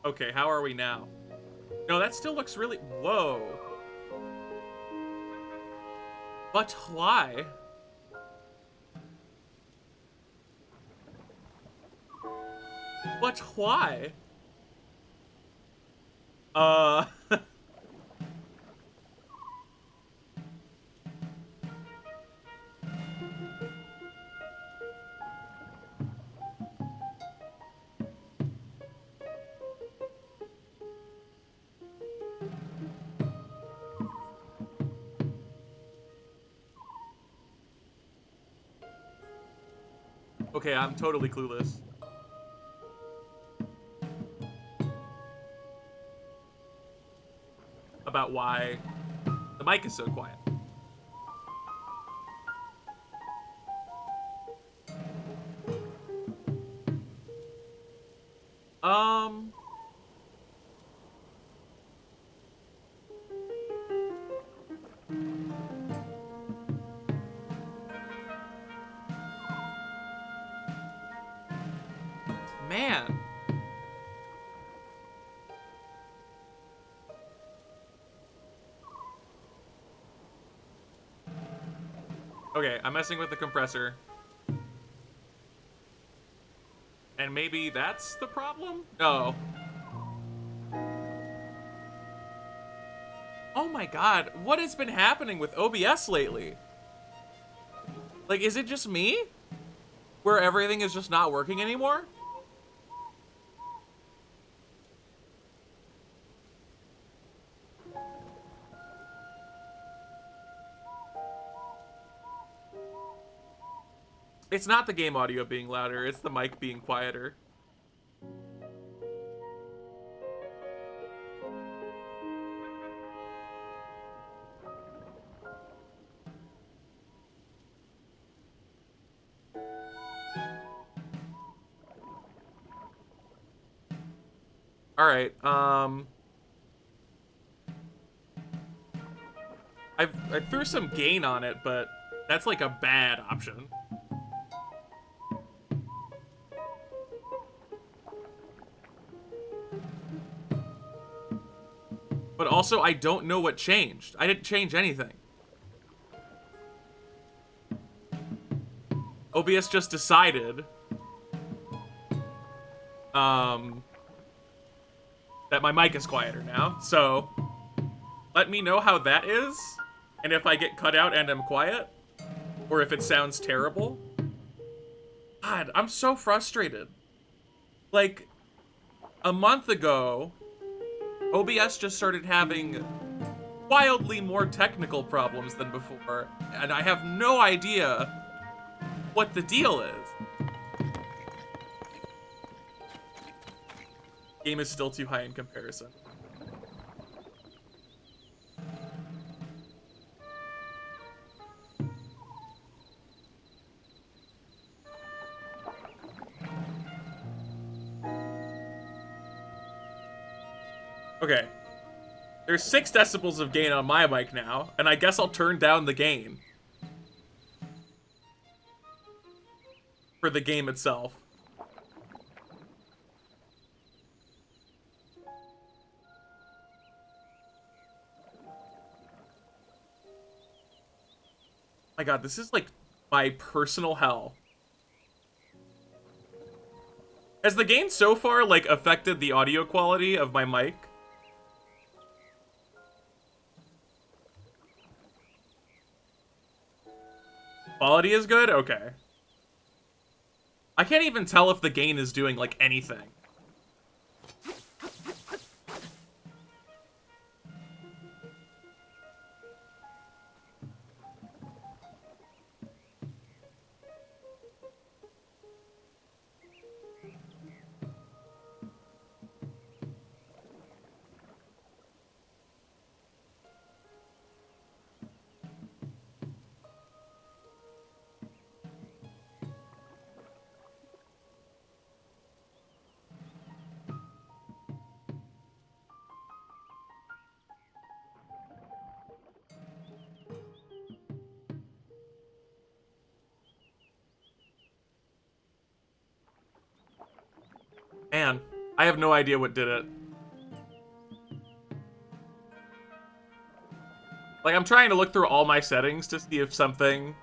Okay, how are we now? No, that still looks really... Whoa. But why? But why? Uh... okay, I'm totally clueless. About why the mic is so quiet. Um... Man. Okay, I'm messing with the compressor. And maybe that's the problem? No. Oh my god, what has been happening with OBS lately? Like, is it just me? Where everything is just not working anymore? It's not the game audio being louder, it's the mic being quieter. Alright, I threw some gain on it, but that's like a bad option. But also, I don't know what changed. I didn't change anything. OBS just decided um, that my mic is quieter now. So let me know how that is, and if I get cut out and I'm quiet, or if it sounds terrible. God, I'm so frustrated. Like, a month ago, OBS just started having wildly more technical problems than before, and I have no idea what the deal is. Game is still too high in comparison. Okay. There's 6 decibels of gain on my mic now, and I guess I'll turn down the gain for the game itself. My god, this is like my personal hell. Has the gain so far, like, affected the audio quality of my mic? Quality is good? Okay. I can't even tell if the gain is doing, like, anything. I have no idea what did it. Like, I'm trying to look through all my settings to see if something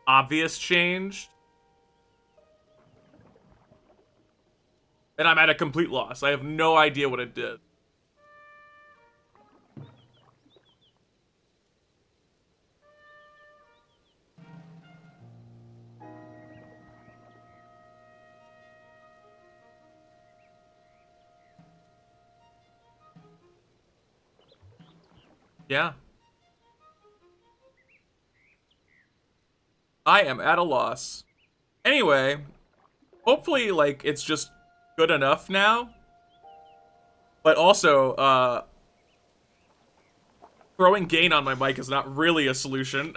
obvious changed. And I'm at a complete loss. I have no idea what it did. Yeah. I am at a loss. Anyway, hopefully, like, it's just good enough now. But also, throwing gain on my mic is not really a solution.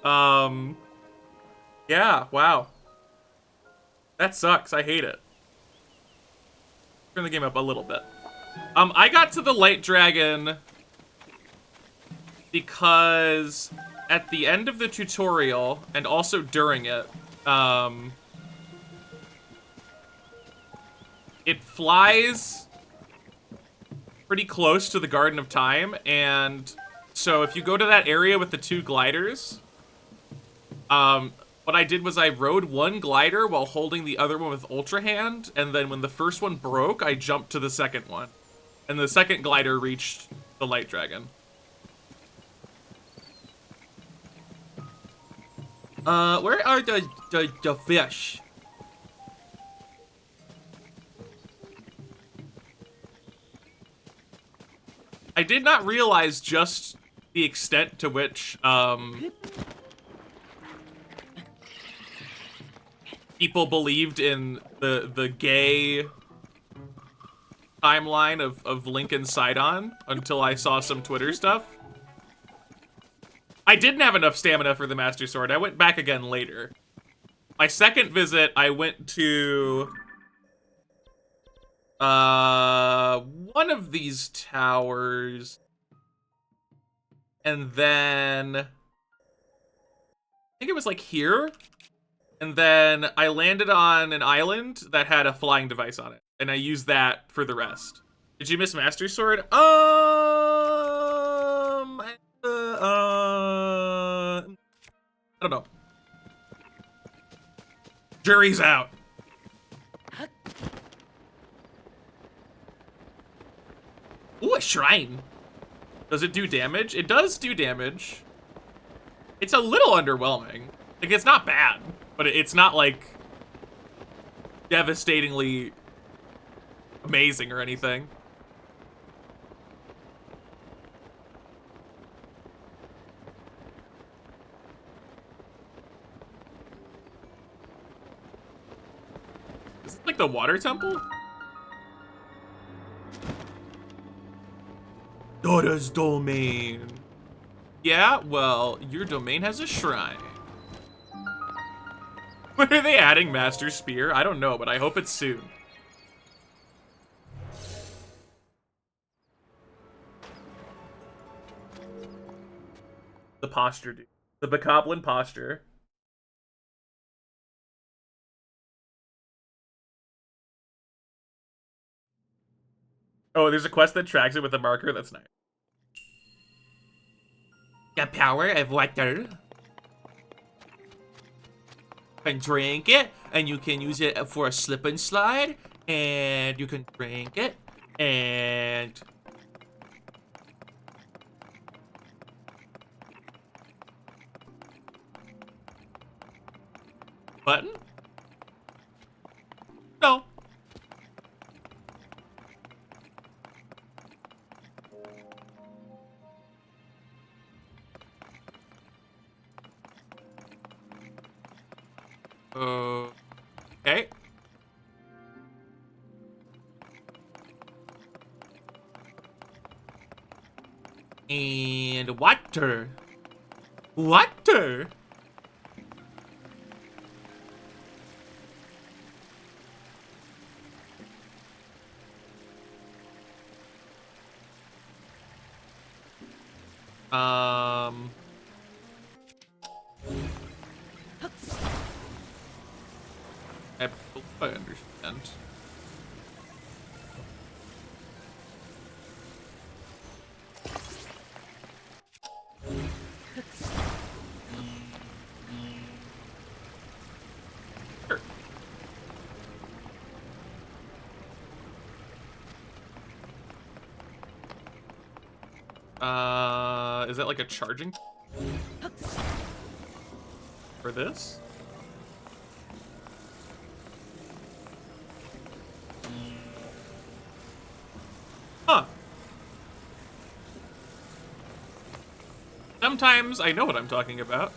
Yeah, wow. That sucks. I hate it. Turn the game up a little bit. I got to the Light Dragon because at the end of the tutorial, and also during it, it flies pretty close to the Garden of Time, and so if you go to that area with the 2 gliders, what I did was I rode one glider while holding the other one with Ultra Hand, and then when the first one broke, I jumped to the second one. And the second glider reached the Light Dragon. Where are the fish? I did not realize just the extent to which, people believed in the gay timeline of Link and Sidon until I saw some Twitter stuff. I didn't have enough stamina for the Master Sword. I went back again later. My second visit, I went to one of these towers, and then I think it was like here, and then I landed on an island that had a flying device on it, and I used that for the rest. Did you miss Master Sword? I don't know. Jury's out. Ooh, a shrine. Does it do damage? It does do damage. It's a little underwhelming. Like, it's not bad, but it's not, like, devastatingly amazing or anything. Is it like the water temple? Dora's domain. Yeah, well, your domain has a shrine. When are they adding Master Spear? I don't know, but I hope it's soon. The posture, dude. The Bokoblin posture. Oh, there's a quest that tracks it with a marker. That's nice. The power of water. Can drink it, and you can use it for a slip and slide, and you can drink it, and button? No. Okay. And water. Water. I believe I understand. Sure. Is that like a charging for this? Huh. Sometimes I know what I'm talking about.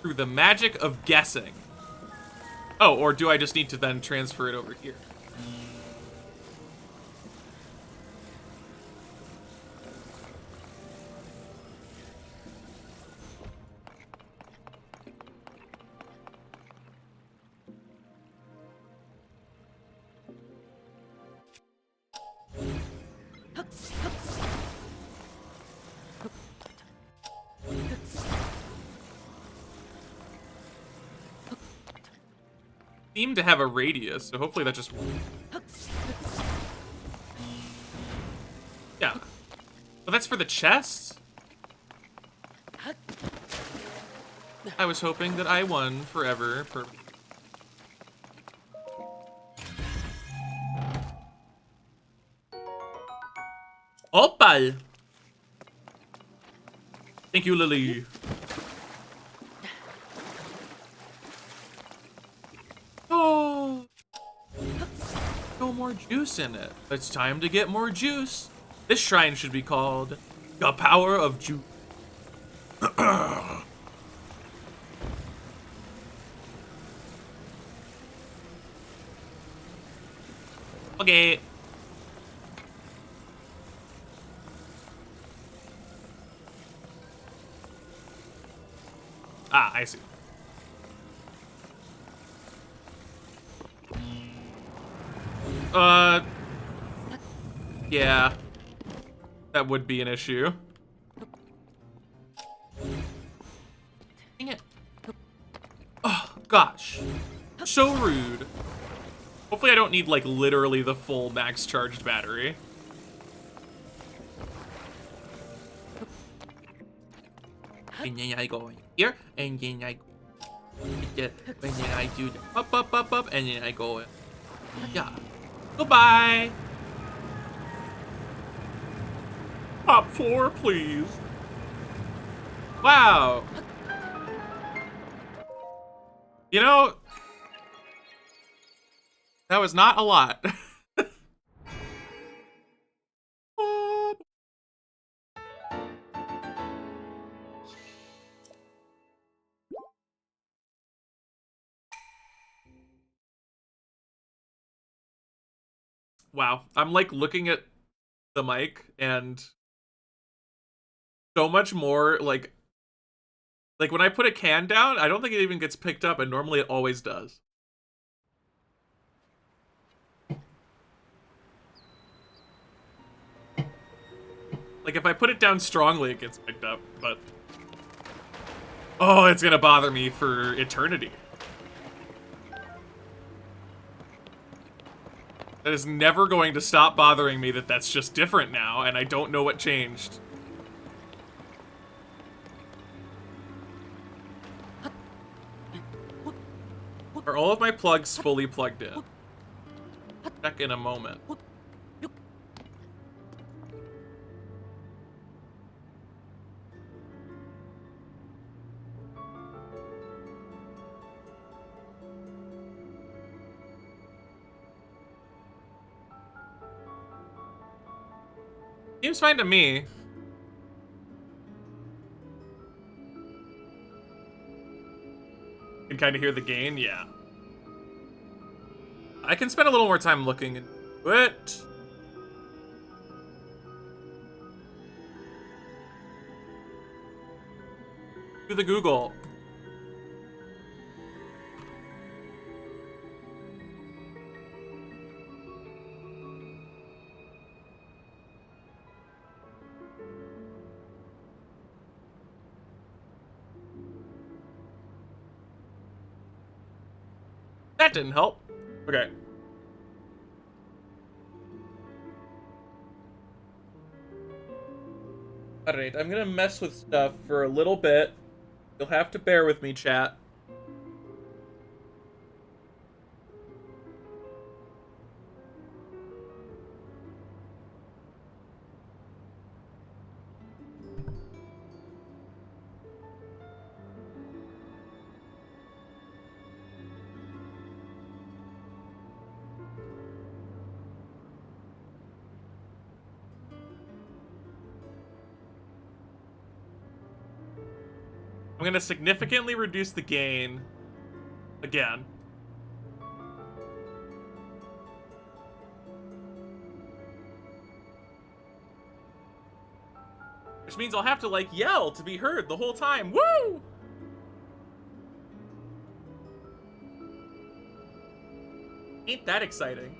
Through the magic of guessing. Oh, or do I just need to then transfer it over here? Seem to have a radius, so hopefully that just... Yeah. Well, that's for the chest? I was hoping that I won forever. Opal! Thank you, Lily. Oh! No more juice in it. It's time to get more juice. This shrine should be called the Power of Juice. Okay. Ah, I see. Yeah. That would be an issue. Dang it. Oh, gosh. So rude. Hopefully I don't need, like, literally the full max charged battery. And then I go here, and then I and then I do the up, and then I go, yeah. Goodbye. Top 4, please. Wow. You know, that was not a lot. Wow. I'm like looking at the mic and so much more like when I put a can down, I don't think it even gets picked up, and normally it always does. Like if I put it down strongly, it gets picked up, but oh, it's gonna bother me for eternity. That is never going to stop bothering me that that's just different now, and I don't know what changed. Are all of my plugs fully plugged in? Check in a moment. Seems fine to me. Can kind of hear the gain, yeah. I can spend a little more time looking into it. Do the Google. That didn't help. Okay. Alright, I'm gonna mess with stuff for a little bit. You'll have to bear with me, chat. I'm gonna significantly reduce the gain again. Which means I'll have to, like, yell to be heard the whole time. Woo! Ain't that exciting?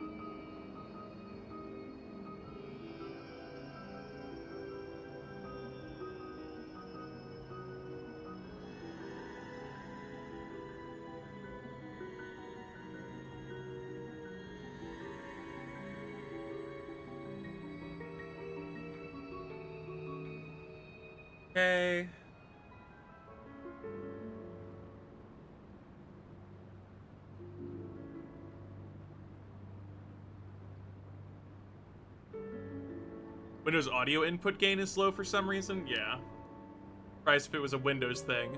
Okay. Windows audio input gain is slow for some reason? Yeah. Surprised if it was a Windows thing.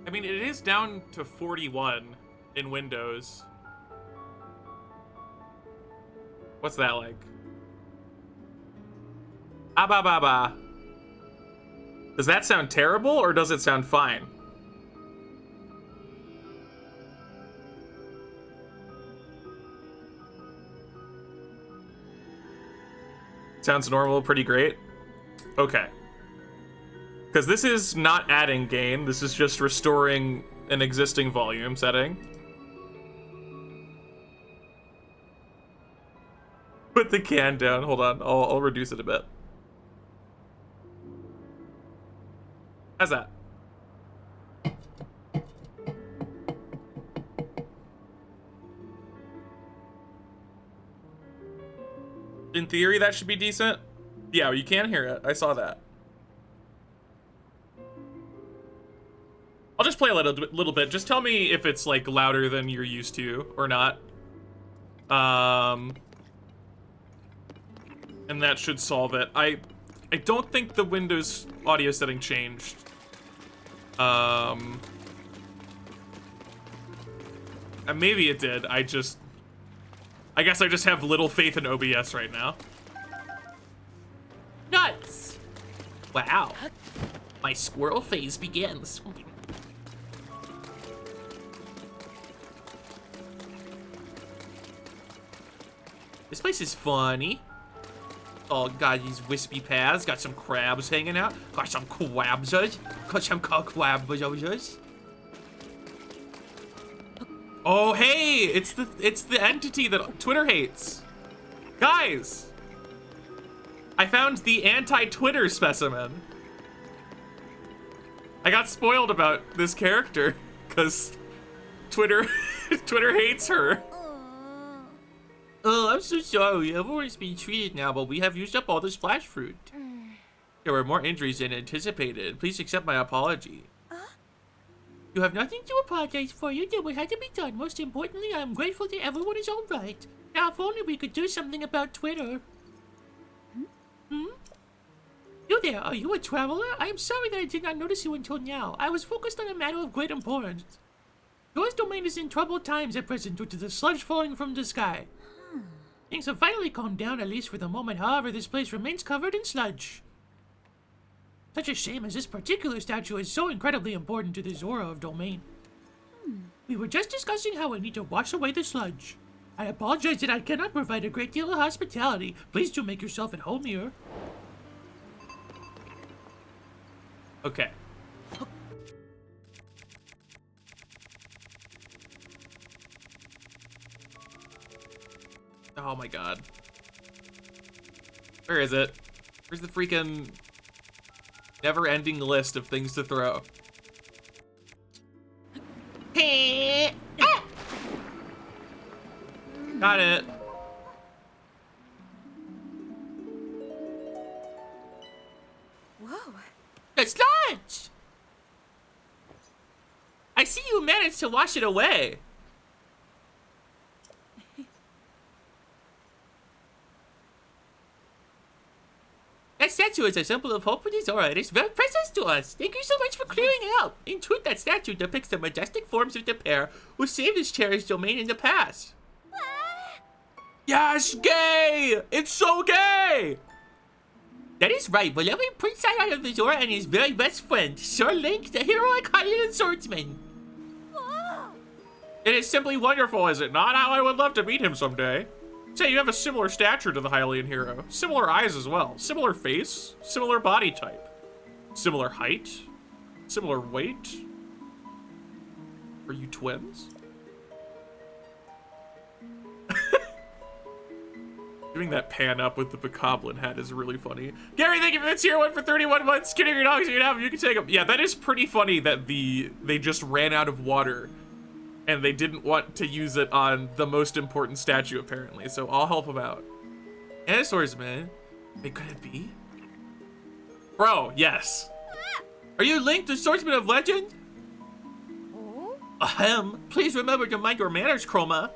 I mean, it is down to 41 in Windows. What's that like? Ah ba ba ba. Does that sound terrible or does it sound fine? Sounds normal, pretty great. Okay. Because this is not adding gain, this is just restoring an existing volume setting. Put the can down, hold on, I'll reduce it a bit. How's that? In theory, that should be decent. Yeah, you can hear it, I saw that. I'll just play a little bit. Just tell me if it's, like, louder than you're used to or not. And that should solve it. I don't think the Windows audio setting changed. Maybe it did. I guess I just have little faith in OBS right now. Nuts! Wow. My squirrel phase begins. This place is funny. Oh, got these wispy paths. Got some crabs hanging out. Got some quabzers. Got some quabzers. Oh, hey! It's the entity that Twitter hates. Guys! I found the anti-Twitter specimen. I got spoiled about this character because Twitter hates her. Oh, I'm so sorry. Everyone's being treated now, but we have used up all the splash fruit. There were more injuries than anticipated. Please accept my apology. You have nothing to apologize for. You did what had to be done. Most importantly, I'm grateful that everyone is all right. Now, if only we could do something about Twitter. You there, are you a traveler? I am sorry that I did not notice you until now. I was focused on a matter of great importance. Yours domain is in troubled times at present due to the sludge falling from the sky. Things have finally calmed down, at least for the moment. However, this place remains covered in sludge. Such a shame, as this particular statue is so incredibly important to the Zora of Domain. We were just discussing how we need to wash away the sludge. I apologize that I cannot provide a great deal of hospitality. Please do make yourself at home here. Okay. Oh my god. Where is it? Where's the freaking never-ending list of things to throw? Got it. Whoa. It's sludge! I see you managed to wash it away. That statue is a symbol of hope for the Zora. It is very precious to us. Thank you so much for clearing it up. In truth, that statue depicts the majestic forms of the pair who saved this cherished domain in the past. Yes, gay! It's so gay! That is right. Beloved Prince Sidon of the Zora and his very best friend, Sir Link, the heroic Hylian swordsman. It is simply wonderful, is it not? How I would love to meet him someday. Say, you have a similar stature to the Hylian hero. Similar eyes as well. Similar face. Similar body type. Similar height. Similar weight. Are you twins? Doing that pan up with the bokoblin hat is really funny. Gary, thank you for the tier 1 for 31 months. Kidding your dogs, you can have them, you can take them. Yeah, that is pretty funny that they just ran out of water and they didn't want to use it on the most important statue, apparently. So I'll help them out. And a swordsman. Wait, could it be? Bro, yes. Are you Link, the swordsman of legend? Ahem. Please remember to mind your manners, Chroma.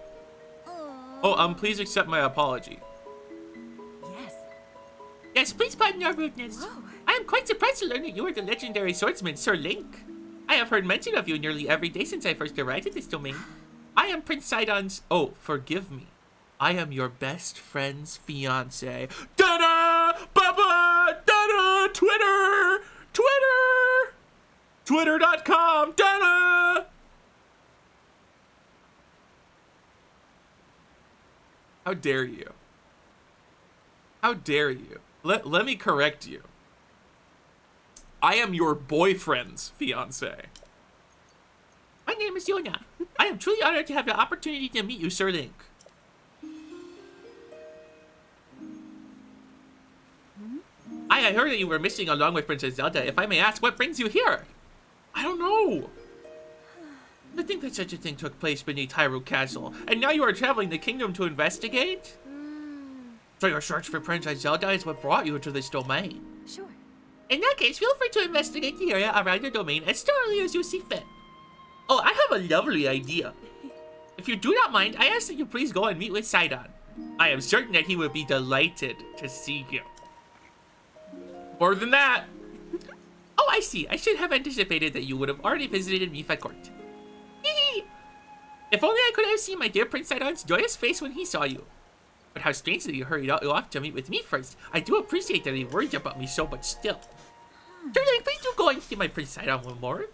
Oh, please accept my apology. Yes, please pardon our rudeness. Whoa. I am quite surprised to learn that you are the legendary swordsman, Sir Link. I have heard mention of you nearly every day since I first arrived at this domain. I am Prince Sidon's... Oh, forgive me. I am your best friend's fiancé. Da-da! Baba! Da-da! Twitter! Twitter! Twitter.com! Da-da! How dare you? How dare you? Let me correct you. I am your boyfriend's fiancé. My name is Yona. I am truly honored to have the opportunity to meet you, Sir Link. I heard that you were missing along with Princess Zelda. If I may ask, what brings you here? I don't know. I think that such a thing took place beneath Hyrule Castle, and now you are traveling the kingdom to investigate? So your search for Princess Zelda is what brought you to this domain? Sure. In that case, feel free to investigate the area around the domain as thoroughly as you see fit. Oh, I have a lovely idea. If you do not mind, I ask that you please go and meet with Sidon. I am certain that he would be delighted to see you. More than that. Oh, I see. I should have anticipated that you would have already visited Mifa Court. If only I could have seen my dear Prince Sidon's joyous face when he saw you. But how strange that you hurried off to meet with me first. I do appreciate that he worried about me so, but still. Darling, please do go and see my Prince Sidon one more.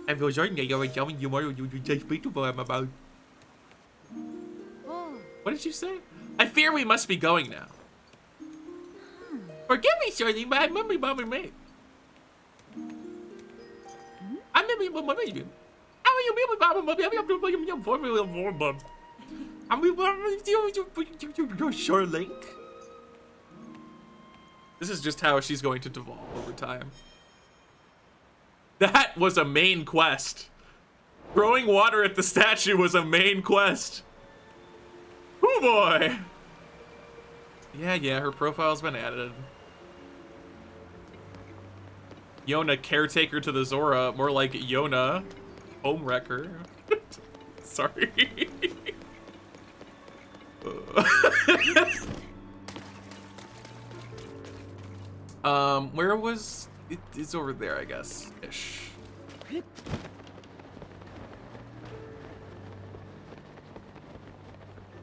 I feel certain that you're telling you more you just speak to him about. What did you say? I fear we must be going now. Forgive me, Shirley, but I'm mummy. Sure, Link. This is just how she's going to devolve over time. That was a main quest. Throwing water at the statue was a main quest. Oh boy. Yeah, her profile's been added. Yona, caretaker to the Zora. More like Yona, homewrecker. Sorry. Where was... It's over there, I guess. Ish.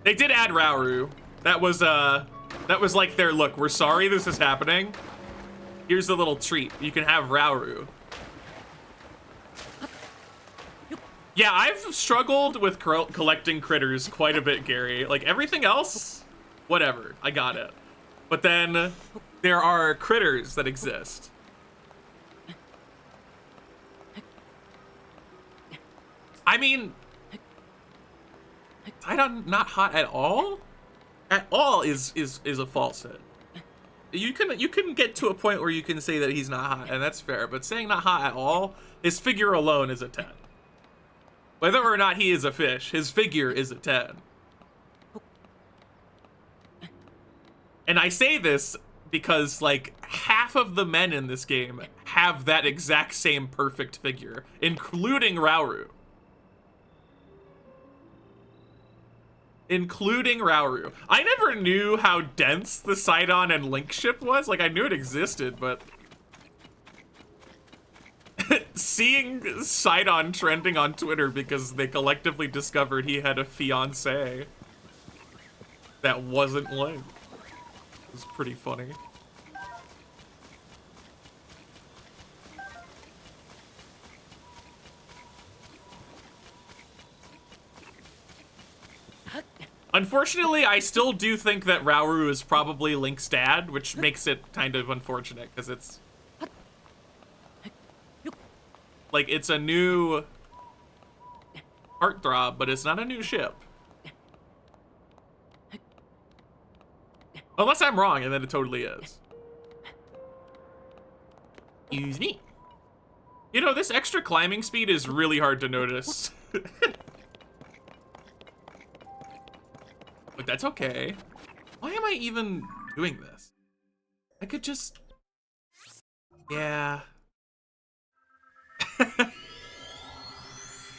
They did add Rauru. That was like their, look, we're sorry this is happening. Here's a little treat. You can have Rauru. Yeah, I've struggled with collecting critters quite a bit, Gary. Like, everything else, whatever, I got it. But then there are critters that exist. I mean, Sidon not hot at all? At all is a falsehood. You can get to a point where you can say that he's not hot, and that's fair, but saying not hot at all, his figure alone is a 10. Whether or not he is a fish, his figure is a 10. And I say this because, like, half of the men in this game have that exact same perfect figure, including Rauru. Including Rauru. I never knew how dense the Sidon and Link ship was. Like, I knew it existed, but seeing Sidon trending on Twitter because they collectively discovered he had a fiancé that wasn't Link was pretty funny. Unfortunately, I still do think that Rauru is probably Link's dad, which makes it kind of unfortunate, because it's... like, it's a new heartthrob, but it's not a new ship. Unless I'm wrong, and then it totally is. Excuse me. You know, this extra climbing speed is really hard to notice. But that's okay. Why am I even doing this? I could just... yeah.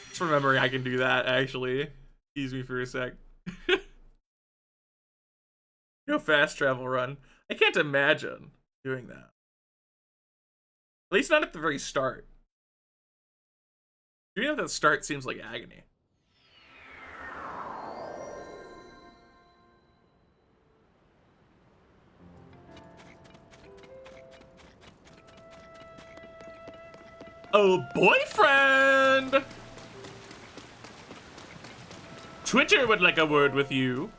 Just remembering I can do that, actually. Excuse me for a sec. No fast travel run. I can't imagine doing that. At least not at the very start. Doing it at the start seems like agony. Oh, boyfriend! Twitter would like a word with you.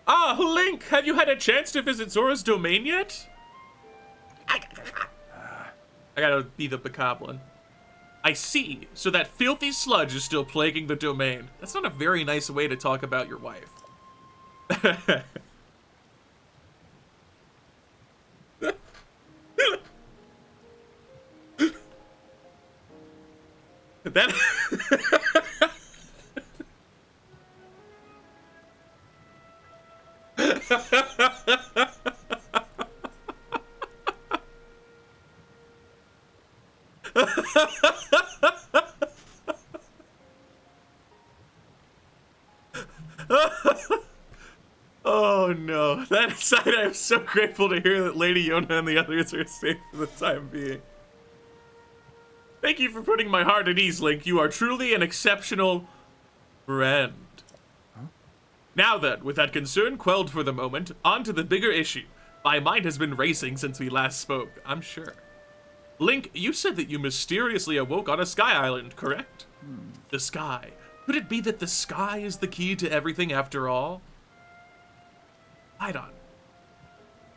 Ah, Link, have you had a chance to visit Zora's domain yet? I gotta be the Bokoblin. I see, so that filthy sludge is still plaguing the domain. That's not a very nice way to talk about your wife. That... oh no, that aside, I'm so grateful to hear that Lady Yona and the others are safe for the time being. Thank you for putting my heart at ease, Link. You are truly an exceptional friend. Huh? Now then, with that concern quelled for the moment, on to the bigger issue. My mind has been racing since we last spoke, I'm sure. Link, you said that you mysteriously awoke on a sky island, correct? The sky. Could it be that the sky is the key to everything after all? Sidon.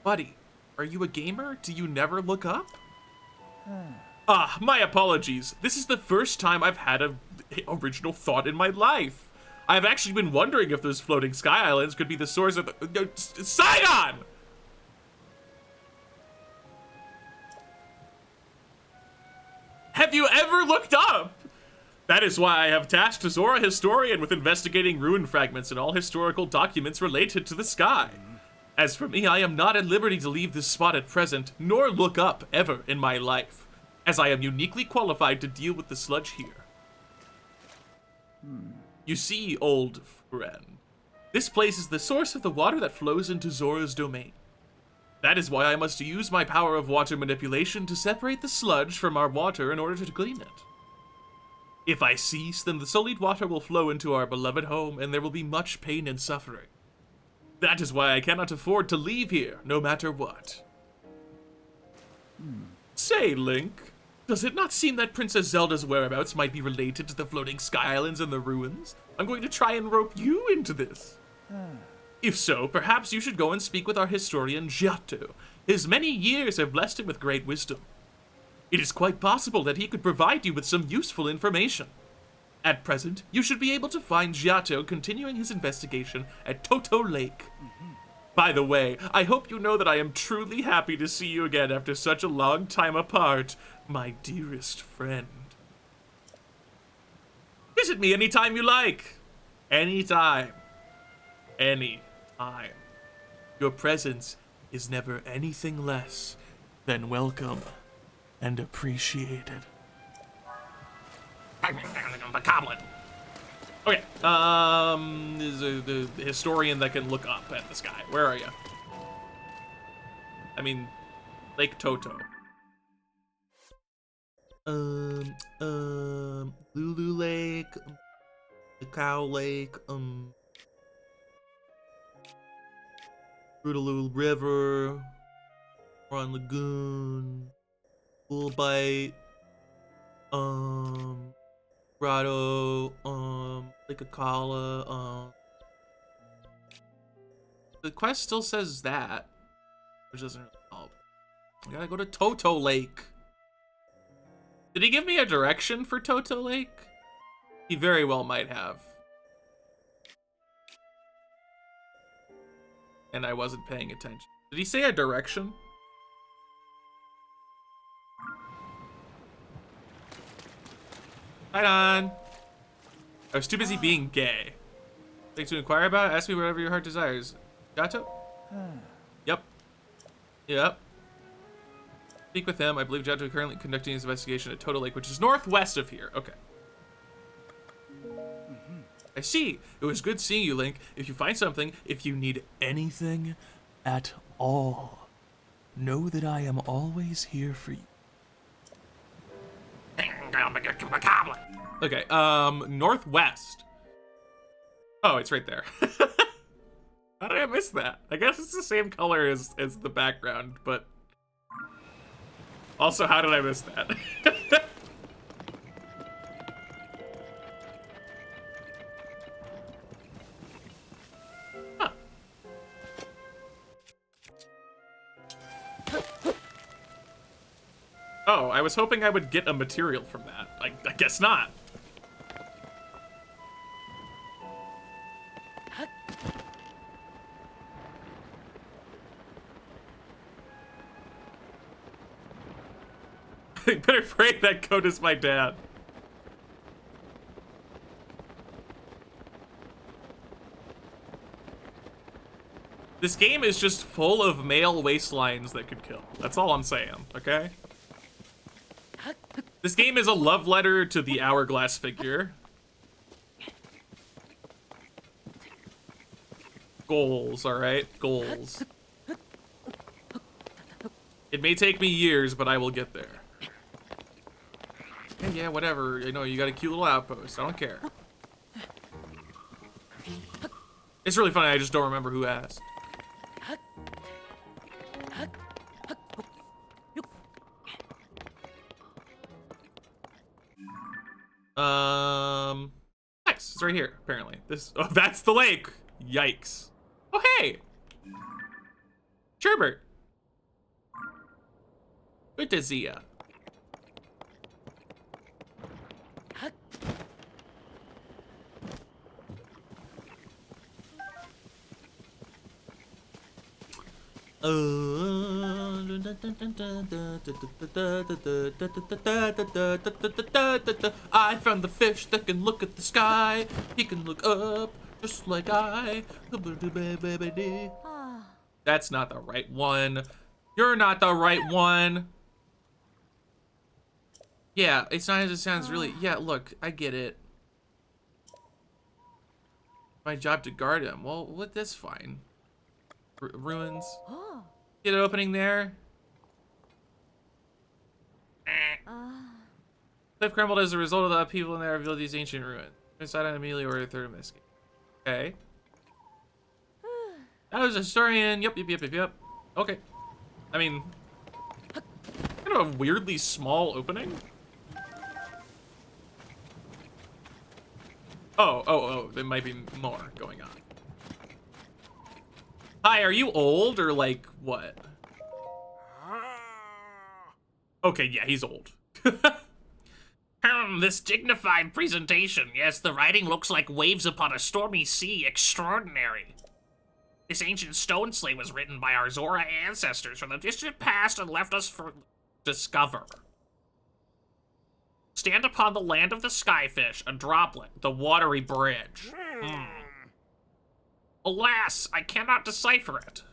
Buddy, are you a gamer? Do you never look up? Ah, my apologies. This is the first time I've had an original thought in my life. I've actually been wondering if those floating sky islands could be the source of the... Sidon! Have you ever looked up? That is why I have tasked Zora Historian with investigating rune fragments and all historical documents related to the sky. As for me, I am not at liberty to leave this spot at present, nor look up ever in my life, as I am uniquely qualified to deal with the sludge here. You see, old friend, this place is the source of the water that flows into Zora's domain. That is why I must use my power of water manipulation to separate the sludge from our water in order to clean it. If I cease, then the sullied water will flow into our beloved home, and there will be much pain and suffering. That is why I cannot afford to leave here, no matter what. Say, Link, does it not seem that Princess Zelda's whereabouts might be related to the floating sky islands and the ruins? I'm going to try and rope you into this. If so, perhaps you should go and speak with our historian Giotto. His many years have blessed him with great wisdom. It is quite possible that he could provide you with some useful information. At present, you should be able to find Giotto continuing his investigation at Toto Lake. By the way, I hope you know that I am truly happy to see you again after such a long time apart, my dearest friend. Visit me anytime you like. Anytime. Anytime. Your presence is never anything less than welcome and appreciated. Goblin. Okay, is the historian that can look up at the sky. Where are you? I mean, Lake Toto. Lulu Lake, the Cow Lake, Fruitaloo River, Ron Lagoon, Bullbite, Grotto, Lake Akala, the quest still says that, which doesn't really help. I gotta go to Toto Lake. Did he give me a direction for Toto Lake? He very well might have. And I wasn't paying attention. Did he say a direction? Right on. I was too busy being gay. Things to inquire about? Ask me whatever your heart desires. Gato? Yep. Yep. Speak with him. I believe Gato is currently conducting his investigation at Toto Lake, which is northwest of here. Okay. I see. It was good seeing you, Link. If you find something, if you need anything at all, know that I am always here for you. Okay, northwest. Oh, it's right there. How did I miss that? I guess it's the same color as the background, but also, how did I miss that? Huh. Oh, I was hoping I would get a material from that. I guess not. I better pray that code is my dad. This game is just full of male waistlines that could kill. That's all I'm saying, okay? This game is a love letter to the hourglass figure. Goals, alright? Goals. It may take me years, but I will get there. Yeah, whatever. You know, you got a cute little outpost. I don't care. It's really funny, I just don't remember who asked. Nice. It's right here, apparently. Oh, that's the lake. Yikes. Oh, hey. Sherbert. Good to see ya. I found the fish that can look at the sky. He can look up just like I. That's not the right one. You're not the right one. Yeah, it's not as it sounds really. Yeah, look, I get it. My job to guard him. Well, that's fine. Ruins. Get an opening there. Cliff crumbled as a result of the upheaval and they revealed these ancient ruins. Inside on immediately ordered third escape. Okay. That was a historian. Yep. Okay. I mean, kind of a weirdly small opening. Oh, there might be more going on. Hi, are you old or like what? Okay, yeah, he's old. This dignified presentation. Yes, the writing looks like waves upon a stormy sea. Extraordinary. This ancient stone slate was written by our Zora ancestors from the distant past and left us for discover. Stand upon the land of the skyfish, a droplet, the watery bridge. Alas, I cannot decipher it.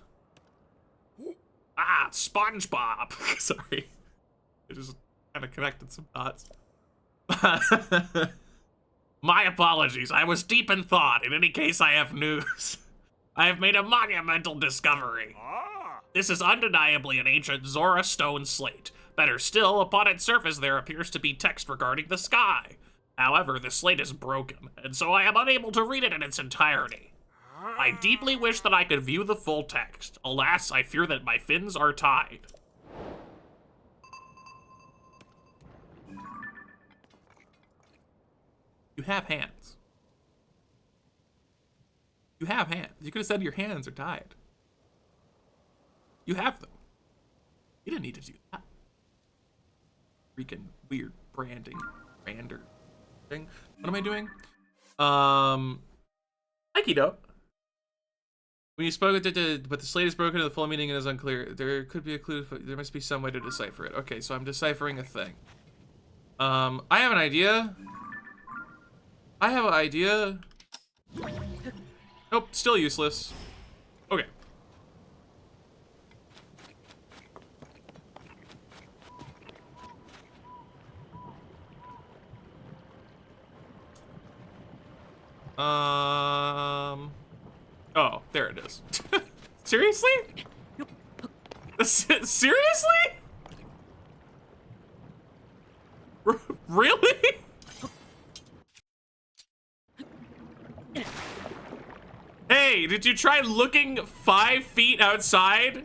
Ah, SpongeBob. Sorry. I just kind of connected some dots. My apologies, I was deep in thought. In any case, I have news. I have made a monumental discovery. This is undeniably an ancient Zora stone slate. Better still, upon its surface there appears to be text regarding the sky. However, the slate is broken, and so I am unable to read it in its entirety. I deeply wish that I could view the full text. Alas, I fear that my fins are tied. You have hands. You have hands. You could have said your hands are tied. You have them. You didn't need to do that. Freaking weird brander thing. What am I doing? Aikido. When you spoke, but the slate is broken and the full meaning is unclear. There could be a clue. There must be some way to decipher it. Okay, so I'm deciphering a thing. I have an idea. Nope, still useless. Okay. Oh, there it is. Seriously? Seriously? Really? Hey, did you try looking 5 feet outside?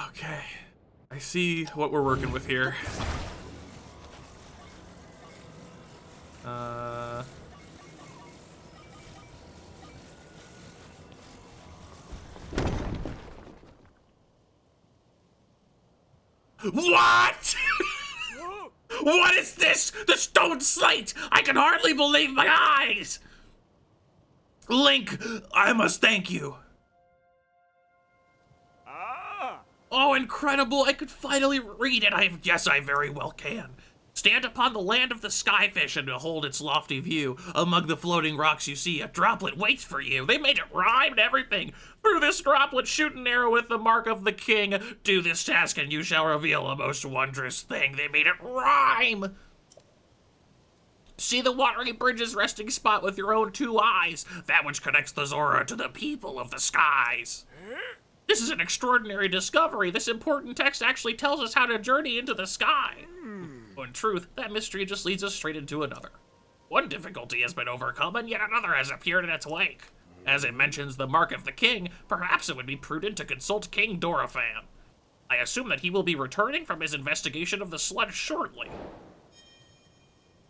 Okay, I see what we're working with here. What? What is this? The stone slate! I can hardly believe my eyes! Link, I must thank you. Oh, incredible! I could finally read it. Yes, I very well can. Stand upon the land of the skyfish and behold its lofty view. Among the floating rocks you see, a droplet waits for you. They made it rhyme and everything. Through this droplet, shoot an arrow with the mark of the king. Do this task and you shall reveal a most wondrous thing. They made it rhyme. See the watery bridge's resting spot with your own 2 eyes, that which connects the Zora to the people of the skies. This is an extraordinary discovery. This important text actually tells us how to journey into the sky. In truth, that mystery just leads us straight into another. One difficulty has been overcome, and yet another has appeared in its wake. As it mentions the mark of the king, perhaps it would be prudent to consult King Doraphan. I assume that he will be returning from his investigation of the sludge shortly.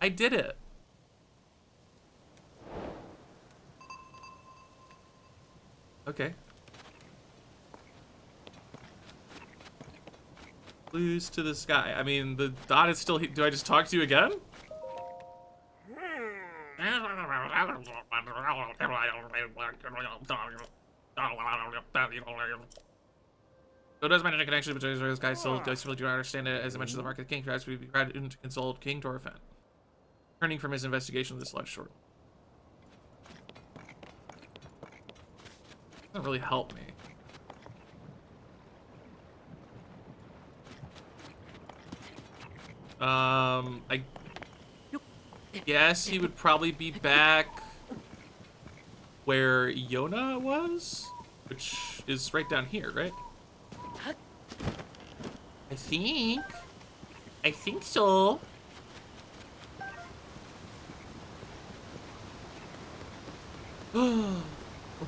I did it. Okay. Blues to the sky. I mean, the dot is still. Do I just talk to you again? So it does mention a connection between those guys. Still, I still do not understand it. As I mentioned, the mark of the king tries to be to consult King Doraphan, turning from his investigation of this sludge short. Doesn't really help me. I guess he would probably be back where Yona was, which is right down here, right? I think so.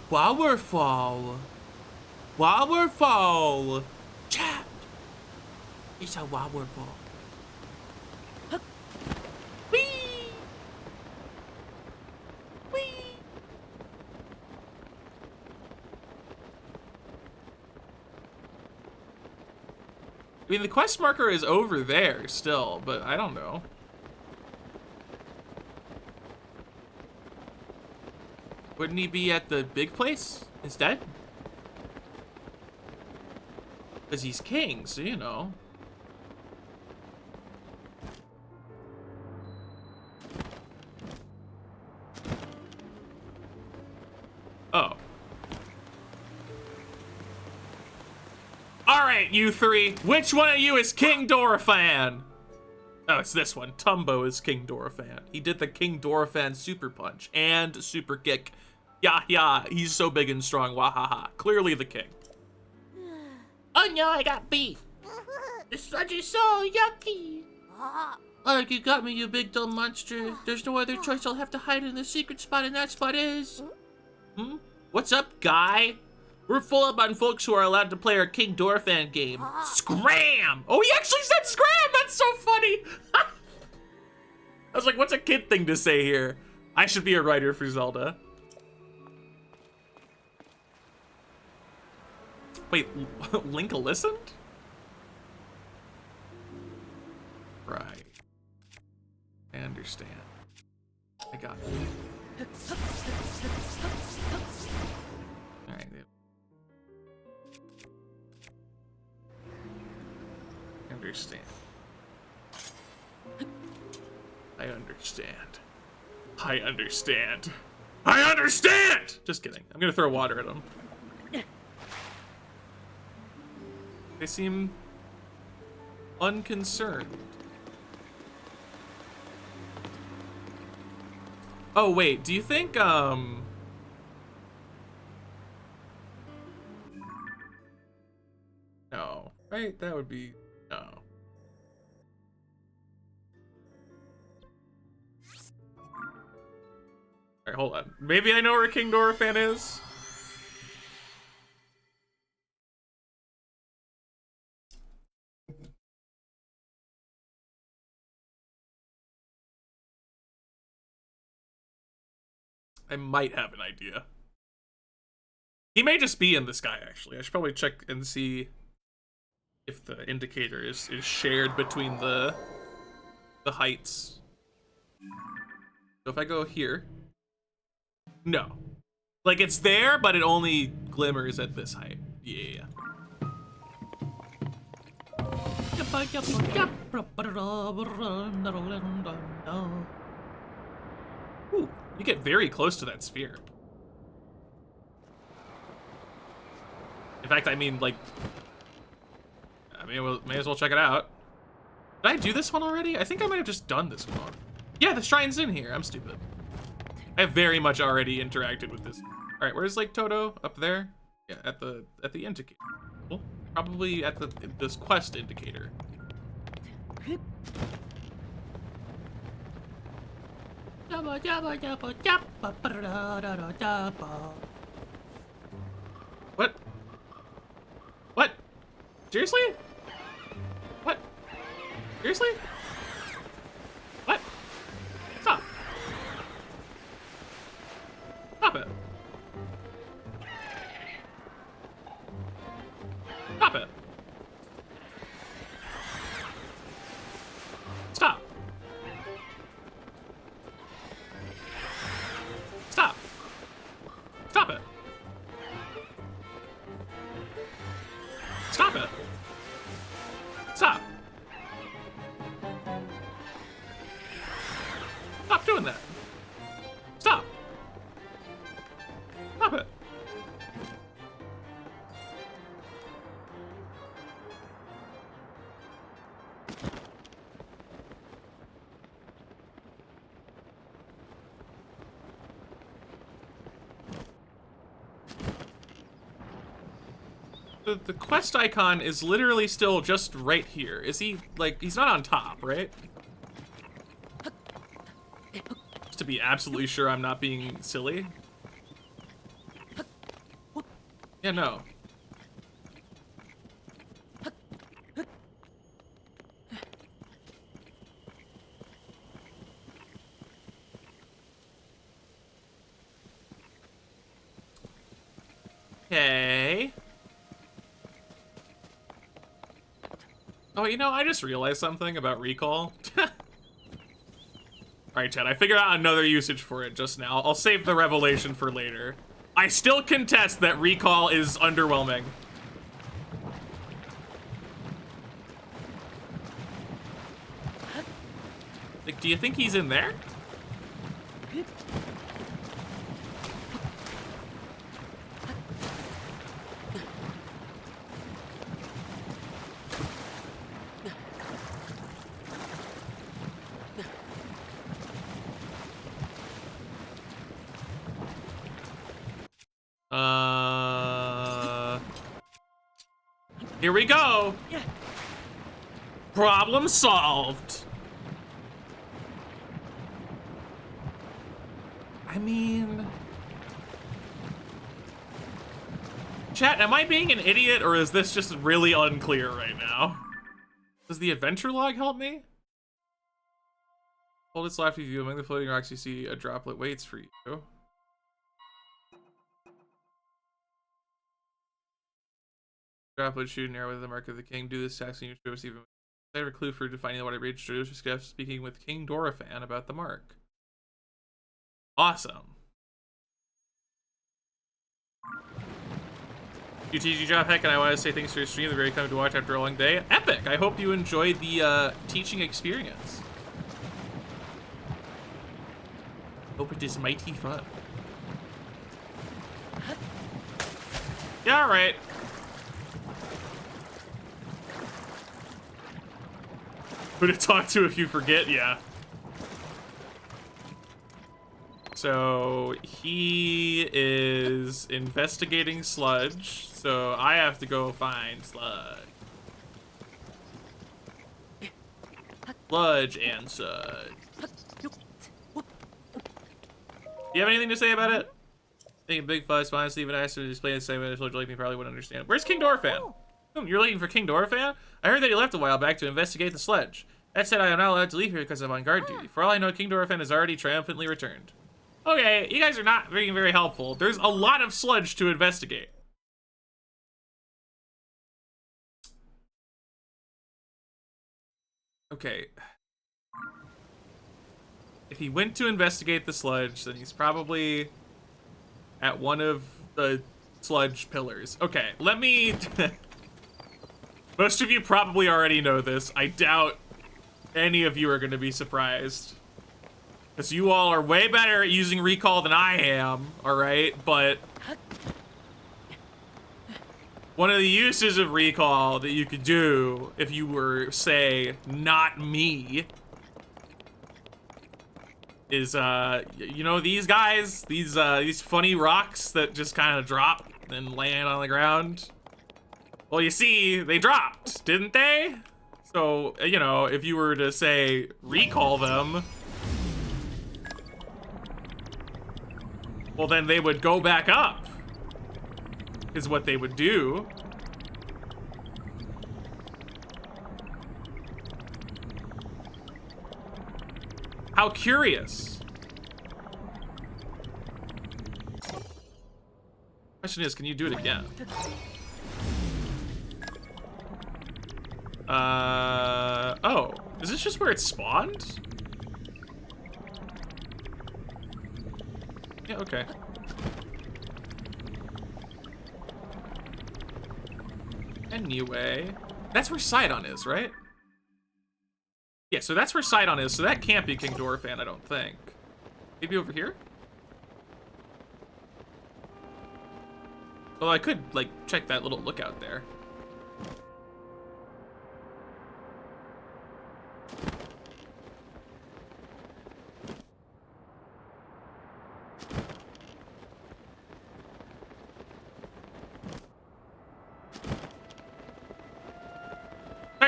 Waterfall. Chat. It's a waterfall. Whee! Whee! I mean, the quest marker is over there still, but I don't know. Wouldn't he be at the big place instead? Because he's king, so you know. Oh. Alright, you three. Which one of you is King Dorephan? Oh, it's this one. Tumbo is King Dorephan. He did the King Dorephan super punch and super kick. Yeah, he's so big and strong. Wahaha. Clearly the king. Oh no, I got beat. The sludge is so yucky. Oh, you got me, you big dumb monster. There's no other choice. I'll have to hide in the secret spot, and that spot is... What's up, guy? We're full up on folks who are allowed to play our King Dorephan game. Scram! Oh, he actually said scram! That's so funny! I was like, what's a kid thing to say here? I should be a writer for Zelda. Wait, Link listened? Right. I understand. I got it. Alright. I understand. I understand. I understand. I understand! Just kidding. I'm gonna throw water at him. They seem unconcerned. Oh, wait, do you think, no, right? That would be, no. Alright, hold on. Maybe I know where King Dorephan is? I might have an idea. He may just be in the sky, actually. I should probably check and see if the indicator is shared between the heights. So if I go here, no. Like, it's there, but it only glimmers at this height. Yeah. Ooh, you get very close to that sphere. In fact, I mean, like, I mean, may as well check it out. Did I do this one already? I think I might have just done this one. Yeah, the shrine's in here. I'm stupid. I have very much already interacted with this. All right, where's Lake Toto? Up there? Yeah, at the indicator. Well, probably at this quest indicator. What? What? Seriously? What? Seriously? What? Stop. Stop it. Stop it. Stop. Stop. Stop it. Stop it. Stop. Stop doing that. Stop. Stop it. The quest icon is literally still just right here. Is he, like, he's not on top, right? Just to be absolutely sure I'm not being silly. Yeah, no. Okay. Oh, you know, I just realized something about recall. Alright, Chad, I figured out another usage for it just now. I'll save the revelation for later. I still contest that recall is underwhelming. Like, do you think he's in there? Here we go. Problem solved. I mean... Chat, am I being an idiot, or is this just really unclear right now? Does the adventure log help me? Hold its left view. Among the floating rocks, you see a droplet waits for you. Droplet shoot an arrow with the mark of the king. Do this task and you should receive I have a clue for defining the water reach. Just speaking with King Dorofan about the mark. Awesome. UTG job, heck, and I want to say thanks for your stream. They're very coming to watch after a long day. Epic! I hope you enjoyed the teaching experience. Hope it is mighty fun. Yeah, alright. Who to talk to if you forget, yeah. So he is investigating sludge, so I have to go find sludge. Sludge and such. Do you have anything to say about it? Making a big fuss, honestly, even I asked to display the same way as like me probably wouldn't understand. Where's King Dorofan? You're looking for King Dorofan? I heard that he left a while back to investigate the sledge. That said, I am not allowed to leave here because I'm on guard duty. For all I know, King Dorofan has already triumphantly returned. Okay, you guys are not being very helpful. There's a lot of sludge to investigate. Okay. If he went to investigate the sludge, then he's probably at one of the sludge pillars. Okay, let me... Most of you probably already know this. I doubt any of you are going to be surprised. Because you all are way better at using recall than I am, alright? But one of the uses of recall that you could do if you were, say, not me, is, you know, these guys, these funny rocks that just kind of drop and land on the ground. Well, you see, they dropped, didn't they? So, you know, if you were to, say, recall them, well, then they would go back up, is what they would do. How curious. Question is, can you do it again? Oh, is this just where it spawned? Yeah, okay. Anyway, that's where Sidon is, right? Yeah, so that's where Sidon is, so that can't be King Dorofan, I don't think. Maybe over here? Well, I could, like, check that little lookout there.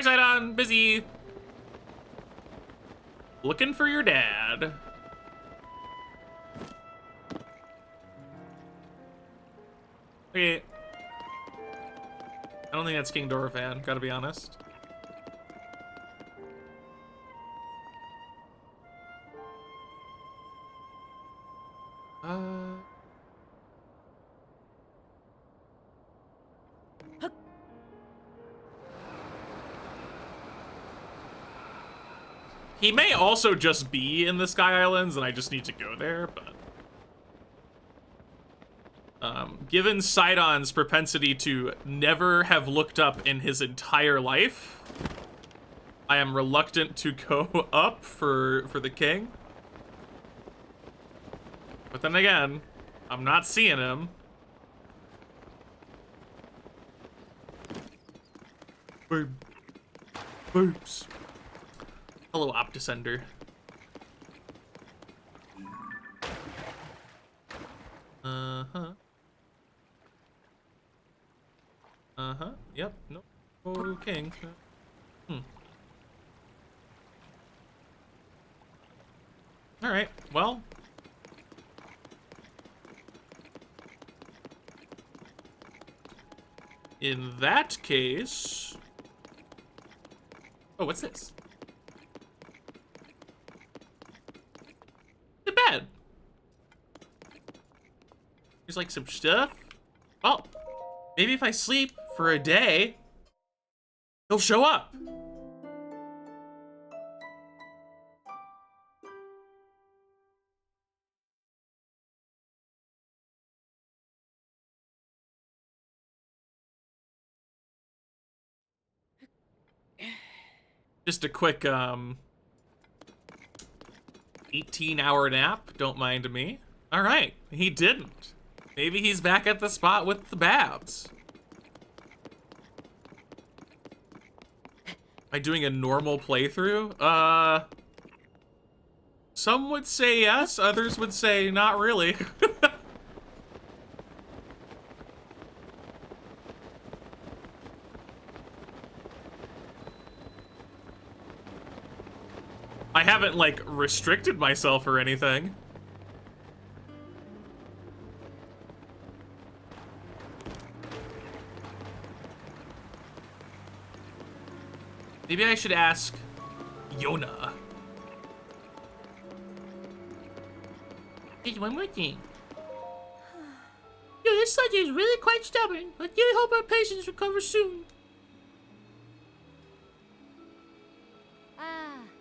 Sorry, Sidon. Busy. Looking for your dad. Okay. I don't think that's King Dorofan, gotta be honest. He may also just be in the Sky Islands, and I just need to go there, but... given Sidon's propensity to never have looked up in his entire life, I am reluctant to go up for the king. But then again, I'm not seeing him. Boom. Boops. Hello, Optisender. Uh-huh. Uh-huh. Yep. Nope. Oh, king. Alright, well. In that case... Oh, what's this? Not bad. There's like some stuff. Well, maybe if I sleep for a day, he'll show up. Just a quick 18-hour nap, don't mind me. All right, he didn't. Maybe he's back at the spot with the Babs. Am I doing a normal playthrough? Some would say yes, others would say not really. I haven't, like, restricted myself or anything. Maybe I should ask Yona. There's one more thing. Yo, this sludge is really quite stubborn, but I hope our patients recover soon.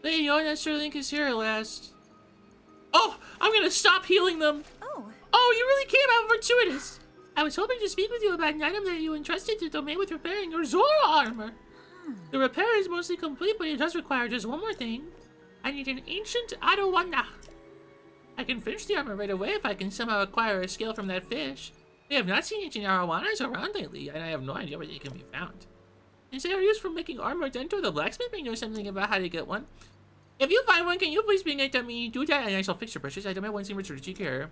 Lady Yona, Sir Link is here at last. Oh, I'm gonna stop healing them. Oh, you really came out fortuitous. I was hoping to speak with you about an item that you entrusted to the domain with repairing your Zora armor. The repair is mostly complete, but it does require just one more thing. I need an ancient arowana. I can finish the armor right away if I can somehow acquire a scale from that fish. I have not seen ancient arowanas around lately, and I have no idea where they can be found. Since they are used for making armor, Dento the blacksmith may know something about how to get one. If you find one, can you please bring it to me? Do that, and I shall fix your precious item at once in return to care.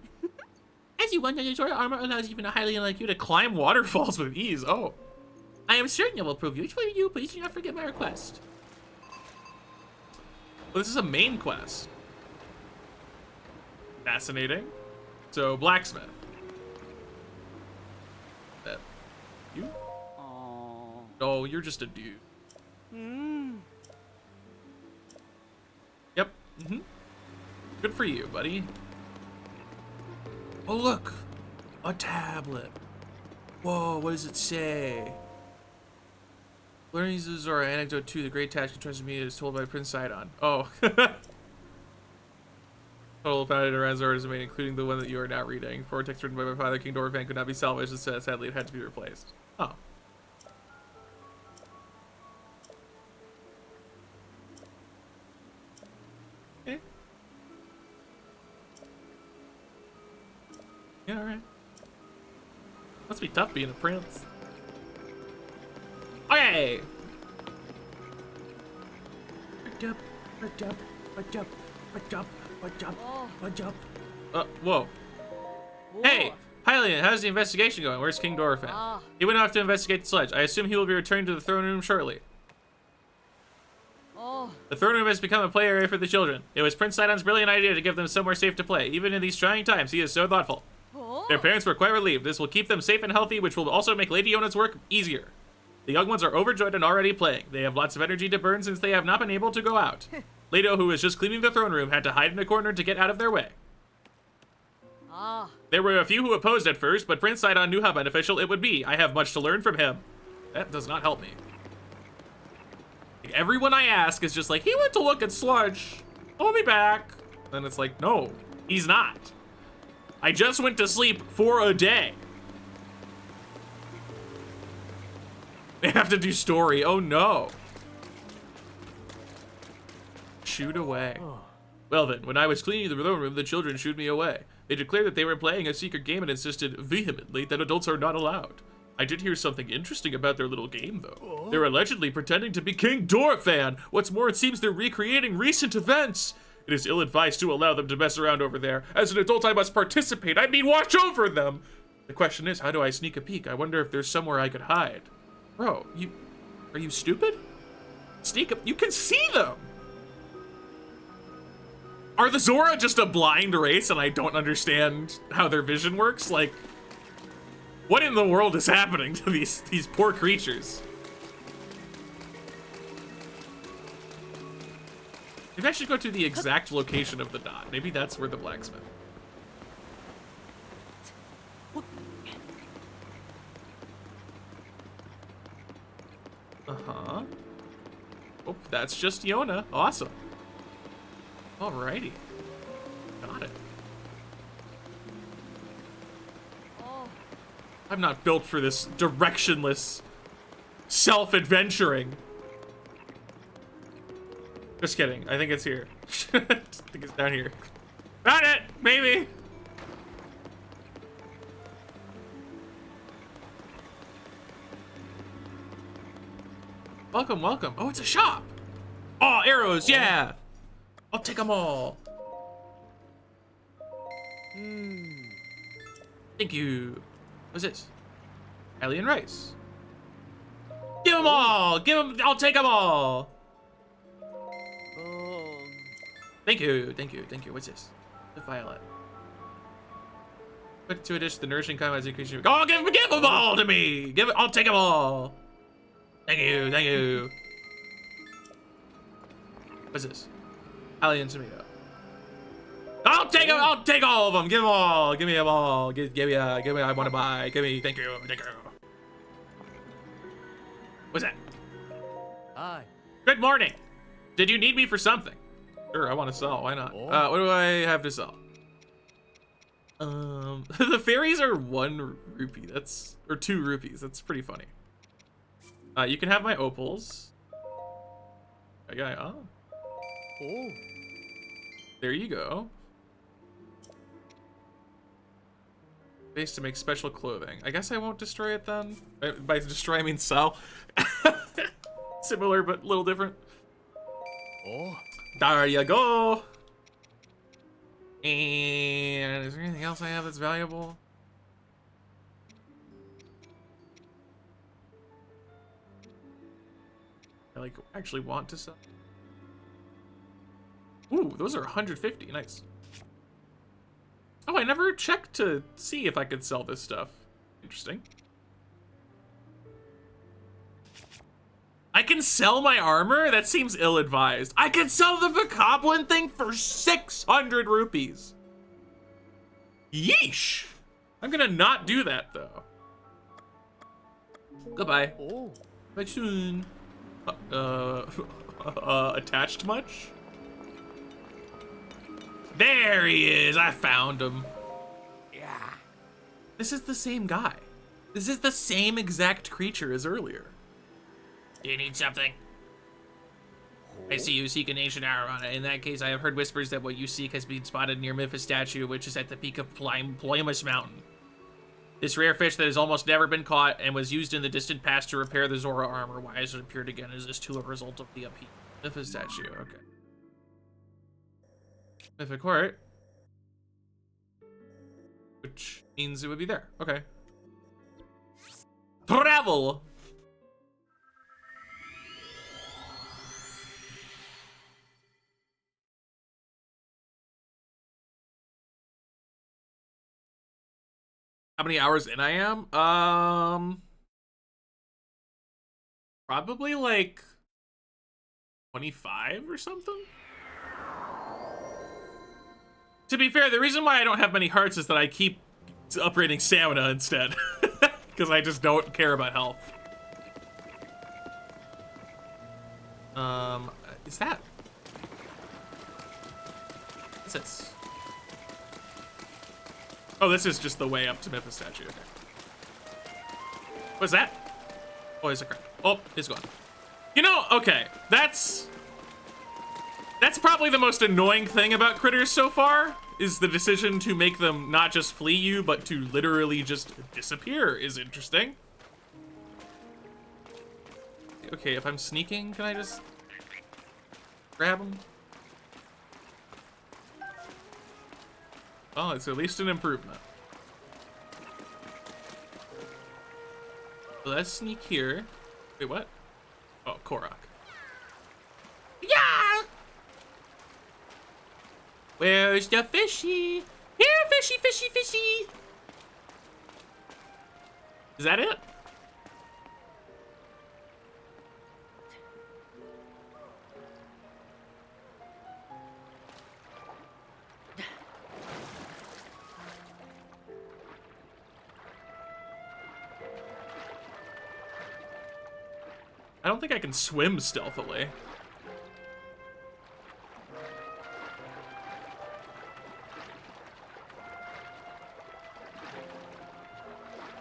As you wonder, the Zora armor allows even a highly unlike you to climb waterfalls with ease. Oh. I am certain it will prove useful to you. Please do not forget my request. Well, this is a main quest. Fascinating. So, blacksmith. You? Oh, you're just a dude. Yep. Good for you, buddy. Oh, look. A tablet. Whoa, what does it say? Learning these are an anecdote too. The great task entrusted me is told by Prince Sidon. Oh. Total founded around Zora's domain, including the one that you are now reading. For text written by my father, King Dorofan, could not be salvaged, and sadly it had to be replaced. Oh. Okay. Yeah, alright. Must be tough being a prince. Okay. Whoa. Hey, Hylian, how's the investigation going? Where's King Dorofan? He went off to investigate the sledge. I assume he will be returning to the throne room shortly. The throne room has become a play area for the children. It was Prince Sidon's brilliant idea to give them somewhere safe to play. Even in these trying times, he is so thoughtful. Their parents were quite relieved. This will keep them safe and healthy, which will also make Lady Yona's work easier. The young ones are overjoyed and already playing. They have lots of energy to burn since they have not been able to go out. Leto, who was just cleaning the throne room, had to hide in a corner to get out of their way. There were a few who opposed at first, but Prince Sidon knew how beneficial it would be. I have much to learn from him. That does not help me. Everyone I ask is just like, he went to look at sludge. I'll be back. And it's like, no, he's not. I just went to sleep for a day. They have to do story. Oh no. Shooed away. Well then, when I was cleaning the throne room, the children shooed me away. They declared that they were playing a secret game and insisted vehemently that adults are not allowed. I did hear something interesting about their little game, though. They're allegedly pretending to be King Dorphan. What's more, it seems they're recreating recent events. It is ill-advised to allow them to mess around over there. As an adult, I must participate. I mean, watch over them. The question is, how do I sneak a peek? I wonder if there's somewhere I could hide. Bro, are you stupid? Sneak up, you can see them. Are the Zora just a blind race and I don't understand how their vision works? Like, what in the world is happening to these poor creatures? Maybe I should go to the exact location of the dot. Maybe that's where the blacksmith. Uh-huh. Oh, that's just Yona. Awesome. Alrighty. Got it. I'm not built for this directionless self-adventuring. Just kidding. I think it's here. I think it's down here. Got it! Maybe! Welcome, welcome. Oh, it's a shop! Oh, arrows, yeah! I'll take them all. Thank you. What's this? Alien rice. Give them all! Give them, I'll take them all! Thank you, thank you, thank you. What's this? The violet. Put to a dish the nourishing kind of increasing. Oh, give them all to me! I'll take them all! Thank you, thank you. What's this? Alien tomato. I'll take them. I'll take all of them. Give them all. Give me them all. Give me. I want to buy. Give me. Thank you. Thank you. What's that? Hi. Good morning. Did you need me for something? Sure, I want to sell. Why not? What do I have to sell? The fairies are 1 rupee. Or 2 rupees. That's pretty funny. You can have my opals. Okay. Oh. There you go. Base to make special clothing. I guess I won't destroy it then. By destroy, I mean sell. Similar, but a little different. There you go. And is there anything else I have that's valuable? I like actually want to sell. Ooh, those are 150. Nice. Oh, I never checked to see if I could sell this stuff. Interesting. I can sell my armor? That seems ill-advised. I can sell the Bokoblin thing for 600 rupees. Yeesh. I'm gonna not do that, though. Goodbye. Bye soon. Attached much? There he is. I found him. Yeah. This is the same guy. This is the same exact creature as earlier. Do you need something? I see you seek an ancient arrow on it. In that case, I have heard whispers that what you seek has been spotted near Memphis statue, which is at the peak of Ploymus Mountain. This rare fish that has almost never been caught and was used in the distant past to repair the Zora armor. Why has it appeared again? Is this too a result of the upheaval? Memphis statue, okay. Mythic Court. Which means it would be there. Okay. Travel! How many hours in I am? Probably like 25 or something. To be fair, the reason why I don't have many hearts is that I keep upgrading stamina instead. Because I just don't care about health. Is that? What's this? Oh, this is just the way up to Memphis statue. Okay. What's that? Oh, there's a crap. Oh, he's gone. You know, okay, that's probably the most annoying thing about critters so far, is the decision to make them not just flee you, but to literally just disappear is interesting. Okay, if I'm sneaking, can I just grab them? Oh, it's at least an improvement. So let's sneak here. Wait, what? Oh, Korok. Yeah! Where's the fishy? Here, fishy, fishy, fishy! Is that it? I don't think I can swim stealthily.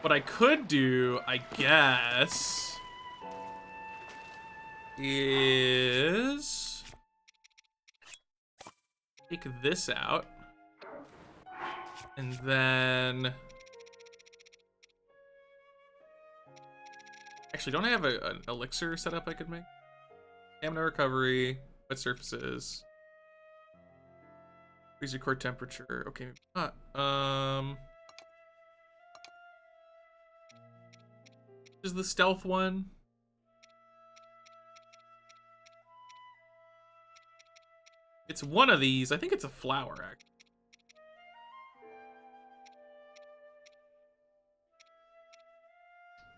What I could do, I guess, is take this out, and then actually, don't I have an elixir setup I could make? Stamina recovery, wet surfaces, freeze your core temperature. Okay, maybe not. Is the stealth one? It's one of these. I think it's a flower, actually.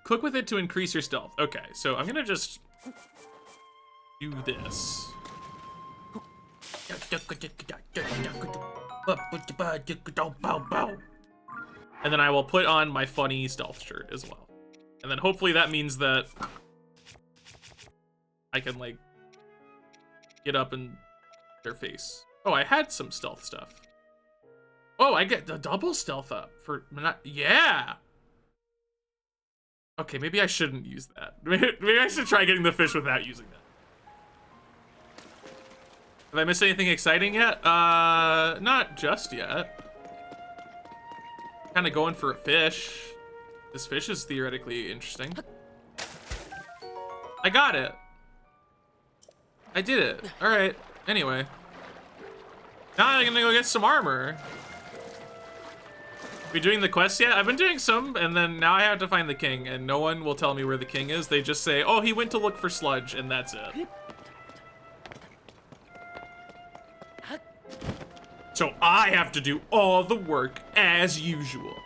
Cook with it to increase your stealth. Okay, so I'm gonna just do this. And then I will put on my funny stealth shirt as well. And then hopefully that means that I can, like, get up in their face. Oh, I had some stealth stuff. Oh, I get the double stealth up for not, yeah. Okay, maybe I shouldn't use that. Maybe I should try getting the fish without using that. Have I missed anything exciting yet? Not just yet. Kind of going for a fish. This fish is theoretically interesting. I got it. I did it. All right. Anyway. Now I'm gonna go get some armor. Are we doing the quest yet? I've been doing some, and then now I have to find the king, and no one will tell me where the king is. They just say, oh, he went to look for sludge, and that's it. So I have to do all the work as usual.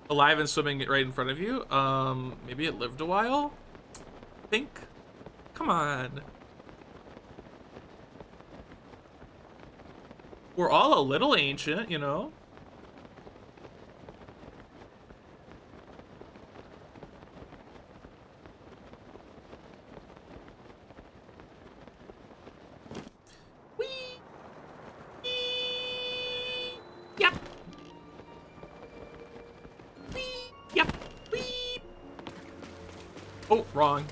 Alive and swimming right in front of you. Maybe it lived a while? I think. Come on. We're all a little ancient, you know? Whee! Whee! Yep. Whee! Yep. Whee! Oh, wrong.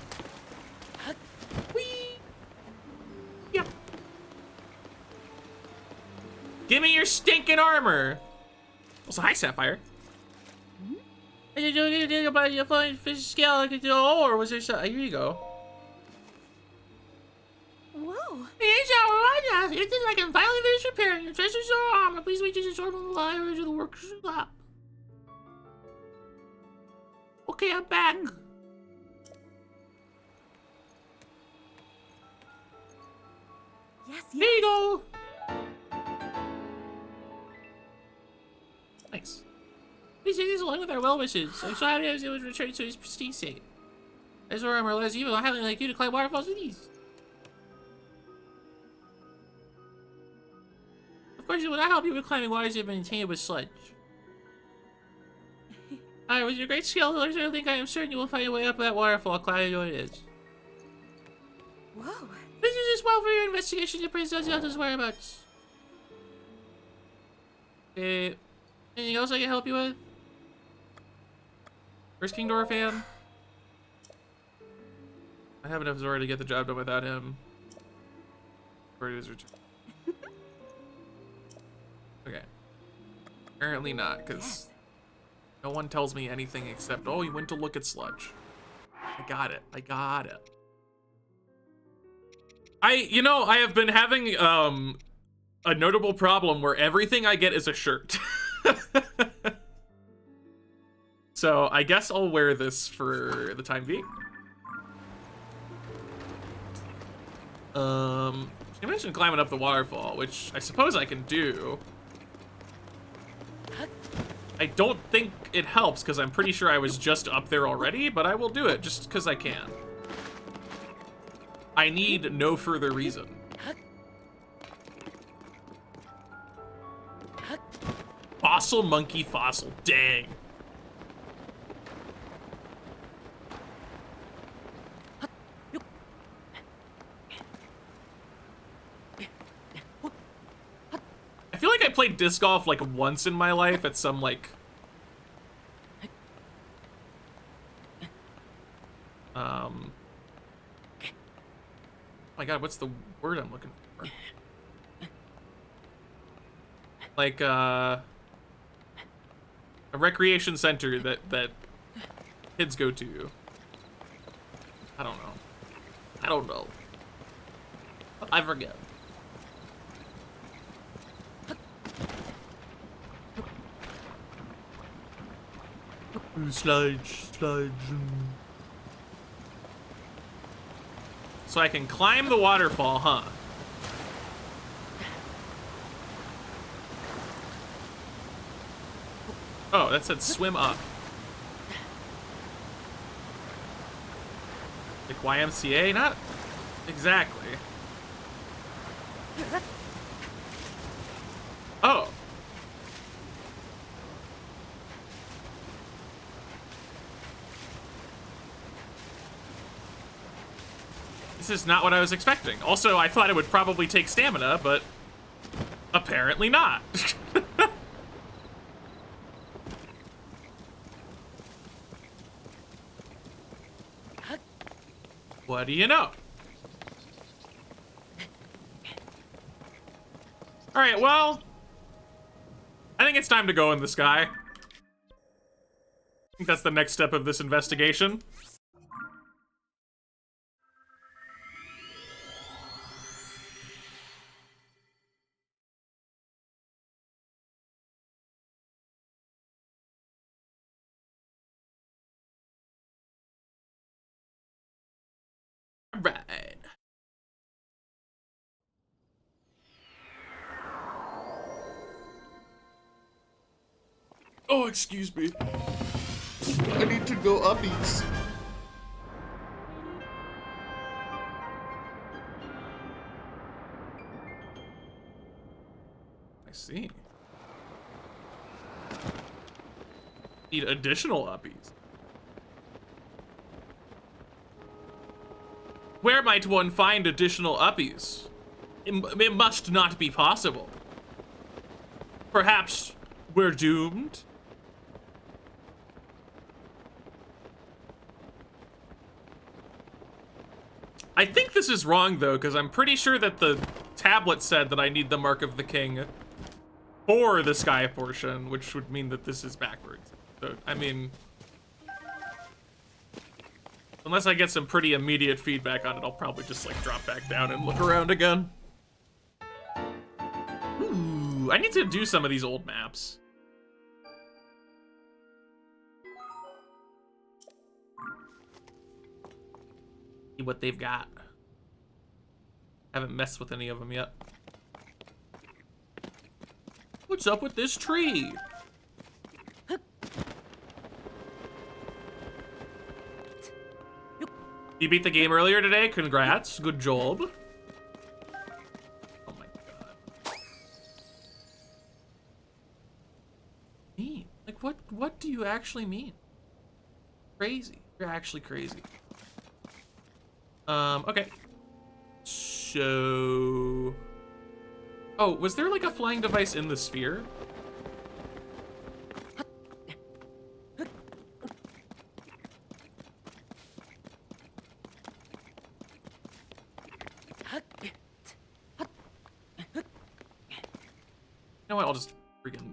Whee! Yep. Give me your stinking armor. Also, hi, Sapphire. I don't know about your flying fish scale. Or was there some? Here you go. Whoa. It is like I'm finally finished repairing your treasure armor. Please wait just a short moment while I arrange the workshop. Okay, I'm back. Yes, There you go. please take these along with our well wishes. I'm so happy I was able to return to his pristine state. As Zora or less evil, I highly like you to climb waterfalls with ease. Of course, it will not help you with climbing waters that have been tainted with sludge. Alright, with your great skill, I think I am certain you will find your way up that waterfall, climbing what it is. Whoa. Please use this well for your investigation to Prince Zelda's whereabouts. Okay. Anything else I can help you with? Where's King Dora fan? I have enough Zora to get the job done without him. Where is return? Okay. Apparently not, because no one tells me anything except, oh, you went to look at sludge. I got it. I got it. You know, I have been having a notable problem where everything I get is a shirt. So I guess I'll wear this for the time being. You mentioned climbing up the waterfall, which I suppose I can do. I don't think it helps because I'm pretty sure I was just up there already, but I will do it just because I can. I need no further reason. Fossil monkey fossil, dang. I feel like I played disc golf like once in my life at some like oh my god, what's the word I'm looking for? Like a recreation center that kids go to. I don't know. I don't know. I forget. Sludge. So I can climb the waterfall, huh? Oh, that said swim up. Like YMCA? Not exactly. Oh. This is not what I was expecting. Also, I thought it would probably take stamina, but apparently not. What do you know? All right, well, I think it's time to go in the sky. I think that's the next step of this investigation. Right. Oh, excuse me. I need to go uppies. I see. Need additional uppies. Where might one find additional uppies? It must not be possible. Perhaps we're doomed? I think this is wrong, though, because I'm pretty sure that the tablet said that I need the Mark of the King for the sky portion, which would mean that this is backwards. So, I mean, unless I get some pretty immediate feedback on it, I'll probably just, like, drop back down and look around again. Ooh, I need to do some of these old maps. See what they've got. Haven't messed with any of them yet. What's up with this tree? You beat the game earlier today? Congrats. Good job. Oh my god. Mean? Like, what do you actually mean? Crazy. You're actually crazy. Okay. So... Oh, was there like a flying device in the sphere? You know what? I'll just freaking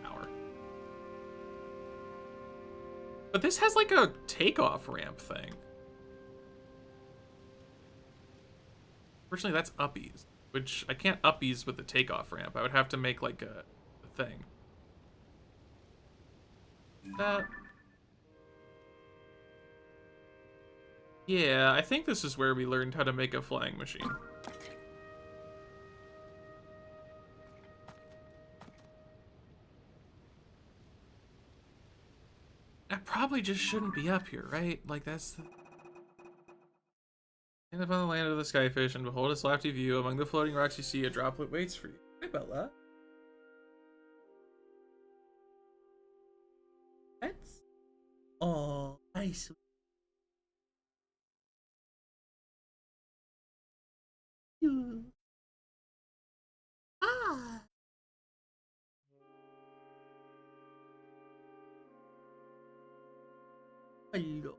power. But this has like a takeoff ramp thing. Fortunately, that's uppies, which I can't uppies with the takeoff ramp. I would have to make like a thing. That. Yeah, I think this is where we learned how to make a flying machine. I probably just shouldn't be up here, right? Like, that's the... Stand up on the land of the skyfish and behold its lofty view. Among the floating rocks you see a droplet waits for you. Hey, Bella. That's... Oh, nice. Ah. Hello.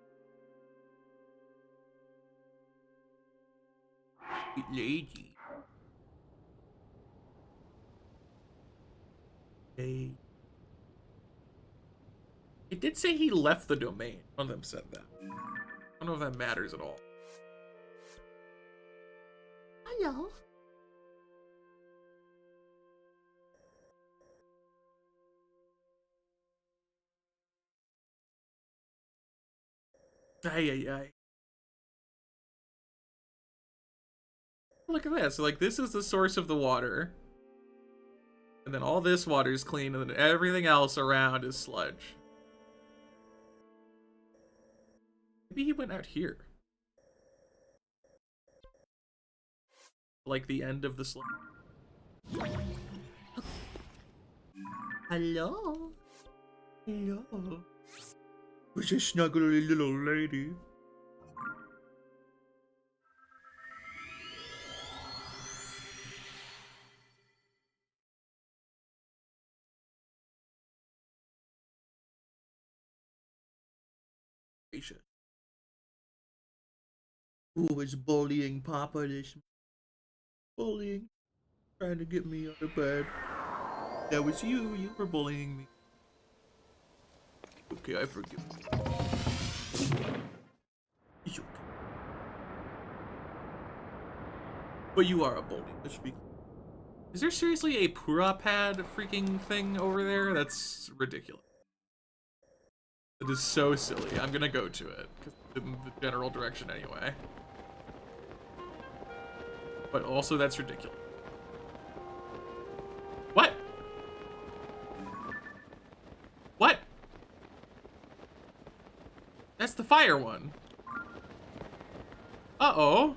Sweet lady. Hey. It did say he left the domain. One of them said that. I don't know if that matters at all. Hello. Ay, ay, ay. Look at this. Like, this is the source of the water. And then all this water is clean, and then everything else around is sludge. Maybe he went out here. Like the end of the sludge. Hello? Hello? Who's a snuggly little lady? Who was bullying Papa this bullying? Trying to get me out of bed. That was you. You were bullying me. Okay, I forgive you. It's okay. But you are a bully. Let's be clear. Is there seriously a Pura pad freaking thing over there? That's ridiculous. It is so silly. I'm gonna go to it, because in the general direction anyway. But also, that's ridiculous. What? What? That's the fire one. Uh-oh.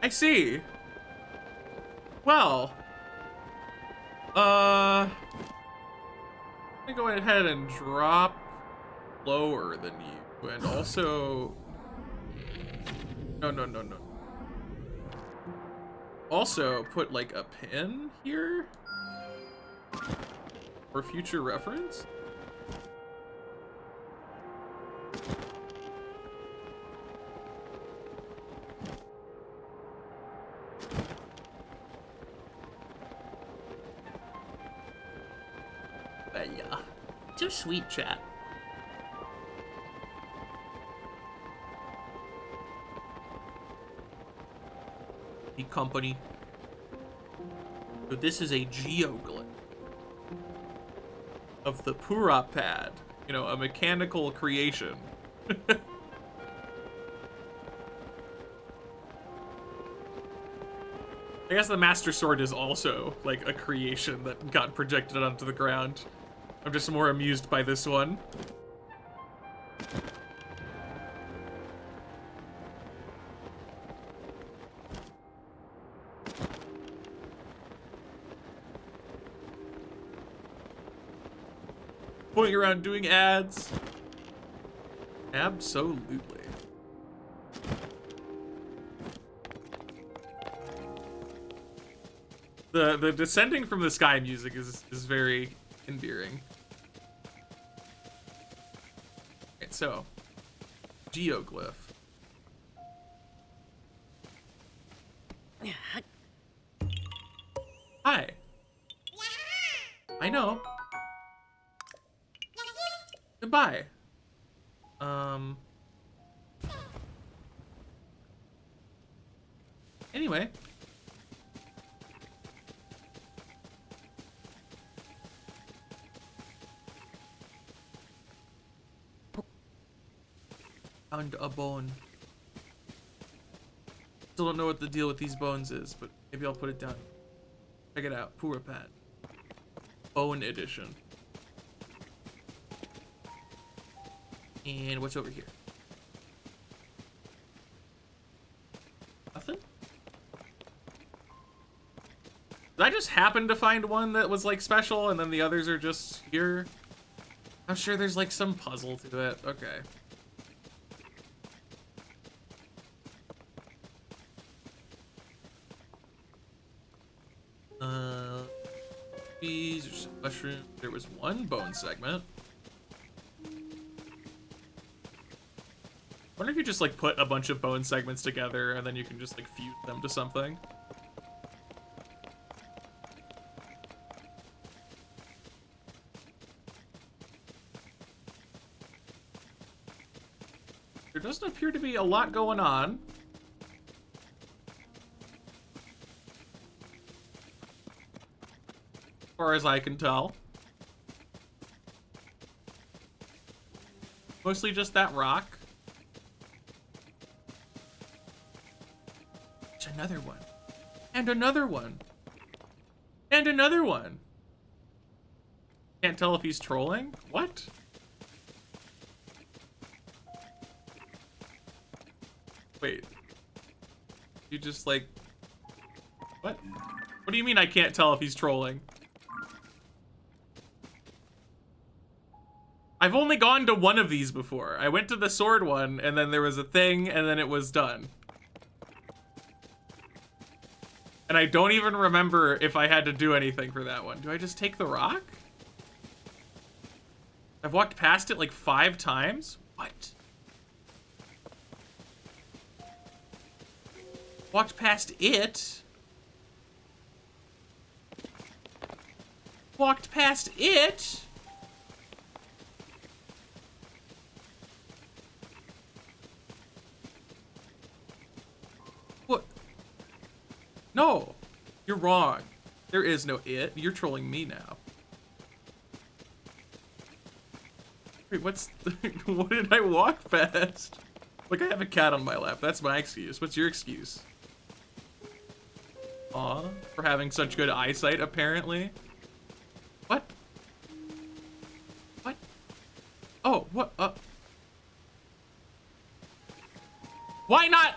I see. Well. I'm gonna go ahead and drop lower than you, and also... No. Also, put, like, a pin here? For future reference? Yeah. So sweet, chat. The company. So this is a geoglyph of the Pura pad. You know, a mechanical creation. I guess the Master Sword is also, like, a creation that got projected onto the ground. I'm just more amused by this one. going around doing ads. Absolutely. The descending from the sky music is very endearing. Right, so geoglyph. Hi. I know. Goodbye. Anyway. Found a bone. Still don't know what the deal with these bones is, but maybe I'll put it down. Check it out. Purapat. Bone edition. And what's over here? Nothing? Did I just happen to find one that was like special and then the others are just here? I'm sure there's like some puzzle to it. Okay. These are some mushrooms. There was one bone segment. I wonder if you just like put a bunch of bone segments together and then you can just like fuse them to something. There doesn't appear to be a lot going on. As far as I can tell. Mostly just that rock. There's another one. And another one. And another one. Can't tell if he's trolling? What? Wait. You just like... What? What do you mean I can't tell if he's trolling? I've only gone to one of these before. I went to the sword one, and then there was a thing, and then it was done. And I don't even remember if I had to do anything for that one. Do I just take the rock? I've walked past it like 5 times? What? Walked past it? Walked past it? What? No, you're wrong. There is no it. You're trolling me now. Wait, what's what did I walk past? Like I have a cat on my lap. That's my excuse. What's your excuse? Aw, for having such good eyesight, apparently. What? What? Oh, what? Why not?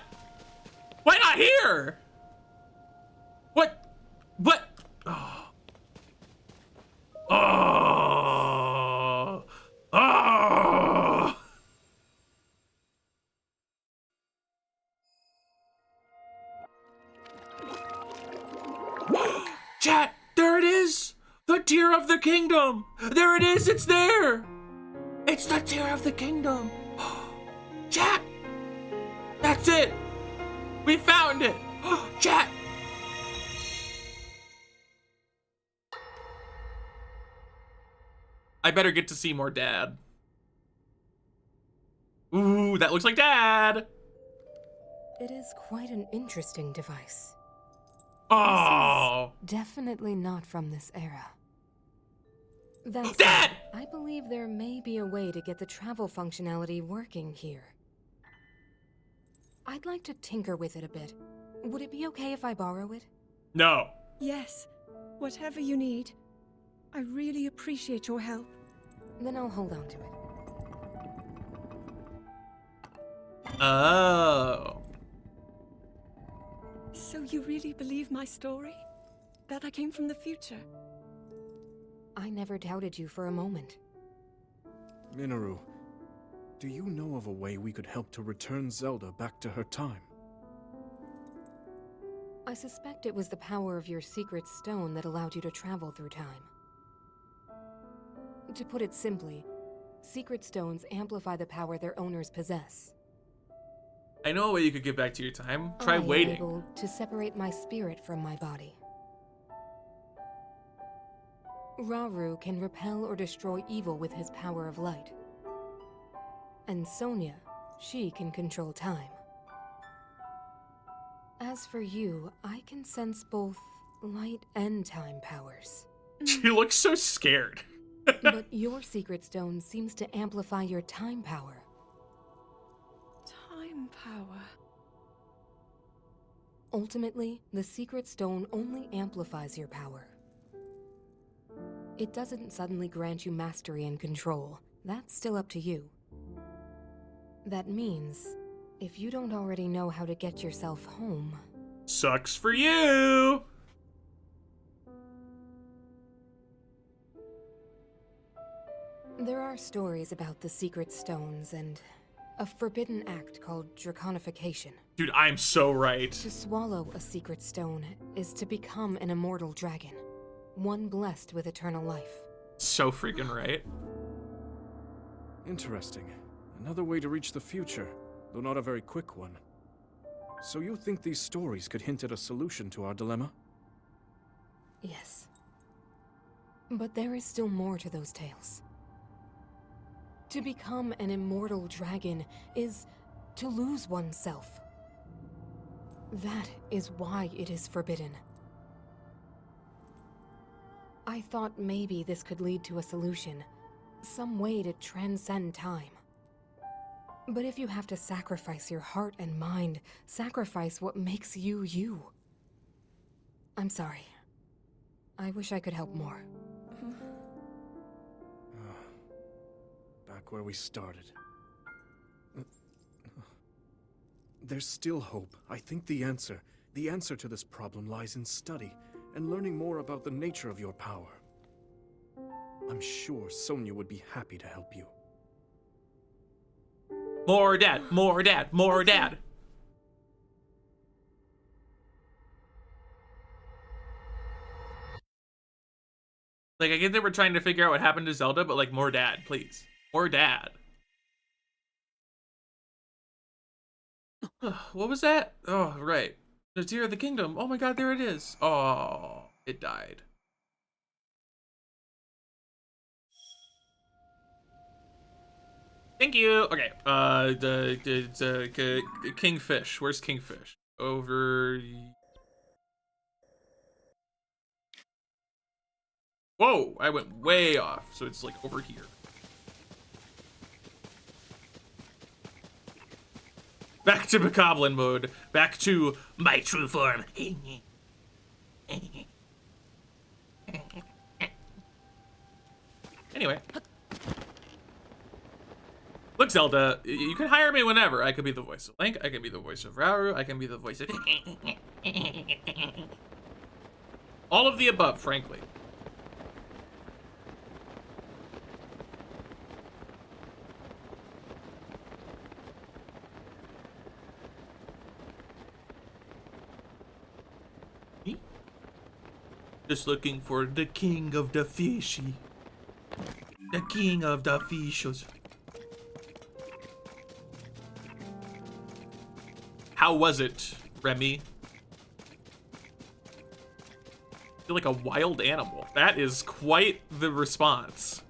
Why not here? What? What? Oh. Oh. Oh. Chat, there it is! The Tear of the Kingdom! There it is, it's there! It's the Tear of the Kingdom! Chat! That's it! We found it! Chat! I better get to see more Dad. Ooh, that looks like Dad! It is quite an interesting device. Oh! Definitely not from this era. That said, Dad! I believe there may be a way to get the travel functionality working here. I'd like to tinker with it a bit. Would it be okay if I borrow it? No. Yes, whatever you need. I really appreciate your help. Then I'll hold on to it. Oh. So you really believe my story? That I came from the future? I never doubted you for a moment. Minoru, do you know of a way we could help to return Zelda back to her time? I suspect it was the power of your secret stone that allowed you to travel through time. To put it simply, secret stones amplify the power their owners possess. I know a way you could get back to your time. Try I am waiting. able to separate my spirit from my body. Rauru can repel or destroy evil with his power of light. And Sonia, she can control time. As for you, I can sense both light and time powers. She looks so scared. But your secret stone seems to amplify your time power. Time power. Ultimately, the secret stone only amplifies your power. It doesn't suddenly grant you mastery and control. That's still up to you. That means, if you don't already know how to get yourself home... Sucks for you! There are stories about the secret stones and a forbidden act called draconification. Dude, I'm so right. To swallow a secret stone is to become an immortal dragon, one blessed with eternal life. So freaking right. Interesting. Another way to reach the future, though not a very quick one. So you think these stories could hint at a solution to our dilemma? Yes. But there is still more to those tales. To become an immortal dragon is to lose oneself. That is why it is forbidden. I thought maybe this could lead to a solution, some way to transcend time. But if you have to sacrifice your heart and mind, sacrifice what makes you you. I'm sorry. I wish I could help more. Back where we started. There's still hope. I think the answer to this problem lies in study and learning more about the nature of your power. I'm sure Sonia would be happy to help you. More dad, more dad, more dad. Like, I get they were trying to figure out what happened to Zelda, but like, more dad, please. More dad. What was that? Oh, right. The Tear of the Kingdom. Oh my god, there it is. Oh, it died. Thank you. Okay. The Kingfish. Where's Kingfish? Over. Whoa! I went way off. So it's like over here. Back to Bokoblin mode. Back to my true form. Anyway. Look, Zelda, you can hire me whenever. I could be the voice of Link, I can be the voice of Rauru, I can be the voice of... all of the above, frankly. Just looking for the king of the fishy. The king of the fishes. How was it, Remy? I feel like a wild animal. That is quite the response.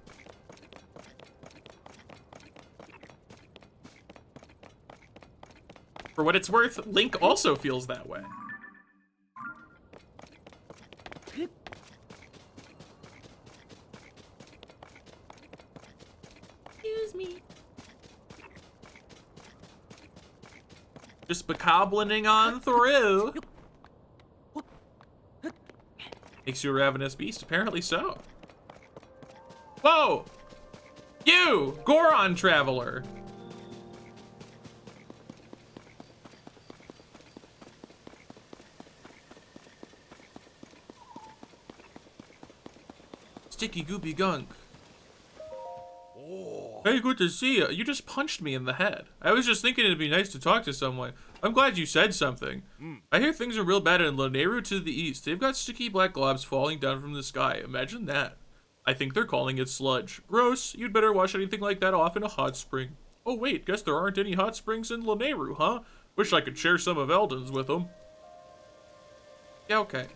For what it's worth, Link also feels that way. Excuse me. Just bokoblining on through. Makes you a ravenous beast? Apparently so. Whoa! You! Goron Traveler! Sticky goopy gunk. Oh. Hey, good to see you. You just punched me in the head. I was just thinking it'd be nice to talk to someone. I'm glad you said something. I hear things are real bad in Loneru to the east. They've got sticky black globs falling down from the sky. Imagine that. I think they're calling it sludge. Gross. You'd better wash anything like that off in a hot spring. Oh wait, guess there aren't any hot springs in Loneru, huh? Wish I could share some of Eldon's with them. Yeah, okay.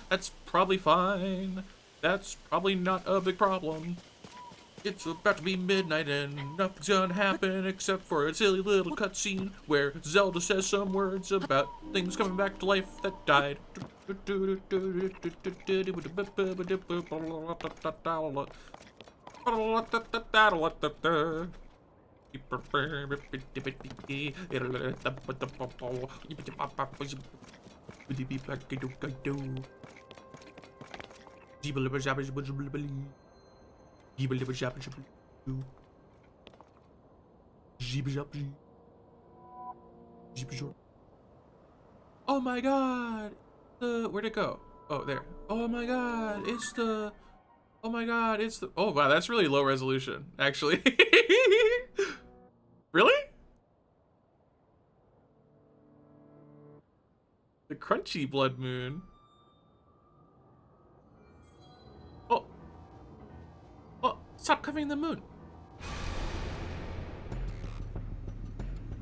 That's probably fine. That's probably not a big problem. It's about to be midnight and nothing's gonna happen except for a silly little cutscene where Zelda says some words about things coming back to life that died. Oh my god! Where'd it go? Oh, there. Oh my god, it's the... Oh my god, it's the... Oh wow, that's really low resolution, actually. Really? The crunchy blood moon. Oh. Oh, stop covering the moon.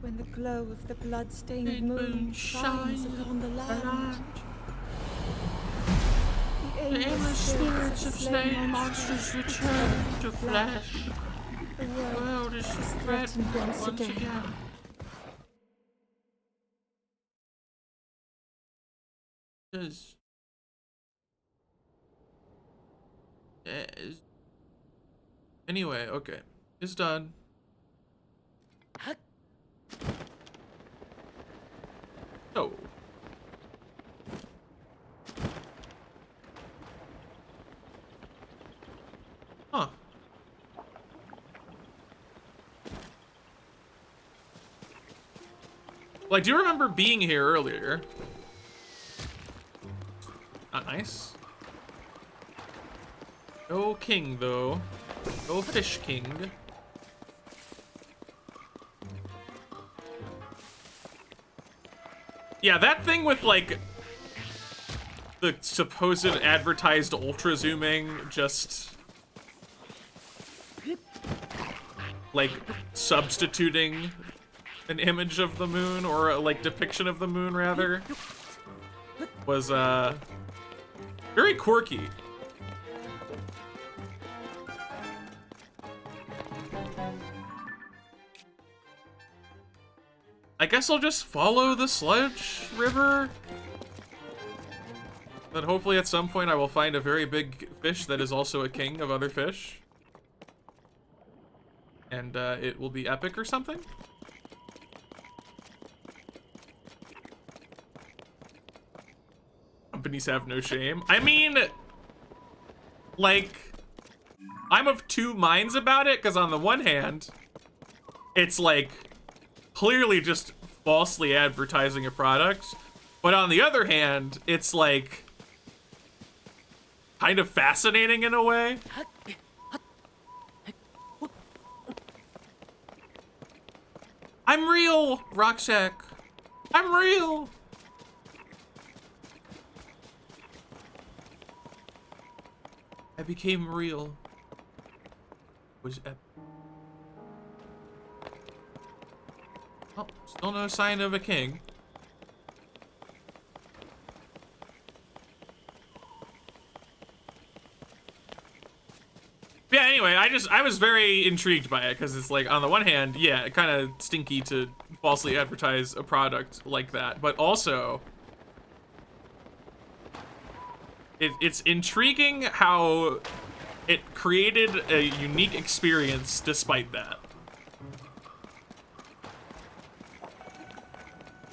When the glow of the blood-stained moon shines upon the land, the aimless spirits of slain monsters return to flesh. The world is threatened once again. Anyway, okay. It's done. Oh. Huh. Well, I do remember being here earlier. Not nice. No king, though. No fish king. Yeah, that thing with, like, the supposed advertised ultra zooming just... like, substituting an image of the moon, or a, like, depiction of the moon, rather, was, very quirky. I guess I'll just follow the sludge river. Then hopefully at some point I will find a very big fish that is also a king of other fish. And it will be epic or something. Companies have no shame. I mean, like, I'm of two minds about it, because on the one hand, it's like clearly just falsely advertising a product, but on the other hand, it's like kind of fascinating in a way. I'm real, Rucksack. I'm real. I became real. Was epic. Oh, still no sign of a king. Yeah, anyway, I was very intrigued by it, because it's like, on the one hand, yeah, kind of stinky to falsely advertise a product like that, but also, it's intriguing how it created a unique experience despite that.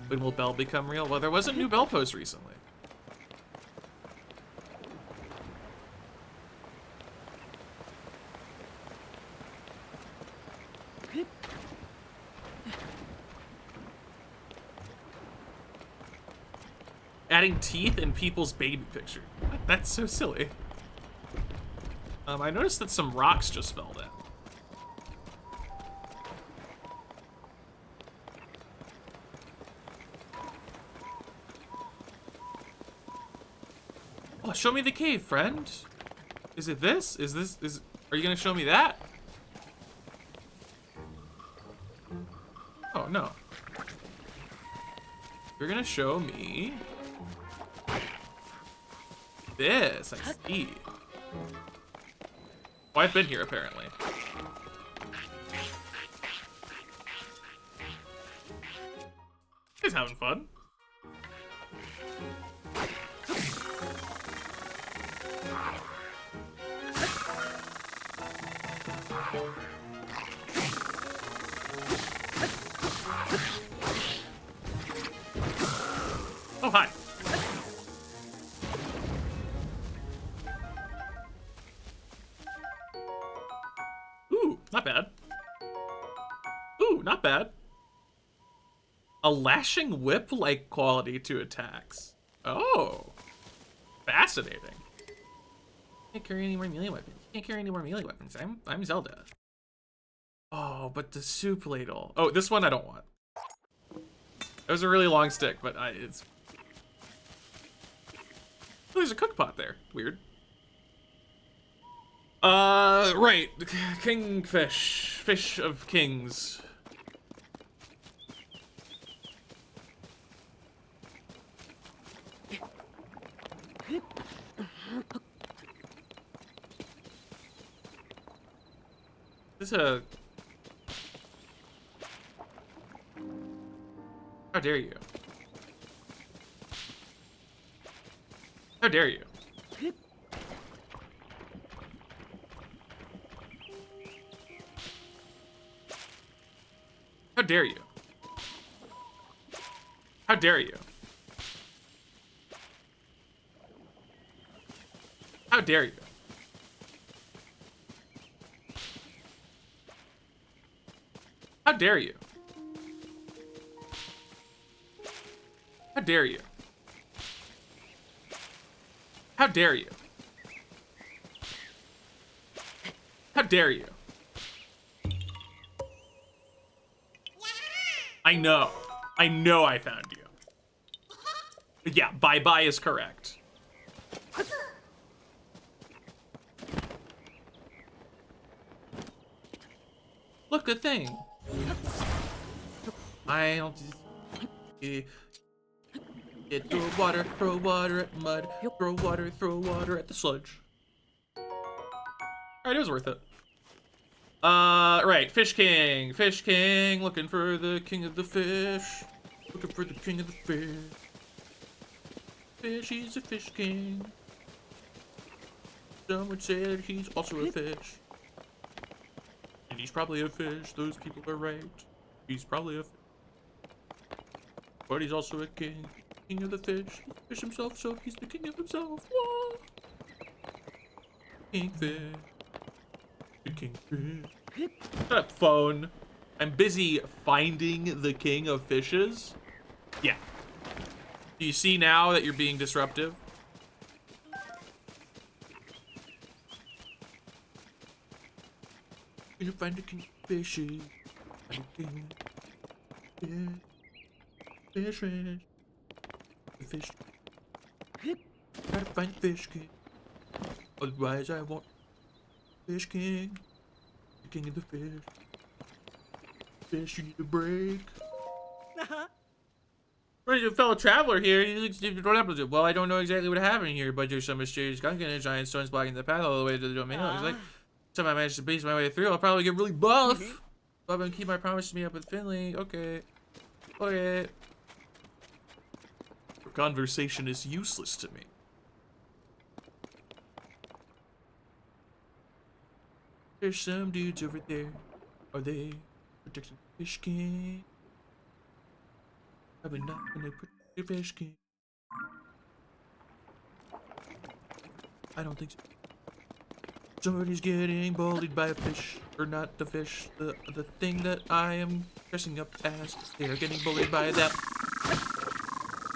When will Bell become real? Well, there was a new Bell post recently. Adding teeth in people's baby picture. That's so silly. I noticed that some rocks just fell down. Oh, show me the cave, friend. Is it this? Are you gonna show me that? Oh, no. You're gonna show me this, I see. Oh, I've been here, apparently. He's having fun. Oh, hi. Ooh, not bad. Ooh, not bad. A lashing whip-like quality to attacks. Oh. Fascinating. Can't carry any more melee weapons. Can't carry any more melee weapons. I'm Zelda. Oh, but the soup ladle. Oh, this one I don't want. It was a really long stick, but it's... Oh, there's a cook pot there. Weird. Right. Kingfish. Fish of kings. This is a... How dare you? How dare you? How dare you? How dare you? How dare you? How dare you? How dare you? How dare you? How dare you? I know. I know I found you. Yeah, bye-bye is correct. Look, the thing. I'll just throw water at mud, throw water at the sludge. Alright, it was worth it. Right, Fish King, looking for the king of the fish. Looking for the king of the fish. Fish, he's a fish king. Some would say that he's also a fish. And he's probably a fish, those people are right. He's probably a fish. But he's also a king. King of the fish. Fish himself, so he's the king of himself. Whoa. Kingfish. The kingfish. Shut up, phone. I'm busy finding the king of fishes. Yeah. Do you see now that you're being disruptive? Can you find the king of fishes? Find the king of fish. Fish. Fish. Gotta find Fish King. Otherwise I want Fish King. The king of the fish. Fish, you need a break. Right, a fellow traveler here. What happened? Well, I don't know exactly what happened here, but there's some mysterious gunk and giant stones blocking the path all the way to the domain. Looks like somehow I managed to beast my way through. I'll probably get really buff. But I'm gonna keep my promise to meet up with Finley. Okay. Okay. Your conversation is useless to me. There's some dudes over there. Are they protecting the Fish King? Probably not when they protect the Fish King. I don't think so. Somebody's getting bullied by a fish. Or not the fish. The thing that I am dressing up as. They are getting bullied by that.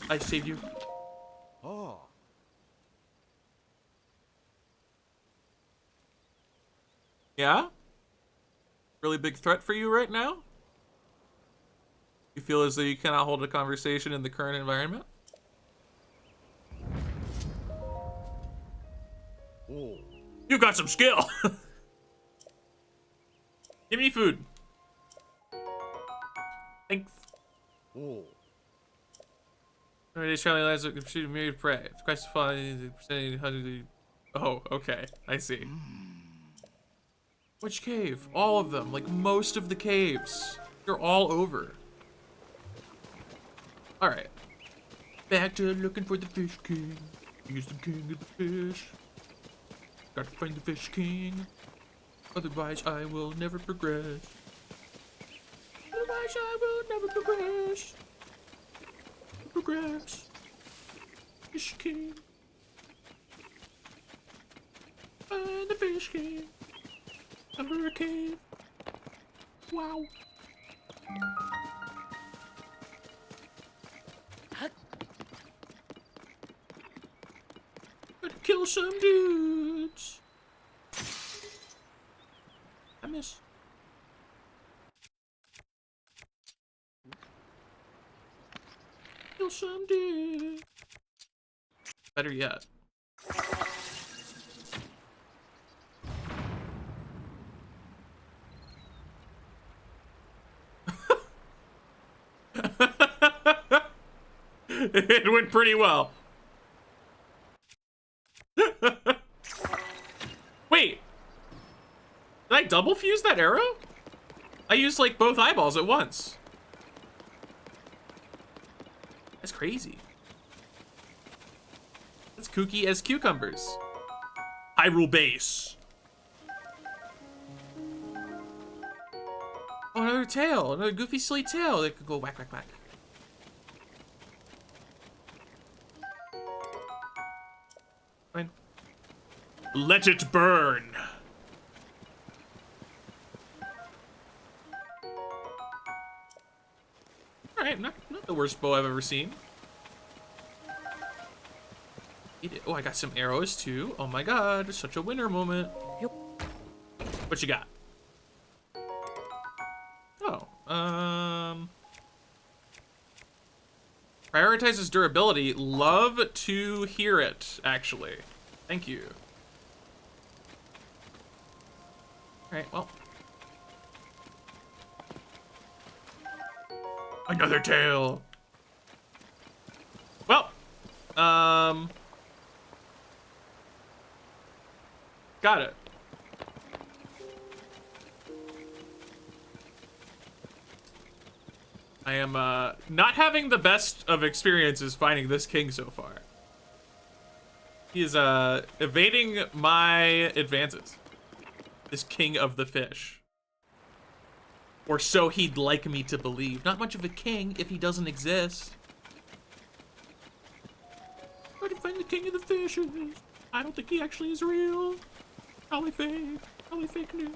I saved you. Oh. Yeah? Really big threat for you right now? You feel as though you cannot hold a conversation in the current environment? Oh. You got some skill! Give me food. Thanks. Oh. Nowadays, Charlie lies with shooting me to prey. It's quite funny. Oh, okay. I see. Which cave? All of them. Like, most of the caves. They're all over. Alright. Back to looking for the fish king. He's the king of the fish. Gotta find the fish king. Otherwise, I will never progress. Otherwise, I will never progress. Progress. Fish king. Find the fish king. Under a cave. Wow. Gotta kill some dudes. I miss. Kill some dudes. Better yet. It went pretty well. Wait. Did I double fuse that arrow? I used like both eyeballs at once. That's crazy. That's kooky as cucumbers. Hyrule base. Oh, another tail. Another goofy, silly tail that could go whack, whack, whack. Fine. Let it burn. Alright, not the worst bow I've ever seen. Oh, I got some arrows too. Oh my god, such a winner moment. Yep. What you got? Oh, prioritizes durability. Love to hear it, actually. Thank you. Alright, well. Another tail. Well, got it. I am, not having the best of experiences finding this king so far. He is, evading my advances. This king of the fish. Or so he'd like me to believe. Not much of a king if he doesn't exist. Where to find the king of the fishes? I don't think he actually is real. Probably fake. Probably fake news.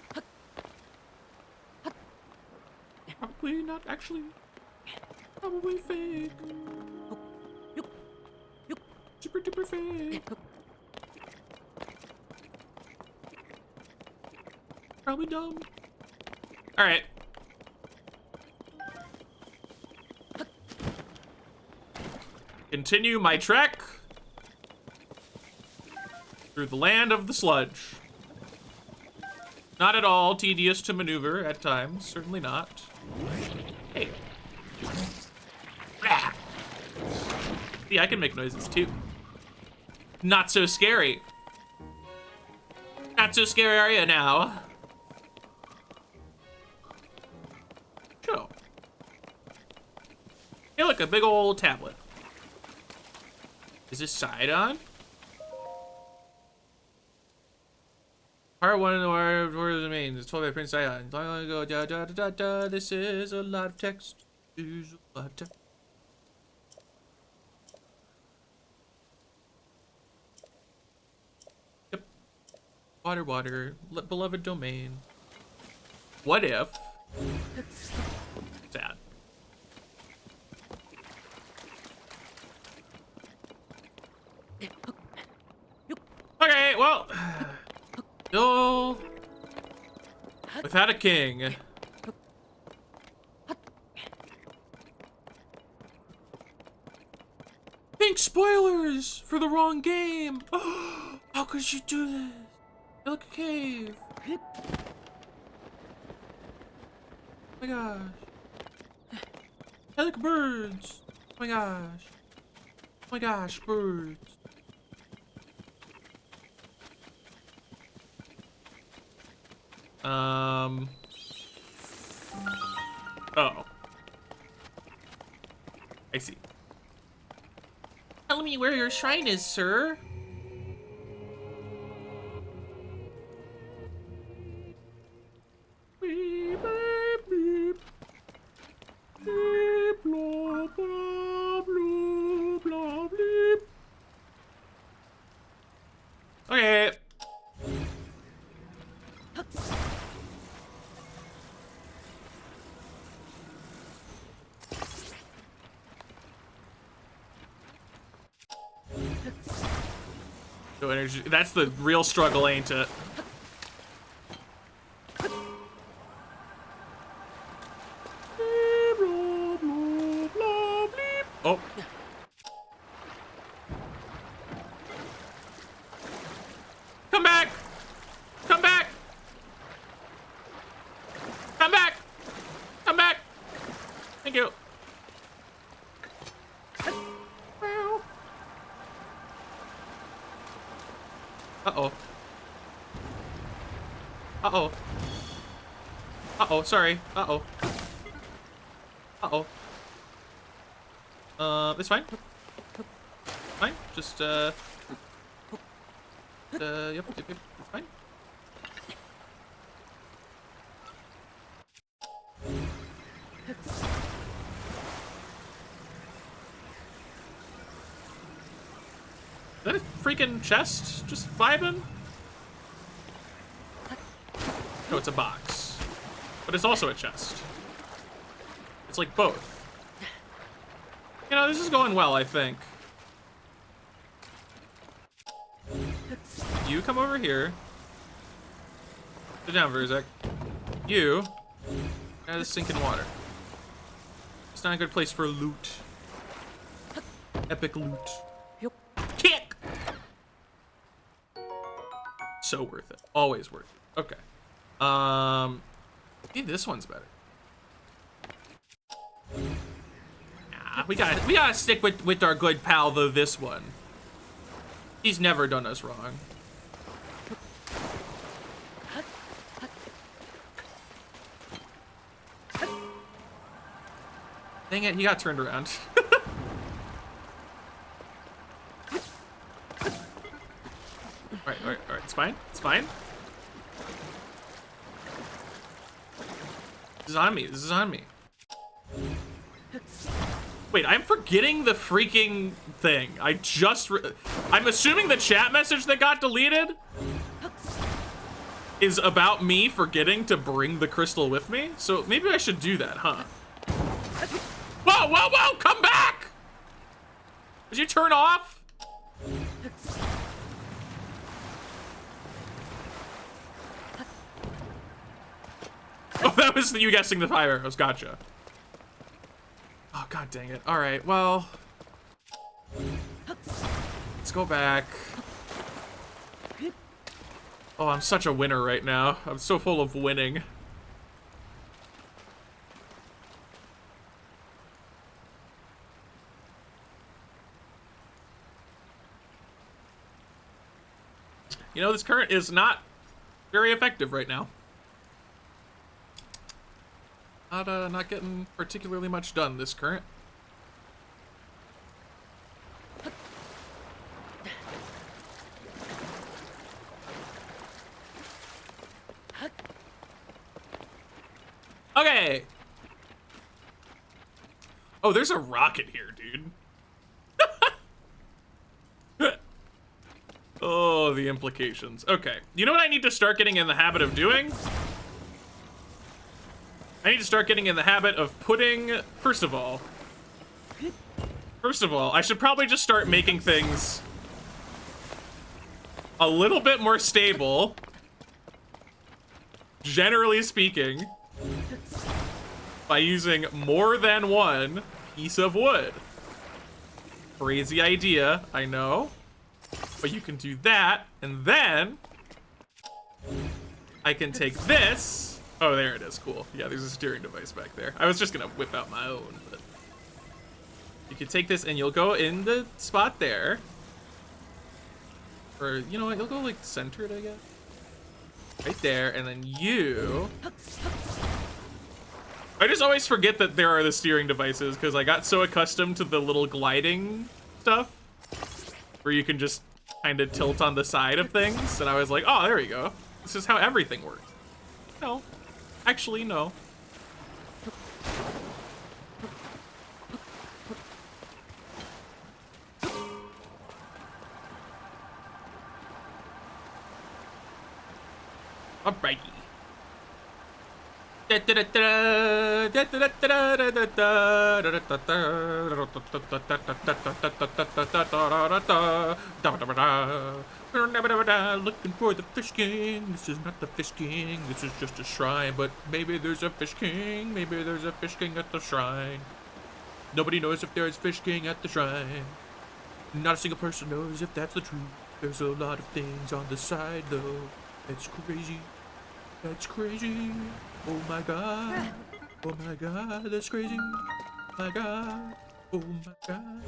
Probably not actually. Probably fake. Super duper fake. Probably dumb. Alright. Continue my trek through the land of the sludge. Not at all tedious to maneuver at times, certainly not. Hey. Ah. See, I can make noises too. Not so scary. Not so scary, are you now? Sure. Hey, look, a big old tablet. Is this side on? Part 1 of War of the Main. It's told by Prince Ion. Long ago, da da da da da. This is a lot of text. This is a lot of text. Yep. Water, water. Beloved domain. What if? Sad. Okay, well, still Without a king. Pink spoilers for the wrong game. How could you do this? Look, a cave. Oh my gosh. I like birds. Oh my gosh. Oh my gosh, birds. Oh. I see. Tell me where your shrine is, sir. Beep, beep, beep. Beep, blah, blah, blah, blah, bleep. Okay. No energy. That's the real struggle, ain't it? Oh. Come back! Come back! Come back! Come back! Thank you. Uh-oh. Uh-oh. Uh-oh, sorry. Uh-oh. Uh-oh. It's fine. Fine. Just, yep, it's fine. Is that a freaking chest? Just vibing? No, it's a box. But it's also a chest. It's like both. You know, this is going well, I think. You come over here. Sit down, Verzek. You out of the sinking water. It's not a good place for loot. Epic loot. Kick! So worth it. Always worth it. Okay. Maybe this one's better. Nah, we gotta stick with our good pal, though, this one. He's never done us wrong. Dang it, he got turned around. Alright, it's fine. It's fine. This is on me. This is on me. Wait, I'm forgetting the freaking thing. I'm assuming the chat message that got deleted is about me forgetting to bring the crystal with me. So maybe I should do that, huh? Whoa, whoa, whoa! Come back! Did you turn off? Oh, that was you guessing the fire arrows. Gotcha. Oh, god dang it. Alright, well. Let's go back. Oh, I'm such a winner right now. I'm so full of winning. You know, this current is not very effective right now. Not getting particularly much done, this current. Okay. Oh, there's a rocket here, dude. Oh, the implications. Okay. You know what I need to start getting in the habit of doing? I need to start getting in the habit of putting... First of all, I should probably just start making things a little bit more stable. generally speaking, by using more than one piece of wood. Crazy idea, I know. But you can do that, and then I can take this. Oh, there it is, cool. Yeah, there's a steering device back there. I was just gonna whip out my own, but you can take this and you'll go in the spot there. Or, you know what, you'll go like centered, I guess. Right there, and then you... I just always forget that there are the steering devices because I got so accustomed to the little gliding stuff where you can just kind of tilt on the side of things, and I was like, oh, there we go. This is how everything works. No. Actually, no. Alrighty. Looking for the Fish King. This is not the Fish King. This is just a shrine, but maybe there's a Fish King. Maybe there's a Fish King at the shrine. Nobody knows if there's Fish King at the shrine. Not a single person knows if that's the truth. There's a lot of things on the side, though. It's crazy. That's crazy. Oh my god. Oh my god, that's crazy. My god. Oh my god.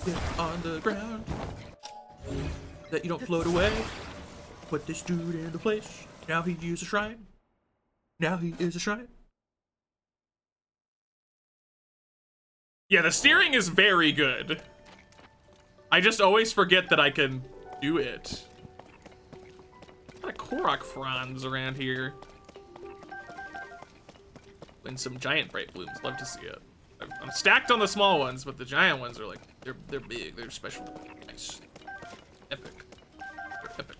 Get on the ground. That you don't float away. Put this dude in the place. Now he is a shrine. Now he is a shrine. Yeah, the steering is very good. I just always forget that I can do it. A lot of Korok fronds around here. And some giant bright blooms. Love to see it. I'm stacked on the small ones, but the giant ones are like they're big. They're special. Nice. Epic. They're epic.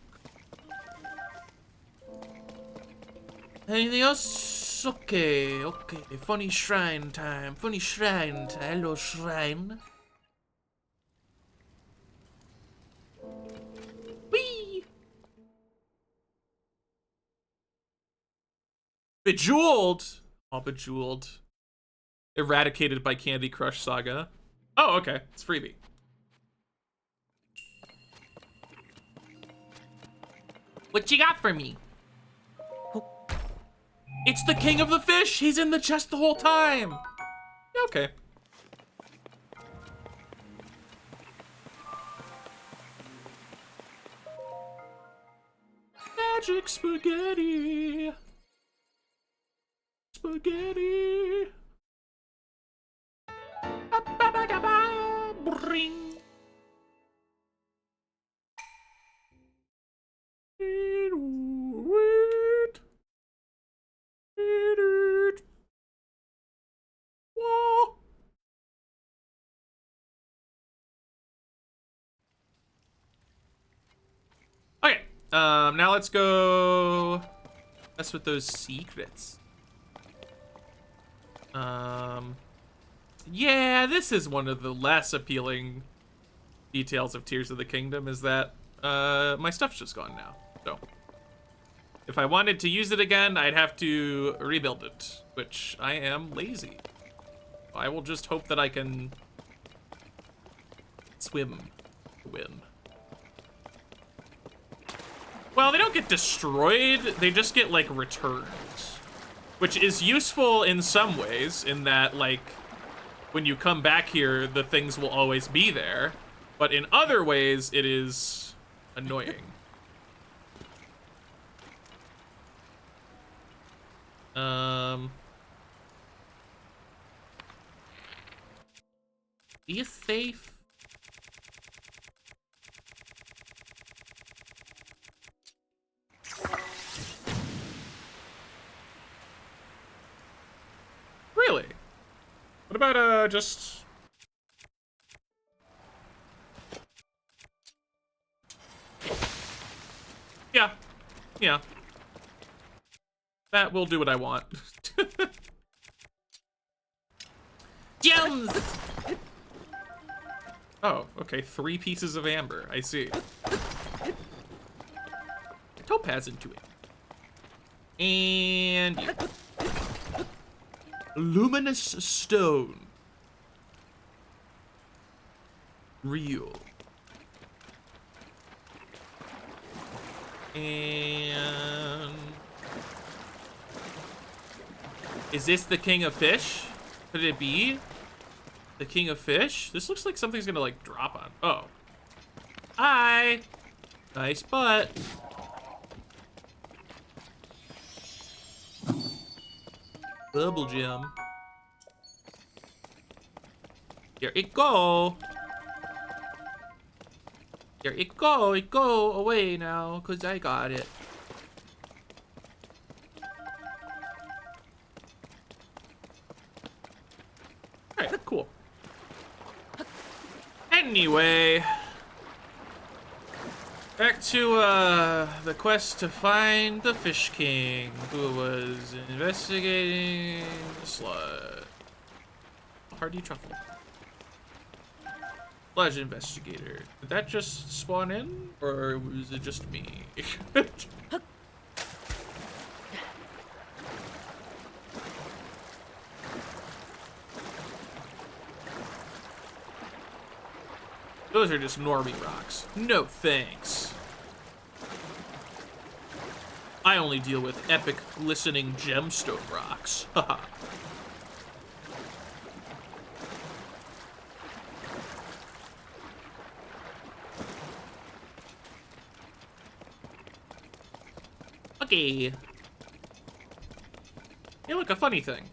Anything else? Okay. Funny shrine time. Funny shrine time. Hello, shrine. Bejeweled! Oh, Bejeweled. Eradicated by Candy Crush Saga. Oh, okay. It's freebie. What you got for me? It's the king of the fish! He's in the chest the whole time! Okay. Magic spaghetti! Spaghetti. Bring. Okay, now let's go mess with those secrets. Yeah, this is one of the less appealing details of Tears of the Kingdom, is that, my stuff's just gone now, so. If I wanted to use it again, I'd have to rebuild it, which I am lazy. I will just hope that I can swim to win. Well, they don't get destroyed, they just get, like, returned. Which is useful in some ways, in that, like, when you come back here, the things will always be there. But in other ways, it is annoying. Be safe. Really? What about, just... Yeah. Yeah. That will do what I want. Gems! Oh, okay. 3 pieces of amber. I see. Topaz into it. And you. Luminous stone. Real. And is this the king of fish? Could it be the king of fish? This looks like something's gonna like drop on. Oh. Hi. Nice butt. Bubble gem. Here it go. Here it go. It go away now, cause I got it. Alright, cool. Anyway. Back to the quest to find the Fish King, who was investigating the sludge. Hardy truffle. Sludge investigator. Did that just spawn in, or was it just me? Those are just normie rocks. No thanks. I only deal with epic glistening gemstone rocks. Haha. Okay. Hey, look, a funny thing.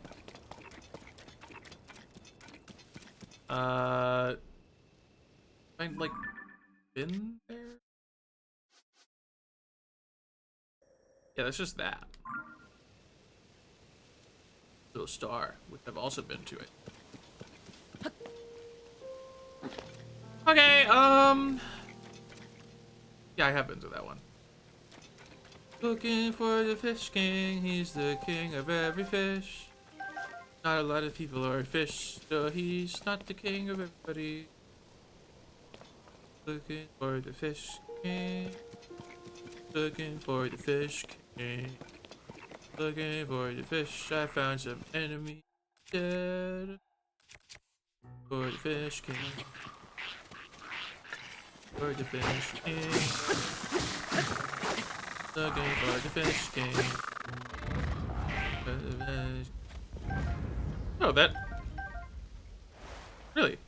Find, like, bin there? Yeah, that's just that. Little star, which I've also been to it. Okay, yeah, I have been to that one. Looking for the Fish King, he's the king of every fish. Not a lot of people are fish, so he's not the king of everybody. Looking for the Fish King. Looking for the Fish King. Looking for the fish, I found some enemy dead. For the Fish King. For the Fish King. Looking for the Fish King. For the fish. Oh, that. Really?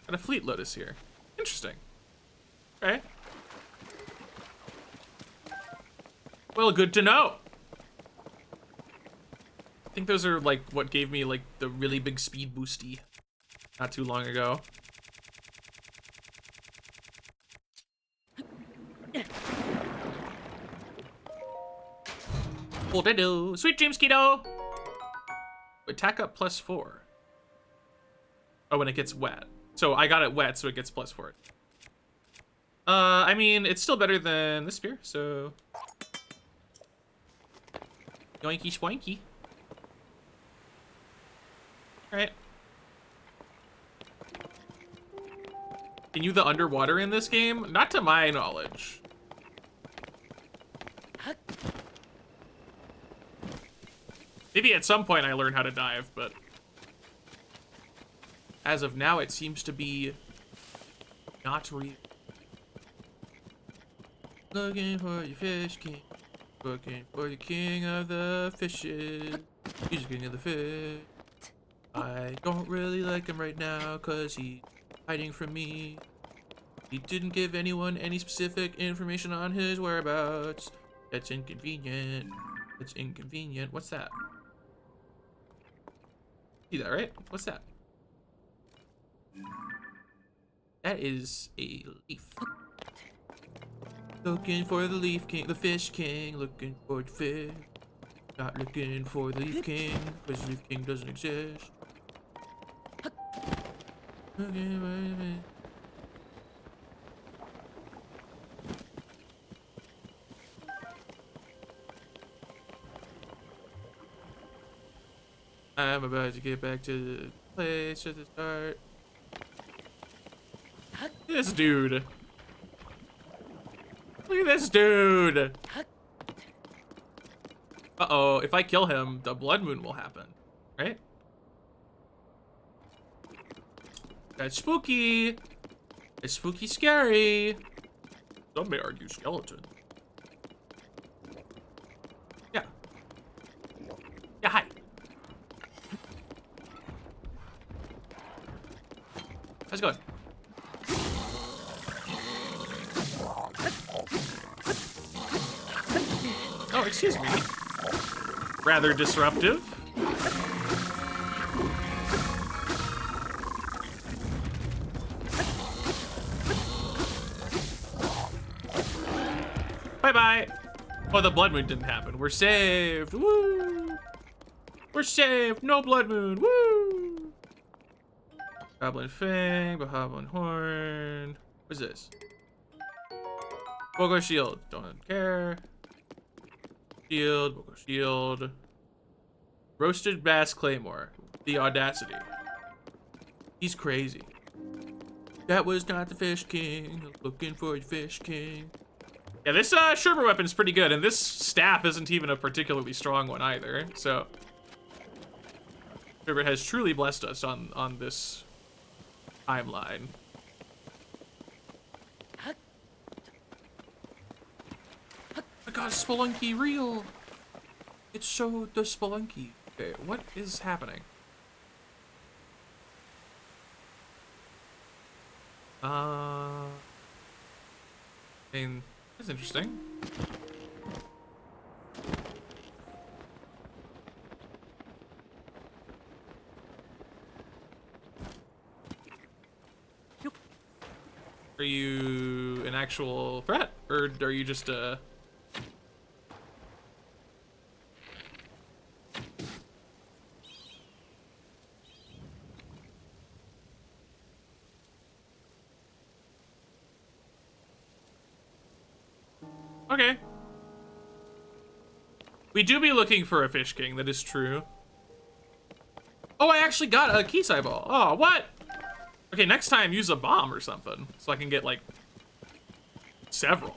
Got a fleet lotus here. Interesting. Okay. Well, good to know. I think those are like what gave me like the really big speed boosty not too long ago. What I do? Sweet dreams, kiddo. Attack up +4. Oh, when it gets wet. So I got it wet, so it gets +4. I mean, it's still better than this spear, so. Yoinky spoinky. Alright. Can you the underwater in this game? Not to my knowledge. Maybe at some point I learn how to dive, but as of now, it seems to be not real. Looking for your Fish King. Looking for the king of the fishes. He's the king of the fish. I don't really like him right now because he's hiding from me. He didn't give anyone any specific information on his whereabouts. That's inconvenient. That's inconvenient. What's that? See that, right? What's that? That is a leaf. Looking for the Leaf King, the Fish King. Looking for the fish. Not looking for the Leaf King, because Leaf King doesn't exist. I'm about to get back to the place at the start. This dude. Look at this dude. Uh-oh, if I kill him, the blood moon will happen, right? That's spooky. It's spooky scary. Some may argue skeleton. Yeah. Yeah, hi. How's it going? Oh, excuse me. Rather disruptive. Bye-bye. Oh, the blood moon didn't happen. We're saved. Woo! We're saved. No blood moon. Woo! Goblin Fang, Bahablin Horn. What's this? Bogo Shield. Don't care. Shield. Bogo Shield. Roasted Bass Claymore. The audacity. He's crazy. That was not the Fish King. Looking for the Fish King. Yeah, this Sherber weapon's pretty good, and this staff isn't even a particularly strong one either, so... Sherber has truly blessed us on this timeline. Oh my god, Spelunky real! It's so the Spelunky. Okay, what is happening? I mean, that's interesting. Are you an actual threat, or are you just a... Okay. We do be looking for a Fish King, that is true. Oh, I actually got a Keys Eyeball. Oh, what? Okay, next time use a bomb or something, so I can get, like, several.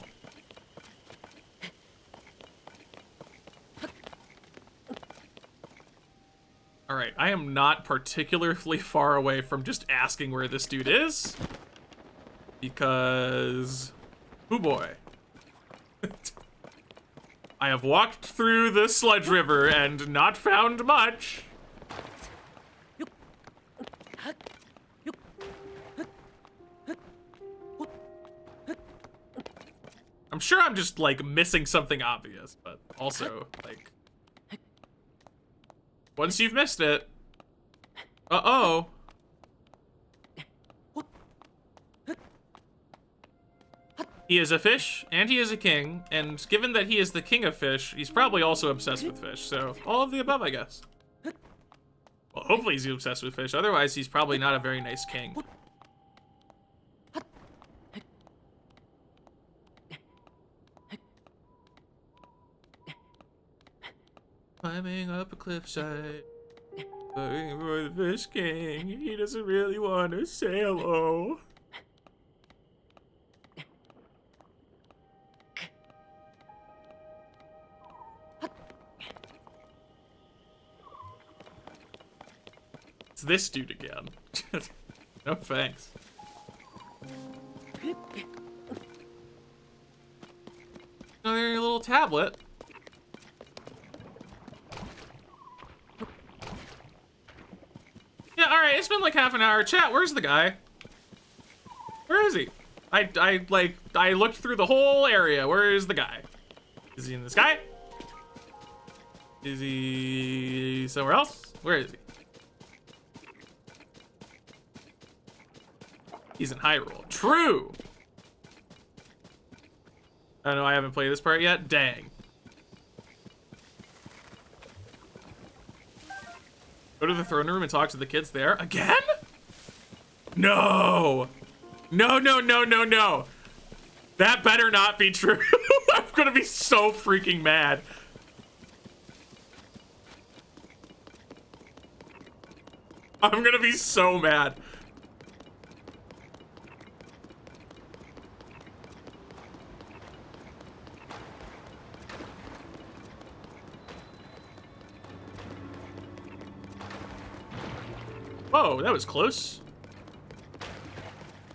Alright, I am not particularly far away from just asking where this dude is. Because... oh boy. I have walked through the sludge river and not found much. I'm sure I'm just, like, missing something obvious, but also, like... once you've missed it... uh-oh. He is a fish, and he is a king, and given that he is the king of fish, he's probably also obsessed with fish, so all of the above, I guess. Well, hopefully he's obsessed with fish, otherwise he's probably not a very nice king. Climbing up a cliffside, looking for the fish king, he doesn't really want to say hello. It's this dude again. No thanks. Another little tablet. Yeah, alright, it's been like half an hour. Chat, where's the guy? Where is he? I looked through the whole area. Where is the guy? Is he in the sky? Is he somewhere else? Where is he? He's in Hyrule. True! I don't know, I haven't played this part yet. Dang. Go to the throne room and talk to the kids there. Again? No! No, no, no, no, no. That better not be true. I'm gonna be so freaking mad. I'm gonna be so mad. Whoa, that was close.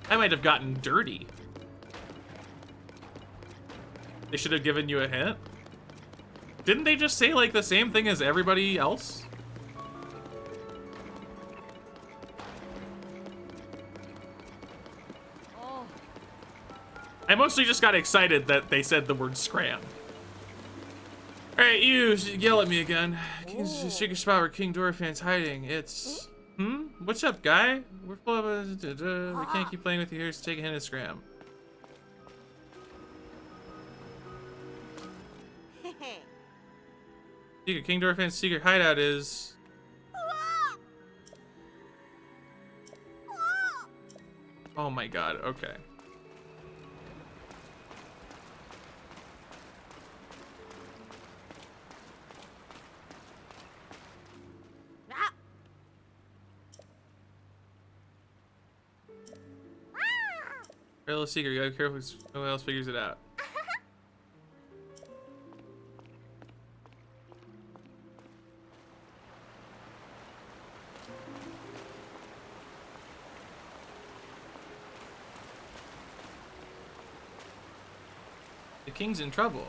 I might have gotten dirty. They should have given you a hint. Didn't they just say like the same thing as everybody else? I mostly just got excited that they said the word scram. Alright, you yell at me again. King's secret spot where King Dorfan's hiding. It's... What's up, guy? We're full of... We can't keep playing with you here, so take a hint and scram. Secret King Dorfan's secret hideout is... Oh my god, okay. Little secret, you gotta be careful if no one else figures it out. The king's in trouble.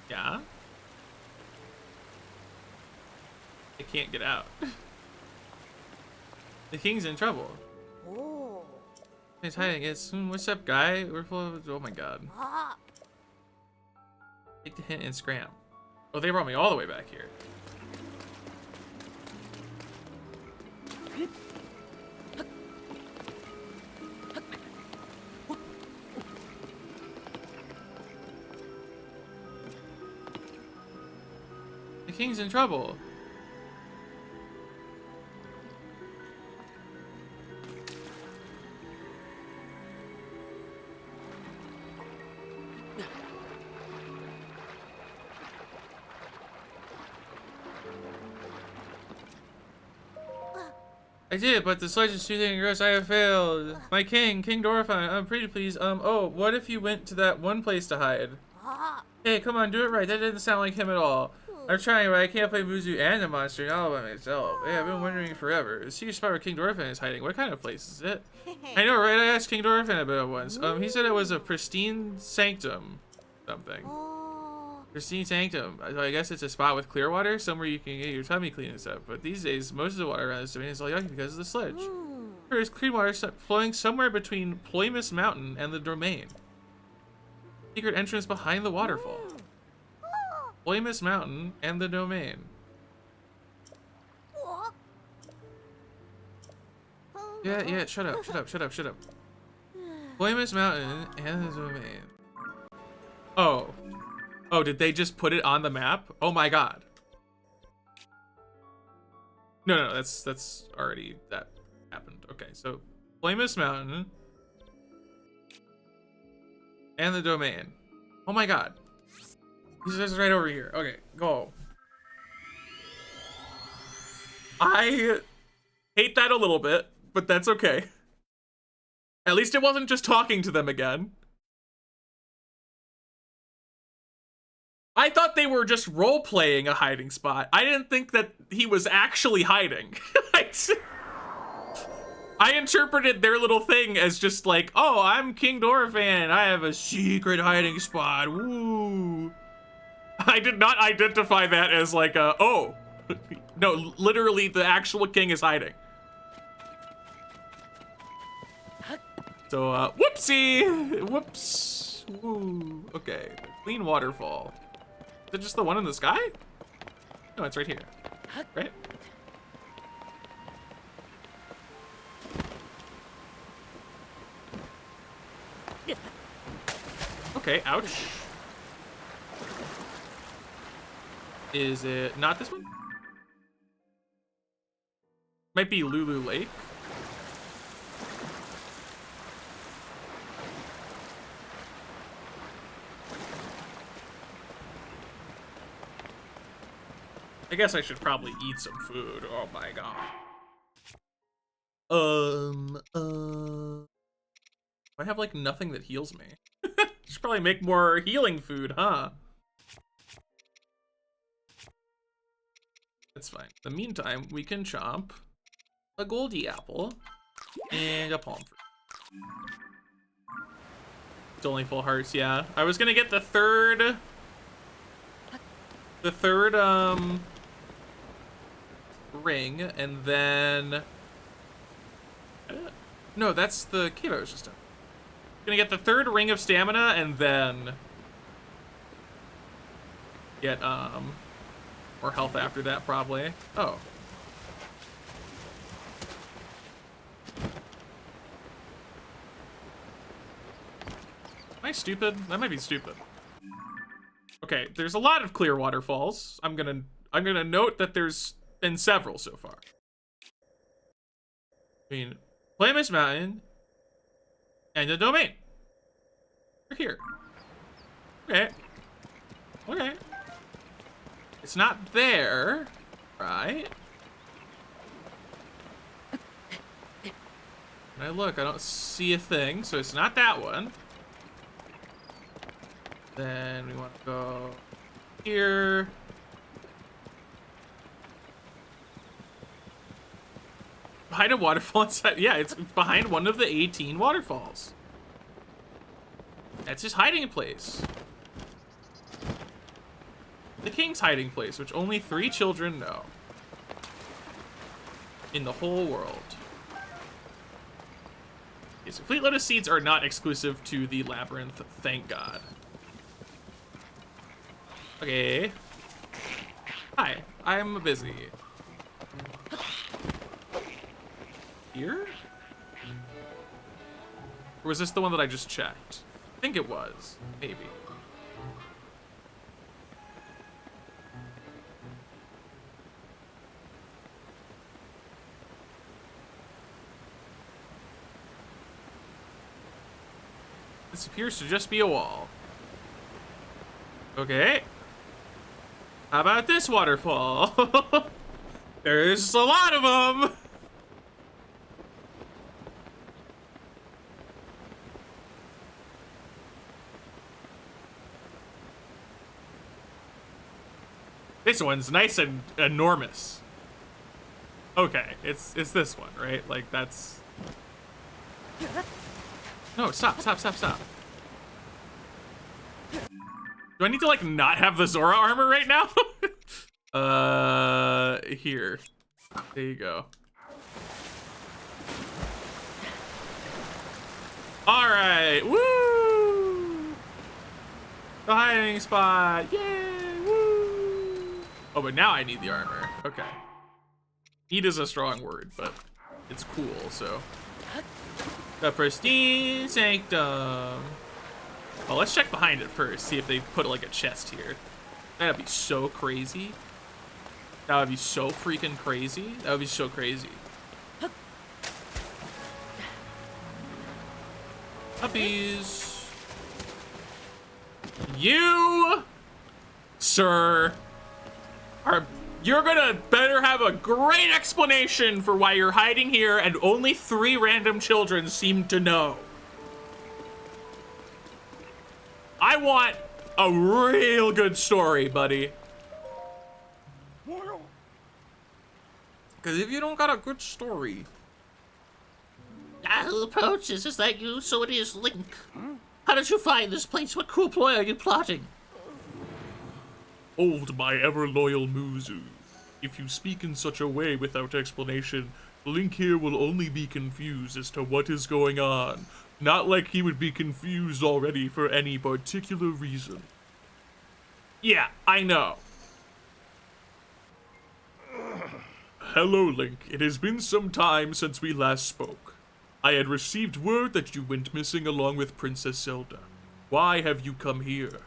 Yeah? They can't get out. The king's in trouble. Oh. He's hiding. It's what's up, guy? We're full of. Oh my god. Take the hint and scram. Oh, they brought me all the way back here. The king's in trouble. I did, but the sledge is too thin and gross. I have failed. My king, King Dorfine. Pretty please. Oh, what if you went to that one place to hide? Hey, come on, do it right. That didn't sound like him at all. I'm trying, but I can't play Muzu and the monster all by myself. Yeah, I've been wondering forever. The secret spot where King Dorfin is hiding. What kind of place is it? I know, right? I asked King Dorfin about it once. He said it was a pristine sanctum. Something. Pristine sanctum. So I guess it's a spot with clear water, somewhere you can get your tummy clean and stuff. But these days, most of the water around this domain is all yucky because of the sledge. There is clean water flowing somewhere between Ploymus Mountain and the domain. Secret entrance behind the waterfall. Ploymus Mountain and the domain. Yeah, shut up. Ploymus Mountain and the domain. Oh, did they just put it on the map? Oh my god. No, that's already, that happened. Okay, so Ploymus Mountain and the domain. Oh my god. He's just right over here. Okay, go. I hate that a little bit, but that's okay. At least it wasn't just talking to them again. I thought they were just role-playing a hiding spot. I didn't think that he was actually hiding. I interpreted their little thing as just like, oh, I'm King Dorfan. I have a secret hiding spot. Woo. I did not identify that as like a, oh. No, literally the actual king is hiding. So, whoopsie. Whoops. Woo. Okay. Clean waterfall. Is it just the one in the sky? No, it's right here. Right? Okay, ouch. Is it not this one? Might be Lulu Lake. I guess I should probably eat some food. Oh my god. I have like nothing that heals me. Should probably make more healing food, huh? That's fine. In the meantime, we can chomp a Goldie apple and a palm fruit. It's only full hearts, yeah. I was gonna get the third ring, and then no, that's the cave I was just in. Gonna get the third ring of stamina, and then get more health after that, probably. Oh. Am I stupid? That might be stupid. Okay, there's a lot of clear waterfalls. I'm gonna note that there's been several so far. I mean, Flamus Mountain and the domain. We're here. Okay. Okay. It's not there, right? When I look, I don't see a thing, so it's not that one. Then we want to go here. Behind a waterfall inside. Yeah, it's behind one of the 18 waterfalls. That's his hiding place. The king's hiding place, which only 3 children know. In the whole world. Okay, so Fleet Lotus Seeds are not exclusive to the labyrinth, thank God. Okay. Hi, I'm busy. Here? Or was this the one that I just checked? I think it was. Maybe. This appears to just be a wall. Okay. How about this waterfall? There's a lot of them. This one's nice and enormous. Okay, it's this one, right? Like that's. No, stop. Do I need to like not have the Zora armor right now? Here. There you go. All right, woo! The hiding spot, yay, woo! Oh, but now I need the armor. Okay. Need is a strong word, but it's cool. So. The pristine sanctum. Well, let's check behind it first, see if they put like a chest here. That'd be so crazy. That would be so freaking crazy. That would be so crazy. Puppies. You, sir, you're gonna better have a great explanation for why you're hiding here and only 3 random children seem to know. I want a real good story, buddy. Because if you don't got a good story... Who approaches? Is that you? So it is, Link. How did you find this place? What cruel ploy are you plotting? Hold my ever-loyal Muzu. If you speak in such a way without explanation, Link here will only be confused as to what is going on. Not like he would be confused already for any particular reason. Yeah, I know. Hello, Link. It has been some time since we last spoke. I had received word that you went missing along with Princess Zelda. Why have you come here?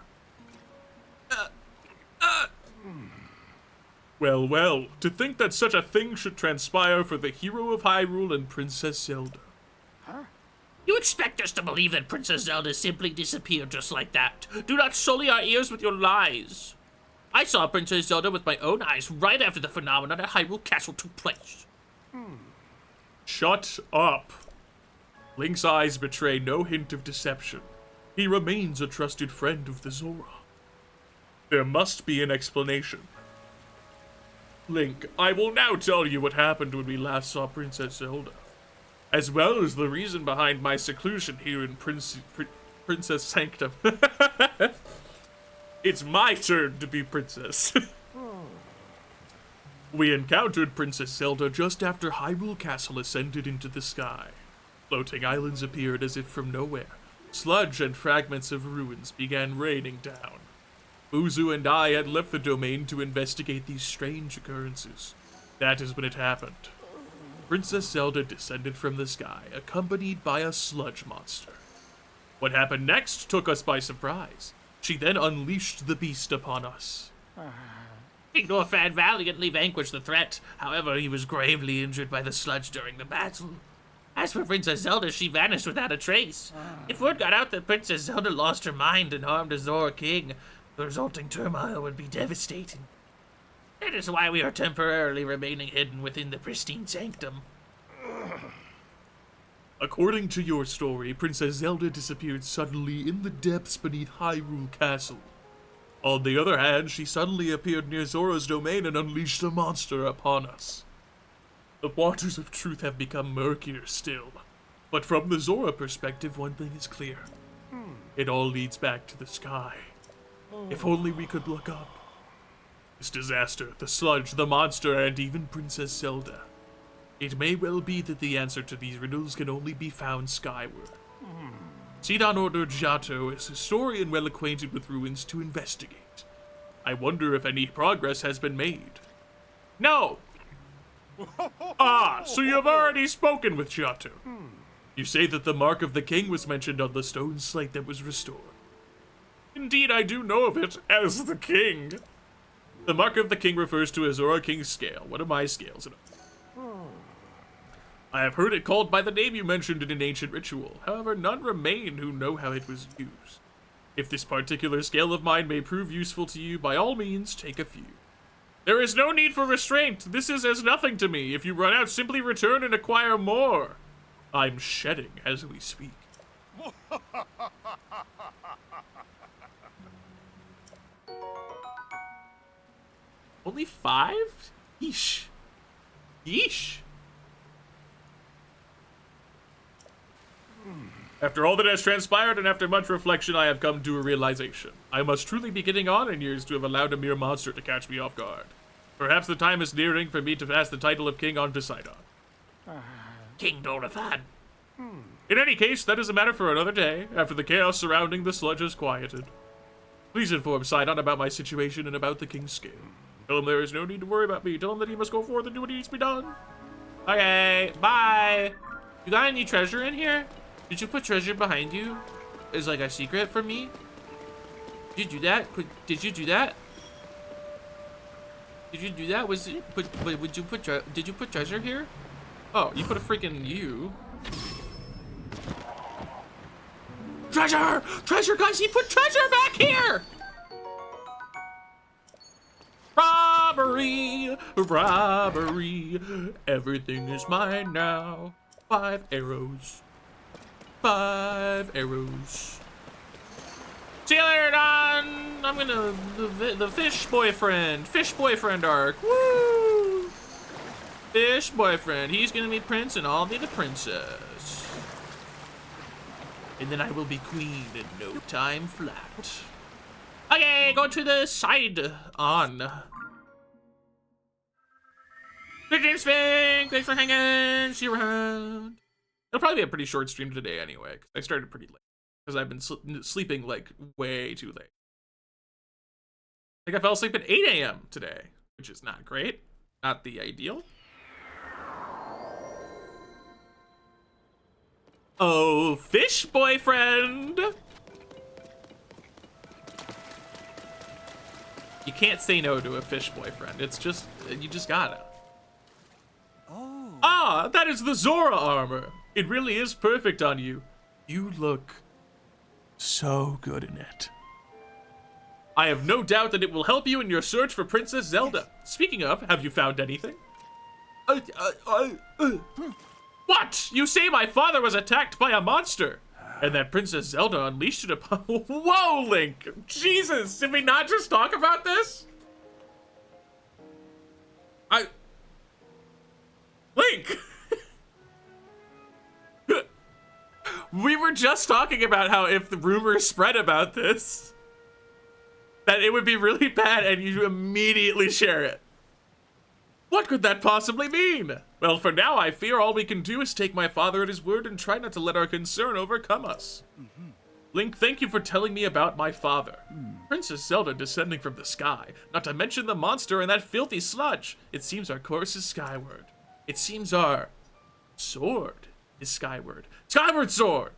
Well, to think that such a thing should transpire for the hero of Hyrule and Princess Zelda. You expect us to believe that Princess Zelda simply disappeared just like that? Do not sully our ears with your lies. I saw Princess Zelda with my own eyes right after the phenomenon at Hyrule Castle took place. Shut up. Link's eyes betray no hint of deception. He remains a trusted friend of the Zora. There must be an explanation. Link, I will now tell you what happened when we last saw Princess Zelda, as well as the reason behind my seclusion here in Princess Sanctum. It's my turn to be princess. We encountered Princess Zelda just after Hyrule Castle ascended into the sky. Floating islands appeared as if from nowhere. Sludge and fragments of ruins began raining down. Uzu and I had left the domain to investigate these strange occurrences. That is when it happened. Princess Zelda descended from the sky, accompanied by a sludge monster. What happened next took us by surprise. She then unleashed the beast upon us. King Dorphan valiantly vanquished the threat. However, he was gravely injured by the sludge during the battle. As for Princess Zelda, she vanished without a trace. If word got out that Princess Zelda lost her mind and harmed a Zora king, the resulting turmoil would be devastating. That is why we are temporarily remaining hidden within the pristine sanctum. According to your story, Princess Zelda disappeared suddenly in the depths beneath Hyrule Castle. On the other hand, she suddenly appeared near Zora's domain and unleashed a monster upon us. The waters of truth have become murkier still, but from the Zora perspective, one thing is clear. It all leads back to the sky. If only we could look up. This disaster, the sludge, the monster, and even Princess Zelda. It may well be that the answer to these riddles can only be found skyward. Sidon ordered Giotto, a historian well acquainted with ruins, to investigate. I wonder if any progress has been made. No! So you have already spoken with Giotto. You say that the mark of the king was mentioned on the stone slate that was restored. Indeed, I do know of it as the king. The mark of the king refers to a Zora King's scale, one of my scales. I have heard it called by the name you mentioned in an ancient ritual. However, none remain who know how it was used. If this particular scale of mine may prove useful to you, by all means, take a few. There is no need for restraint. This is as nothing to me. If you run out, simply return and acquire more. I'm shedding as we speak. Only 5? Yeesh. Yeesh. After all that has transpired and after much reflection, I have come to a realization. I must truly be getting on in years to have allowed a mere monster to catch me off guard. Perhaps the time is nearing for me to pass the title of king on to Sidon. King Dorphan. In any case, that is a matter for another day, after the chaos surrounding the sludge is quieted. Please inform Sidon about my situation and about the king's scale. Tell him there is no need to worry about me. Tell him that he must go forth and do what needs to be done. Okay, bye. You got any treasure in here? Did you put treasure behind you? Is like a secret for me? Did you do that? Did you do that? Did you do that? Was it? But would you put? Did you put treasure here? Oh, you put a freaking you. Treasure! Treasure, guys! He put treasure back here! Robbery! Robbery! Everything is mine now. 5 arrows. 5 arrows. See you later, Don! I'm gonna... The fish boyfriend. Fish boyfriend arc. Woo! Fish boyfriend. He's gonna meet Prince and I'll be the princess. And then I will be queen in no time flat. Okay, go to the side on. Good James Fink, thanks for hanging. See you around. It'll probably be a pretty short stream today anyway, because I started pretty late. Because I've been sleeping like way too late. I think I fell asleep at 8 a.m. today, which is not great. Not the ideal. Oh, fish boyfriend! You can't say no to a fish boyfriend. It's just, you just gotta. Oh. Ah, that is the Zora armor. It really is perfect on you. You look so good in it. I have no doubt that it will help you in your search for Princess Zelda. Speaking of, have you found anything? What? You say my father was attacked by a monster? And that Princess Zelda unleashed it upon... Whoa, Link! Jesus! Did we not just talk about this? Link! We were just talking about how if the rumors spread about this, that it would be really bad and you immediately share it. What could that possibly mean? Well, for now, I fear all we can do is take my father at his word and try not to let our concern overcome us. Link, thank you for telling me about my father. Princess Zelda descending from the sky, not to mention the monster and that filthy sludge. It seems our course is skyward. It seems our sword is skyward. Skyward sword!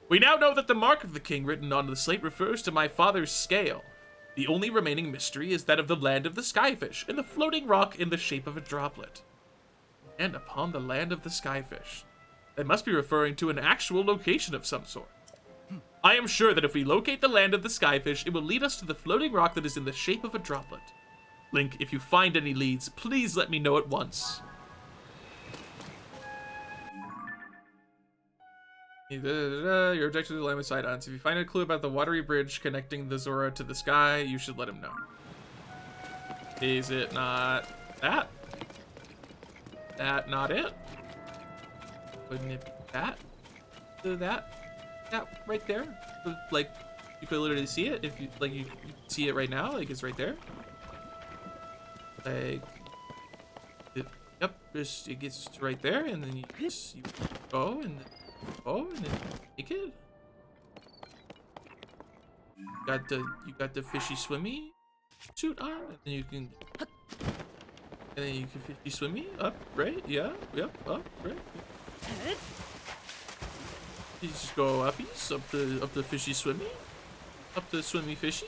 We now know that the mark of the king written on the slate refers to my father's scale. The only remaining mystery is that of the land of the skyfish and the floating rock in the shape of a droplet. And upon the land of the skyfish. They must be referring to an actual location of some sort. I am sure that if we locate the land of the skyfish, it will lead us to the floating rock that is in the shape of a droplet. Link, if you find any leads, please let me know at once. You're objective to the line with side-ons. If you find a clue about the watery bridge connecting the Zora to the sky, you should let him know. Is it not that? That not it? Wouldn't it be that? That? That right there? Like, you could literally see it if you, like, you see it right now, like it's right there. Like, yep, it gets right there, and then you go, and then take it. You got the fishy swimmy suit on, and then you can fishy swimmy up, right? Yeah, yep, up, right. You just go uppies, up the fishy swimmy, up the swimmy fishy.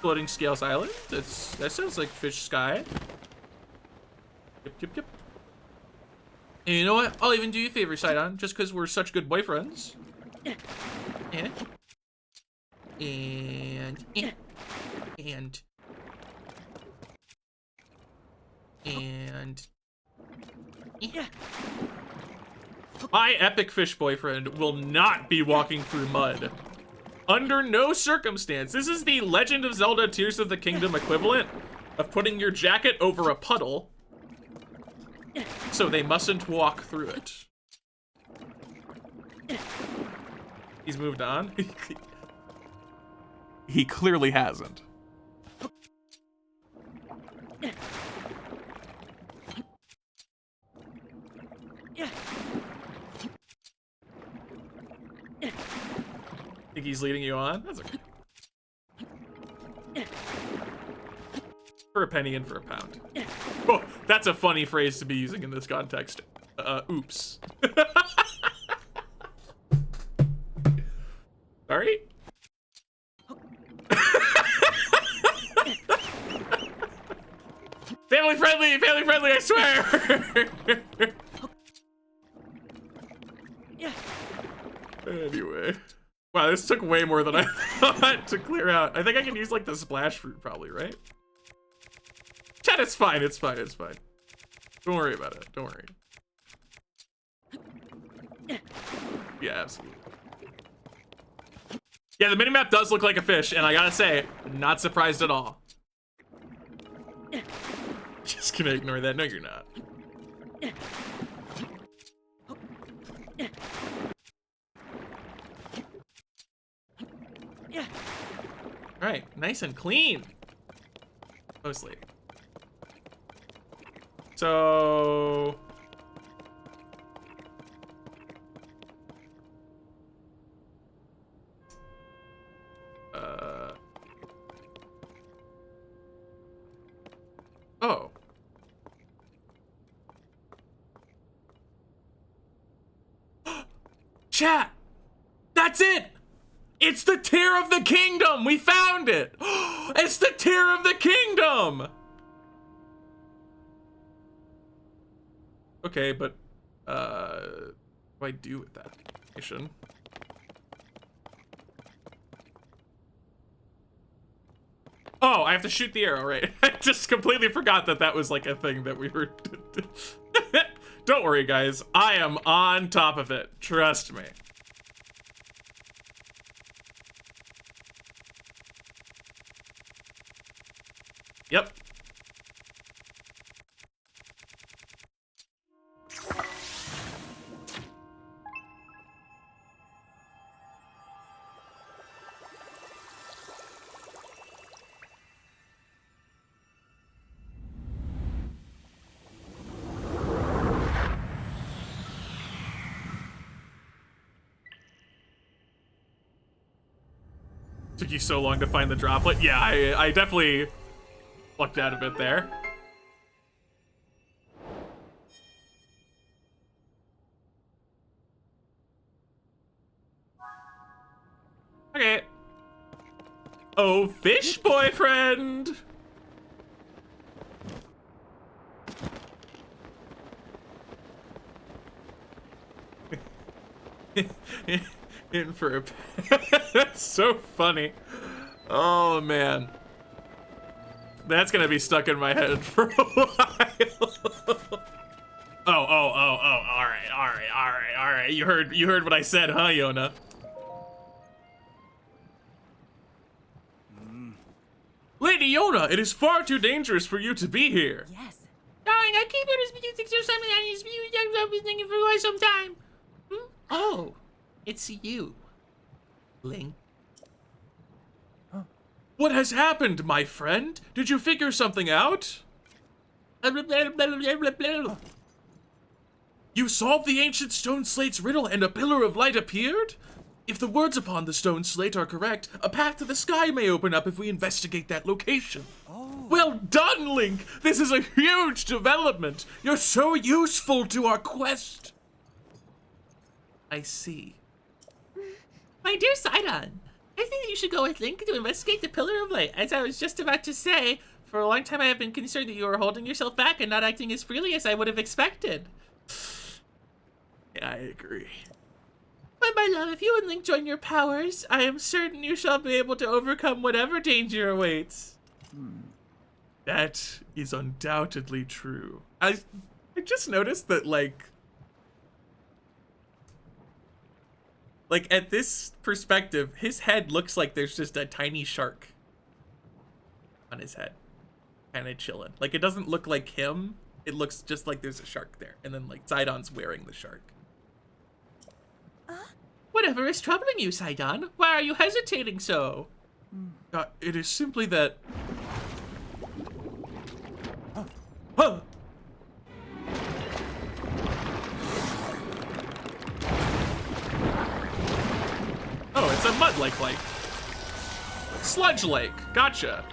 Floating Scales Island. That sounds like Fish Sky. Yep. And you know what? I'll even do you a favor, Sidon, just because we're such good boyfriends. And my epic fish boyfriend will not be walking through mud. Under no circumstance. This is the Legend of Zelda Tears of the Kingdom equivalent of putting your jacket over a puddle, so they mustn't walk through it. He's moved on. He clearly hasn't. Think he's leading you on? That's okay. For a penny and for a pound. Oh, that's a funny phrase to be using in this context. Oops. Sorry? Family friendly, I swear! Anyway. Wow, this took way more than I thought to clear out. I think I can use like the splash fruit probably, right? Chat, it's fine. Don't worry about it, don't worry. Yeah, absolutely. Yeah, the minimap does look like a fish, and I gotta say, not surprised at all. Just gonna ignore that. No, you're not. All right, nice and clean. Mostly. So... Oh. Chat! That's it! It's the Tear of the Kingdom! We found it! It's the Tear of the Kingdom! Okay, but, what do I do with that information? Oh, I have to shoot the arrow, right? I just completely forgot that that was like a thing that we were... Don't worry, guys. I am on top of it. Trust me. Yep. Took you so long to find the droplet. Yeah, I definitely lucked out a bit there. Okay. Oh, fish boyfriend! In for a That's so funny. Oh man. That's gonna be stuck in my head for a while. Alright. You heard what I said, huh, Yona? Lady Yona, it is far too dangerous for you to be here. Yes. Darling, I keep noticing things or something on his view. I've been thinking for quite some time. Oh, it's you, Link. What has happened, my friend? Did you figure something out? You solved the ancient stone slate's riddle and a pillar of light appeared? If the words upon the stone slate are correct, a path to the sky may open up if we investigate that location. Oh. Well done, Link! This is a huge development! You're so useful to our quest! I see. My dear Sidon, I think that you should go with Link to investigate the Pillar of Light. As I was just about to say, for a long time I have been concerned that you were holding yourself back and not acting as freely as I would have expected. Yeah, I agree. But my love, if you and Link join your powers, I am certain you shall be able to overcome whatever danger awaits. That is undoubtedly true. I just noticed that, like at this perspective, his head looks like there's just a tiny shark on his head, kind of chilling. Like, it doesn't look like him. It looks just like there's a shark there, and then like Sidon's wearing the shark. Whatever is troubling you, Sidon? Why are you hesitating so? It is simply that. Huh. Oh, it's a mud lake. Sludge lake. Gotcha.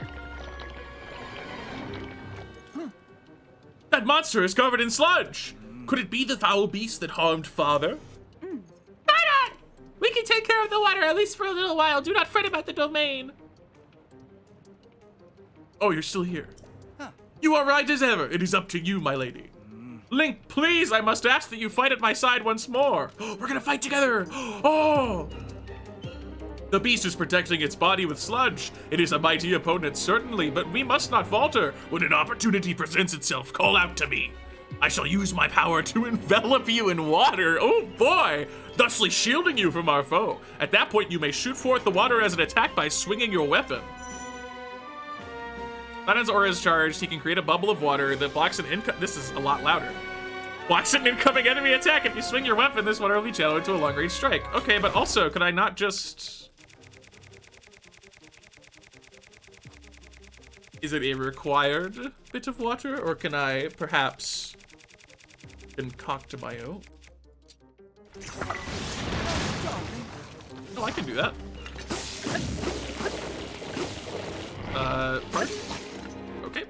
That monster is covered in sludge. Could it be the foul beast that harmed father? Sidon! We can take care of the water, at least for a little while. Do not fret about the domain. Oh, you're still here. You are right as ever. It is up to you, my lady. Link, please, I must ask that you fight at my side once more. We're gonna fight together. Oh! The beast is protecting its body with sludge. It is a mighty opponent, certainly, but we must not falter. When an opportunity presents itself, call out to me. I shall use my power to envelop you in water. Oh boy! Thusly shielding you from our foe. At that point, you may shoot forth the water as an attack by swinging your weapon. Sidon's aura is charged. He can create a bubble of water that blocks an incoming. This is a lot louder. Blocks an incoming enemy attack. If you swing your weapon, this water will be channeled into a long-range strike. Okay, but also, could I not just... Is it a required bit of water, or can I perhaps concoct my own? Oh, I can do that. Pardon? Okay.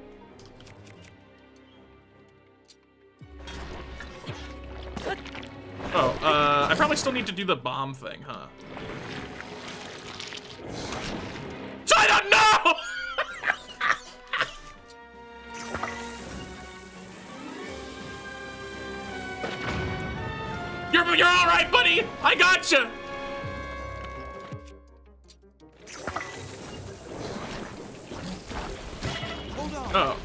Oh, I probably still need to do the bomb thing, huh? Sidon, no! You're all right, buddy. I gotcha. Hold on. Oh.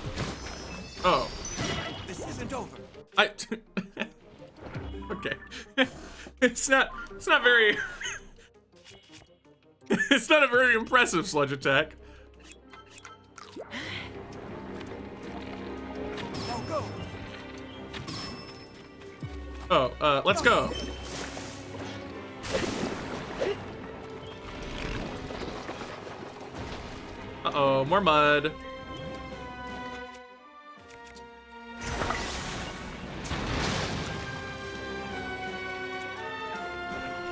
Oh. This isn't over. Okay. It's not very it's not a very impressive sludge attack. Oh, let's go. Uh-oh, more mud.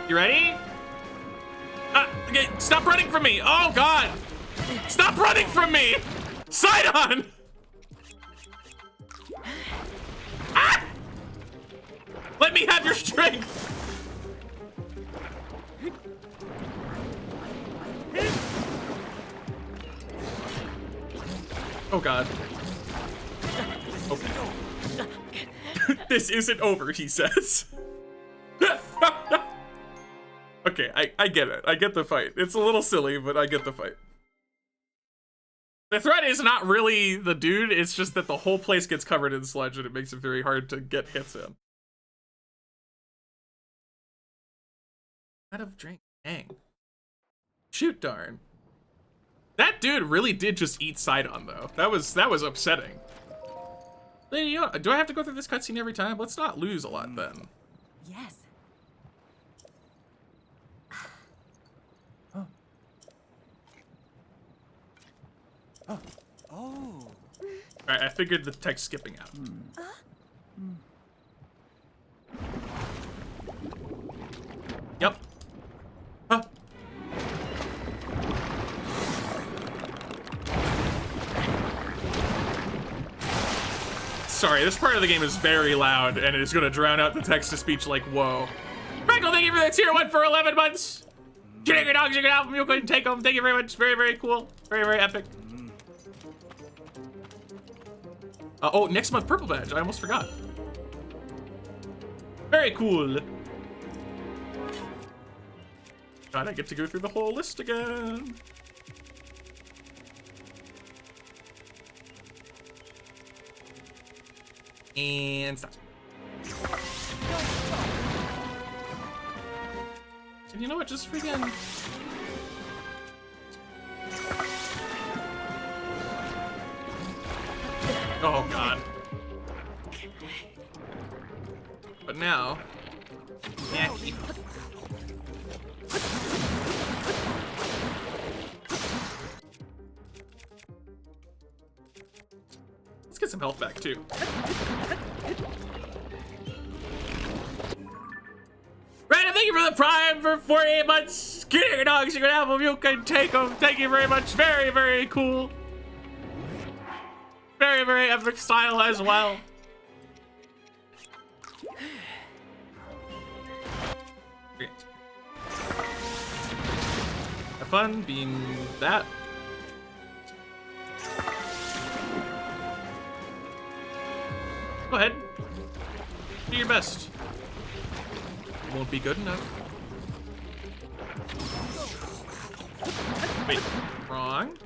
You ready? Okay, stop running from me! Oh God! Stop running from me! Sidon! Ah! Let me have your strength! Oh God. Okay. This isn't over, he says. Okay, I get it. I get the fight. It's a little silly, but I get the fight. The threat is not really the dude, it's just that the whole place gets covered in sludge and it makes it very hard to get hits in. Out of drink. Dang. Shoot darn. That dude really did just eat Sidon though. That was upsetting. You know, do I have to go through this cutscene every time? Let's not lose a lot then. Yes. Oh. Alright, I figured the text skipping out. Yep. Huh. Sorry, this part of the game is very loud, and it is gonna drown out the text-to-speech like, whoa. Frankel, thank you for the tier 1 for 11 months! Getting your dogs, you can have them, you can take them. Thank you very much. Very, very cool. Very, very epic. Oh, next month purple badge. I almost forgot. Very cool. God, I get to go through the whole list again. And stop. And you know what? Just freaking. Oh God. But now. Yeah. Let's get some health back too. Random, thank you for the Prime for 48 months. Get your dogs, you can have them, you can take them. Thank you very much. Very, very cool. Very, very epic style as well. Okay. Have fun being that. Go ahead. Do your best. Won't be good enough. Wait, wrong.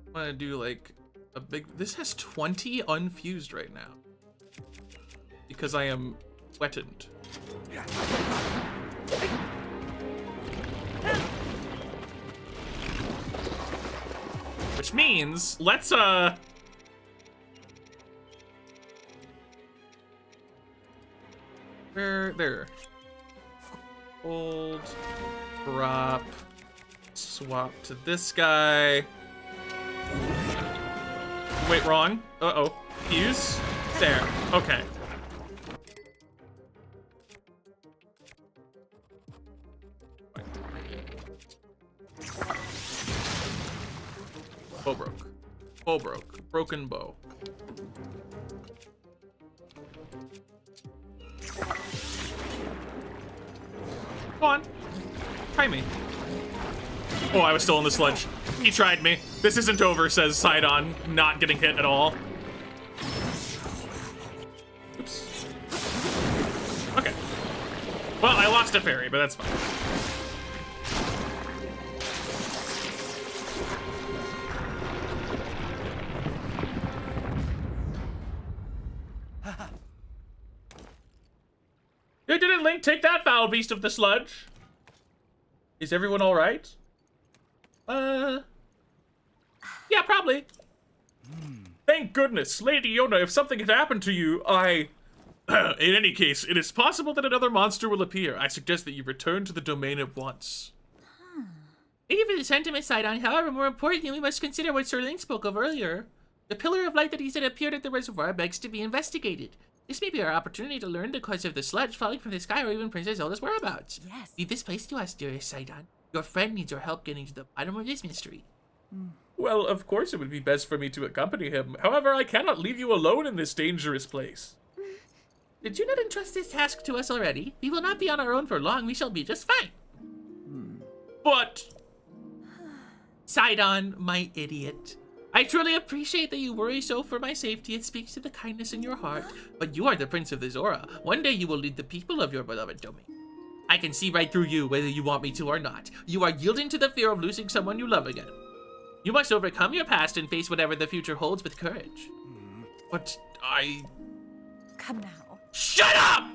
I'm gonna do like a big. This has 20 unfused right now because I am wetted. Which means let's there. Hold, drop, swap to this guy. Wait, wrong. Uh-oh. Fuse. There. Okay. Bow broke. Bow broke. Broken bow. Go on. Try me. Oh, I was still in the sludge. He tried me. This isn't over, says Sidon, not getting hit at all. Oops. Okay. Well, I lost a fairy, but that's fine. Didn't Link take that foul beast of the sludge? Is everyone all right? Yeah, probably. Thank goodness, Lady Yona, if something had happened to you, in any case, it is possible that another monster will appear. I suggest that you return to the domain at once. Thank you for the sentiment, Sidon. However, more importantly, we must consider what Sir Link spoke of earlier. The pillar of light that he said appeared at the reservoir begs to be investigated. This may be our opportunity to learn the cause of the sludge falling from the sky or even Princess Zelda's whereabouts. Yes. Leave this place to us, dearest Sidon. Your friend needs our help getting to the bottom of this mystery. Well, of course it would be best for me to accompany him. However, I cannot leave you alone in this dangerous place. Did you not entrust this task to us already? We will not be on our own for long. We shall be just fine. But... Sidon, my idiot. I truly appreciate that you worry so for my safety. It speaks to the kindness in your heart. But you are the Prince of the Zora. One day you will lead the people of your beloved domain. I can see right through you, whether you want me to or not. You are yielding to the fear of losing someone you love again. You must overcome your past and face whatever the future holds with courage. But Come now. Shut up!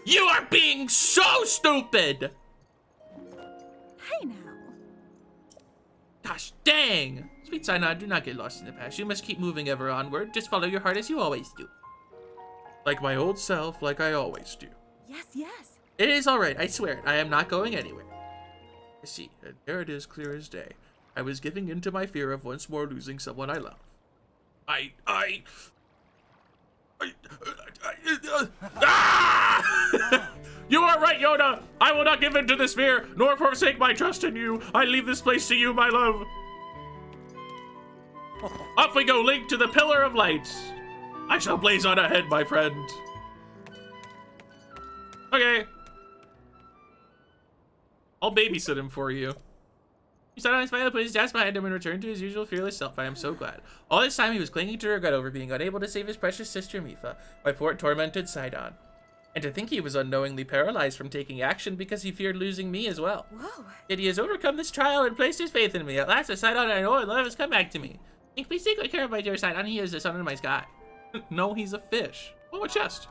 You are being so stupid! Hey now. Gosh dang! Sweet Sidon, do not get lost in the past. You must keep moving ever onward. Just follow your heart as you always do. like my old self, like I always do. Yes, yes. It is alright, I swear it. I am not going anywhere. I see, and there it is, clear as day. I was giving in to my fear of once more losing someone I love. Ah! You are right, Yoda! I will not give in to this fear, nor forsake my trust in you. I leave this place to you, my love. Up we go, Link, to the Pillar of Light. I shall blaze on ahead, my friend. Okay. I'll babysit him for you. He sat on his finally put his desk behind him and returned to his usual fearless self. I am so glad. All this time he was clinging to regret over being unable to save his precious sister Mifa, my poor tormented Sidon. And to think he was unknowingly paralyzed from taking action because he feared losing me as well. Whoa. Yet he has overcome this trial and placed his faith in me. At last, the Sidon I know and love has come back to me. Think, please take good care of my dear Sidon. He is the sun in my sky. No, he's a fish. Oh, a chest.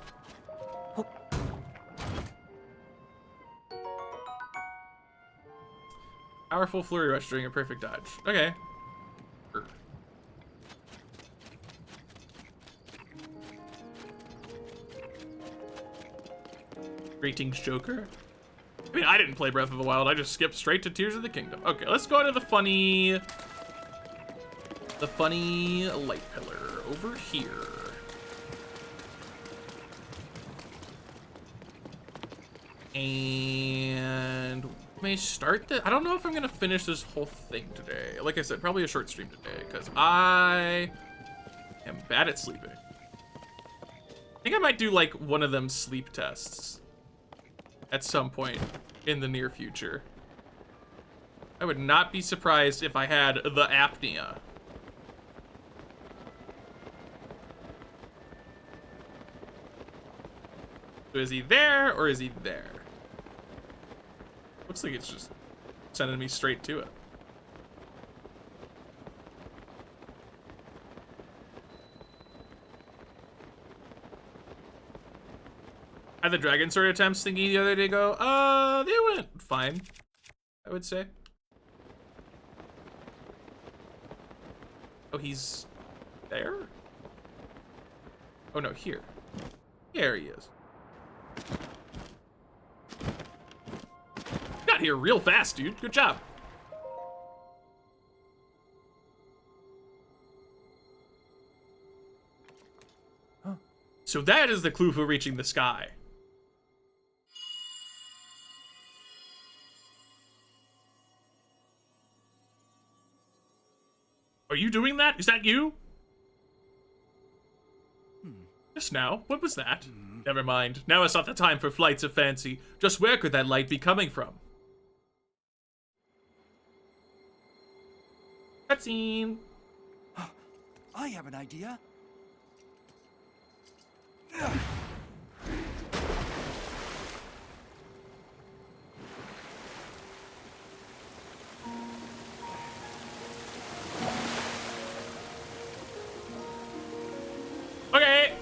Powerful flurry rush during a perfect dodge. Okay. Greetings, Joker. I mean, I didn't play Breath of the Wild. I just skipped straight to Tears of the Kingdom. Okay, let's go to the funny light pillar over here. And we may start the, I don't know if I'm gonna finish this whole thing today. Like I said, probably a short stream today, because I am bad at sleeping. I think I might do like one of them sleep tests at some point in the near future. I would not be surprised if I had the apnea. So is he there or is he there? Looks like it's just sending me straight to it. I had the Dragon Sword attempts thinking the other day go, they went fine, I would say. Oh, he's there? Oh no, here. There he is. Got here real fast, dude. Good job. Huh. So that is the clue for reaching the sky. Are you doing that? Is that you? Just now. What was that? Never mind. Now is not the time for flights of fancy. Just where could that light be coming from? Cutscene. I have an idea. Okay.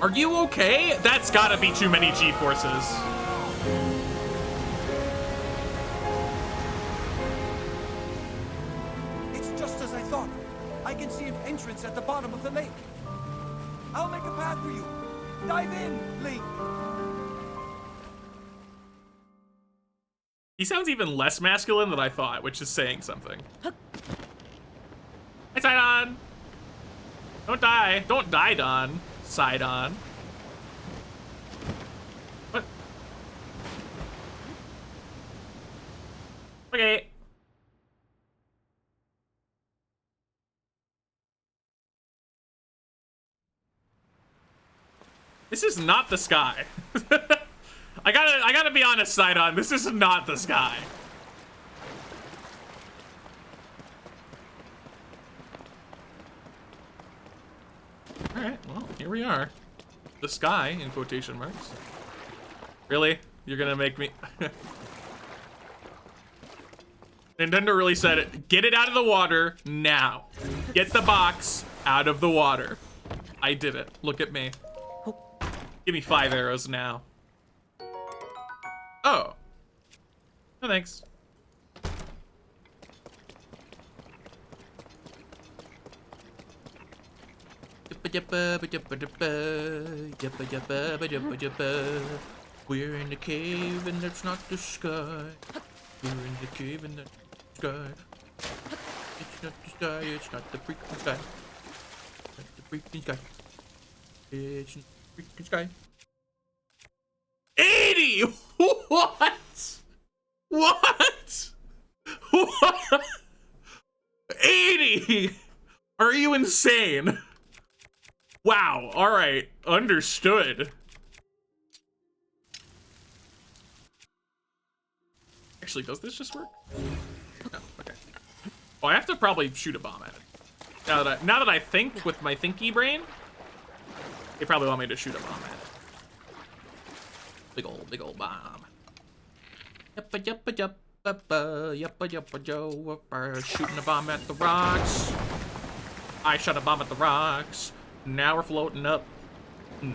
Are you okay? That's gotta be too many G-forces. It's just as I thought. I can see an entrance at the bottom of the lake. I'll make a path for you. Dive in, Link. He sounds even less masculine than I thought, which is saying something. Hey, Sidon! Don't die. Don't die, Don. Sidon. What? Okay. This is not the sky. I gotta be honest, Sidon. This is not the sky. Alright, well, here we are. The sky, in quotation marks. Really? You're gonna make me... Nintendo really said it. Get it out of the water now. Get the box out of the water. I did it. Look at me. Give me 5 arrows now. Oh. No thanks. We're in the cave and that's not the sky. We're in the cave and that's the sky. It's not the sky, it's not the freaking sky. It's not the freaking sky. It's not the freaking sky. 80! What? What? What? 80! Are you insane? Wow, alright, understood. Actually, does this just work? No, okay. Oh, I have to probably shoot a bomb at it. Now that I think with my thinky brain, they probably want me to shoot a bomb at it. Big old bomb. Yuppa, shooting a bomb at the rocks. I shot a bomb at the rocks. Now we're floating up.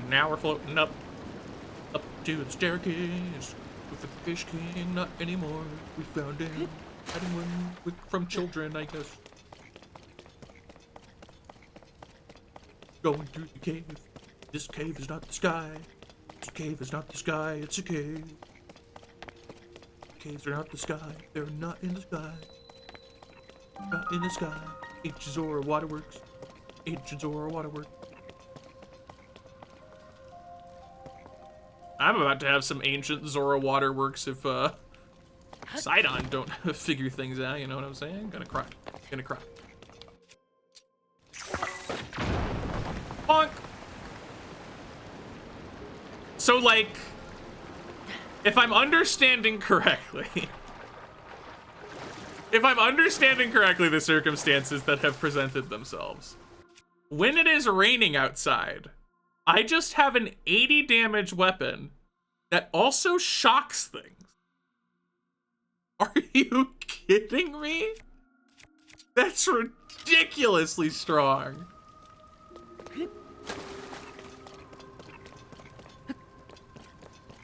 Now we're floating up. Up to the staircase. With the fish king, not anymore. We found him. Hiding from children, I guess. Going through the cave. This cave is not the sky. This cave is not the sky. It's a cave. Caves are not the sky. They're not in the sky. Not in the sky. Ancient Zora Waterworks. Ancient Zora Waterworks. I'm about to have some ancient Zora Waterworks if Sidon don't figure things out, you know what I'm saying? Gonna cry. Gonna cry. Bonk! So, like, if I'm understanding correctly, the circumstances that have presented themselves, when it is raining outside, I just have an 80 damage weapon that also shocks things. Are you kidding me? That's ridiculously strong.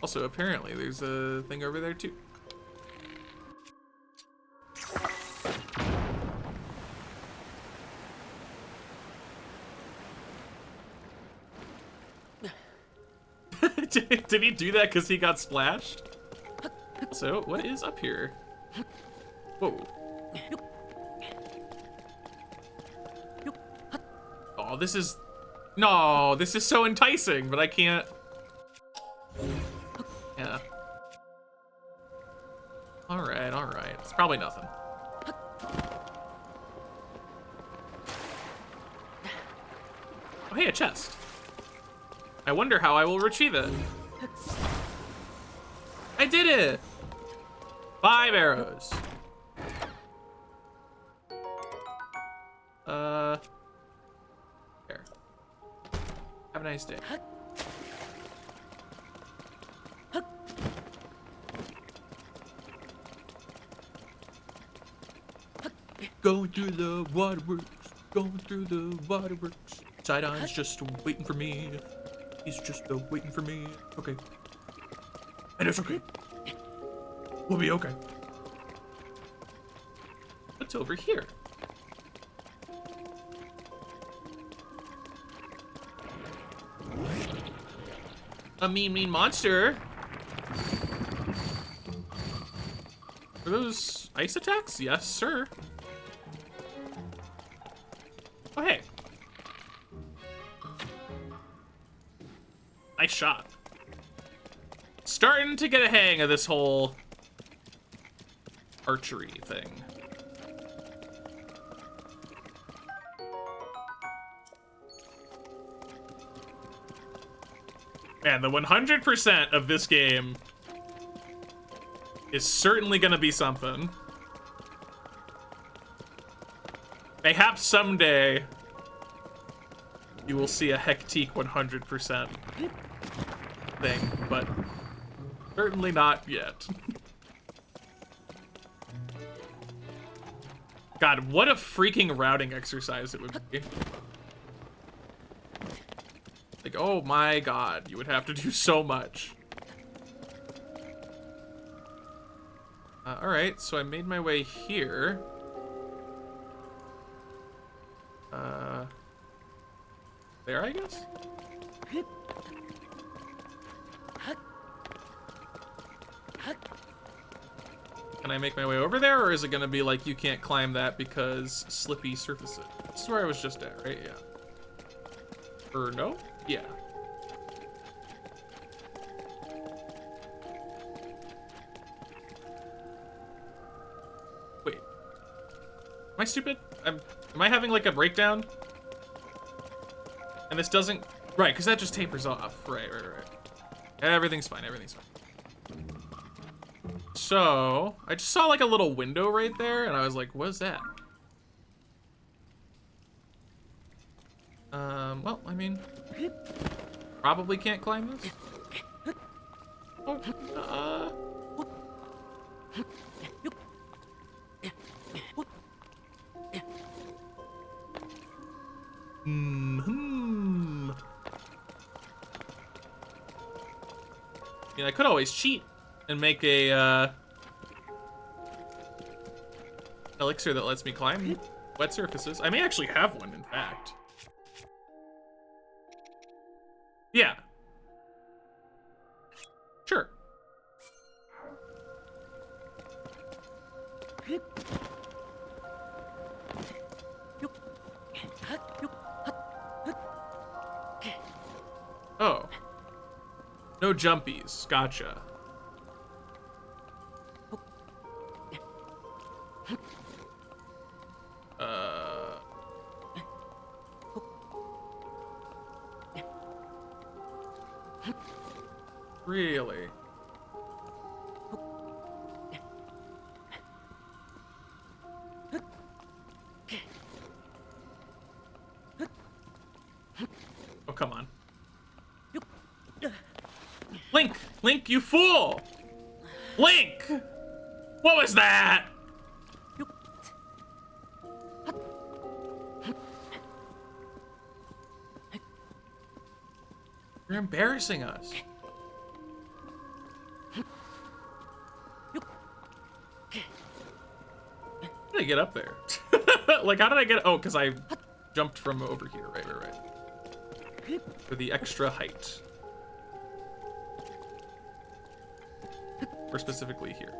Also, apparently, there's a thing over there, too. Did he do that because he got splashed? So, what is up here? Whoa. Oh, this is... No, this is so enticing, but I can't... Yeah. Alright, alright. It's probably nothing. Oh, hey, a chest. I wonder how I will retrieve it. I did it! 5 arrows. Here. Have a nice day. Going through the waterworks. Going through the waterworks. Sidon's just waiting for me. He's just waiting for me. Okay. And it's okay. We'll be okay. What's over here? A mean monster. Are those ice attacks? Yes, sir. Oh, hey. Nice shot. Starting to get a hang of this whole archery thing. Man, the 100% of this game is certainly gonna be something. Mayhaps someday you will see a hectic 100% thing, but certainly not yet. God, what a freaking routing exercise it would be. Like, oh my god, you would have to do so much. Alright, so I made my way here. There, I guess? Can I make my way over there, or is it gonna be like you can't climb that because slippy surfaces? This is where I was just at, right? Yeah. Or no? Yeah. Wait. Am I stupid? Am I having like a breakdown? And this doesn't... Right, because that just tapers off. Right. Everything's fine, everything's fine. So, I just saw like a little window right there, and I was like, what is that? Well, I mean... Probably can't climb this. Oh, I mean, I could always cheat and make a, elixir that lets me climb wet surfaces. I may actually have one, in fact. Yeah. Sure. Oh. No jumpies. Gotcha. Really? Oh, come on. Link! Link, you fool! Link! What was that? You're embarrassing us. How did I get up there? Like, how did I get... Oh, because I jumped from over here. Right. For the extra height. Or specifically here.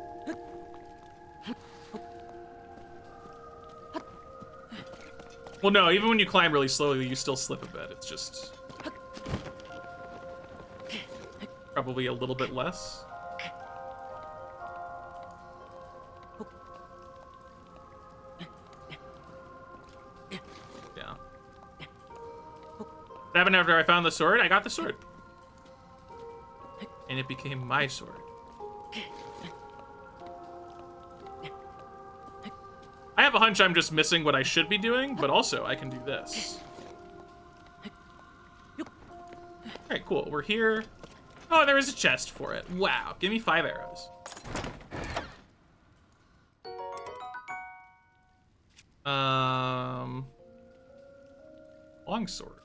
Well, no, even when you climb really slowly, you still slip a bit. It's just... probably a little bit less. Yeah. What happened after I found the sword? I got the sword. And it became my sword. I have a hunch I'm just missing what I should be doing, but also I can do this. Alright, cool. We're here. Oh, there is a chest for it. Wow. Give me 5 arrows. Longsword.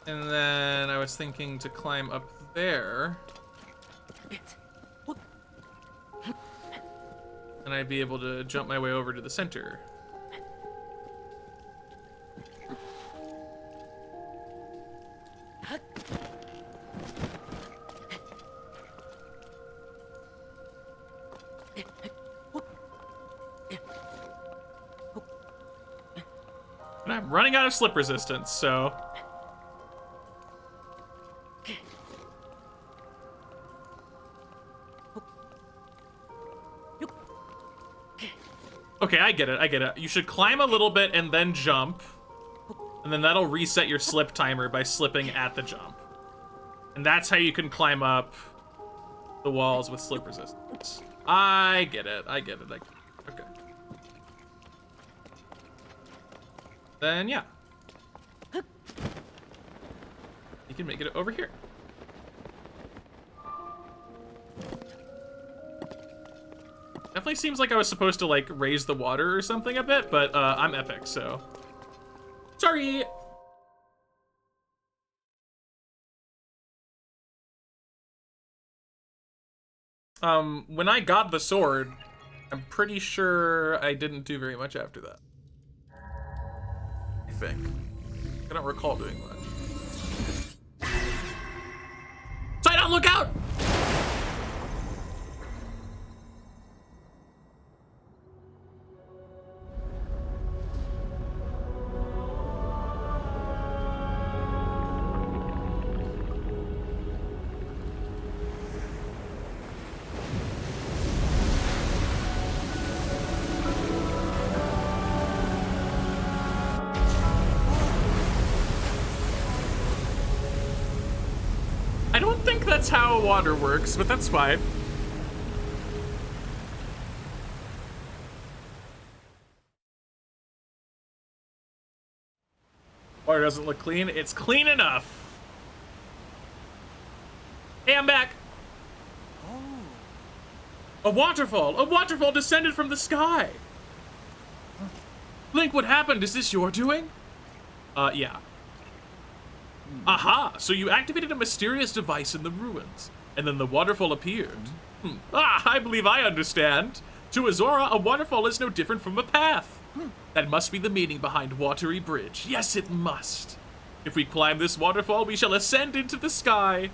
And then I was thinking to climb up there. And I'd be able to jump my way over to the center. And I'm running out of slip resistance, so... Okay, I get it, I get it. You should climb a little bit and then jump. And then that'll reset your slip timer by slipping at the jump. And that's how you can climb up the walls with slip resistance. I get it, I get it. Okay. Then, yeah. You can make it over here. Definitely seems like I was supposed to, like, raise the water or something a bit, but I'm epic, so... Sorry! When I got the sword, I'm pretty sure I didn't do very much after that. I think. I don't recall doing much. Side on, look out! I don't think that's how water works, but that's fine. Water doesn't look clean. It's clean enough. Hey, I'm back. Oh. A waterfall. A waterfall descended from the sky. Link, what happened? Is this your doing? Yeah. Aha! So you activated a mysterious device in the ruins, and then the waterfall appeared. Ah, I believe I understand. To Azora, a waterfall is no different from a path. That must be the meaning behind Watery Bridge. Yes, it must. If we climb this waterfall, we shall ascend into the sky.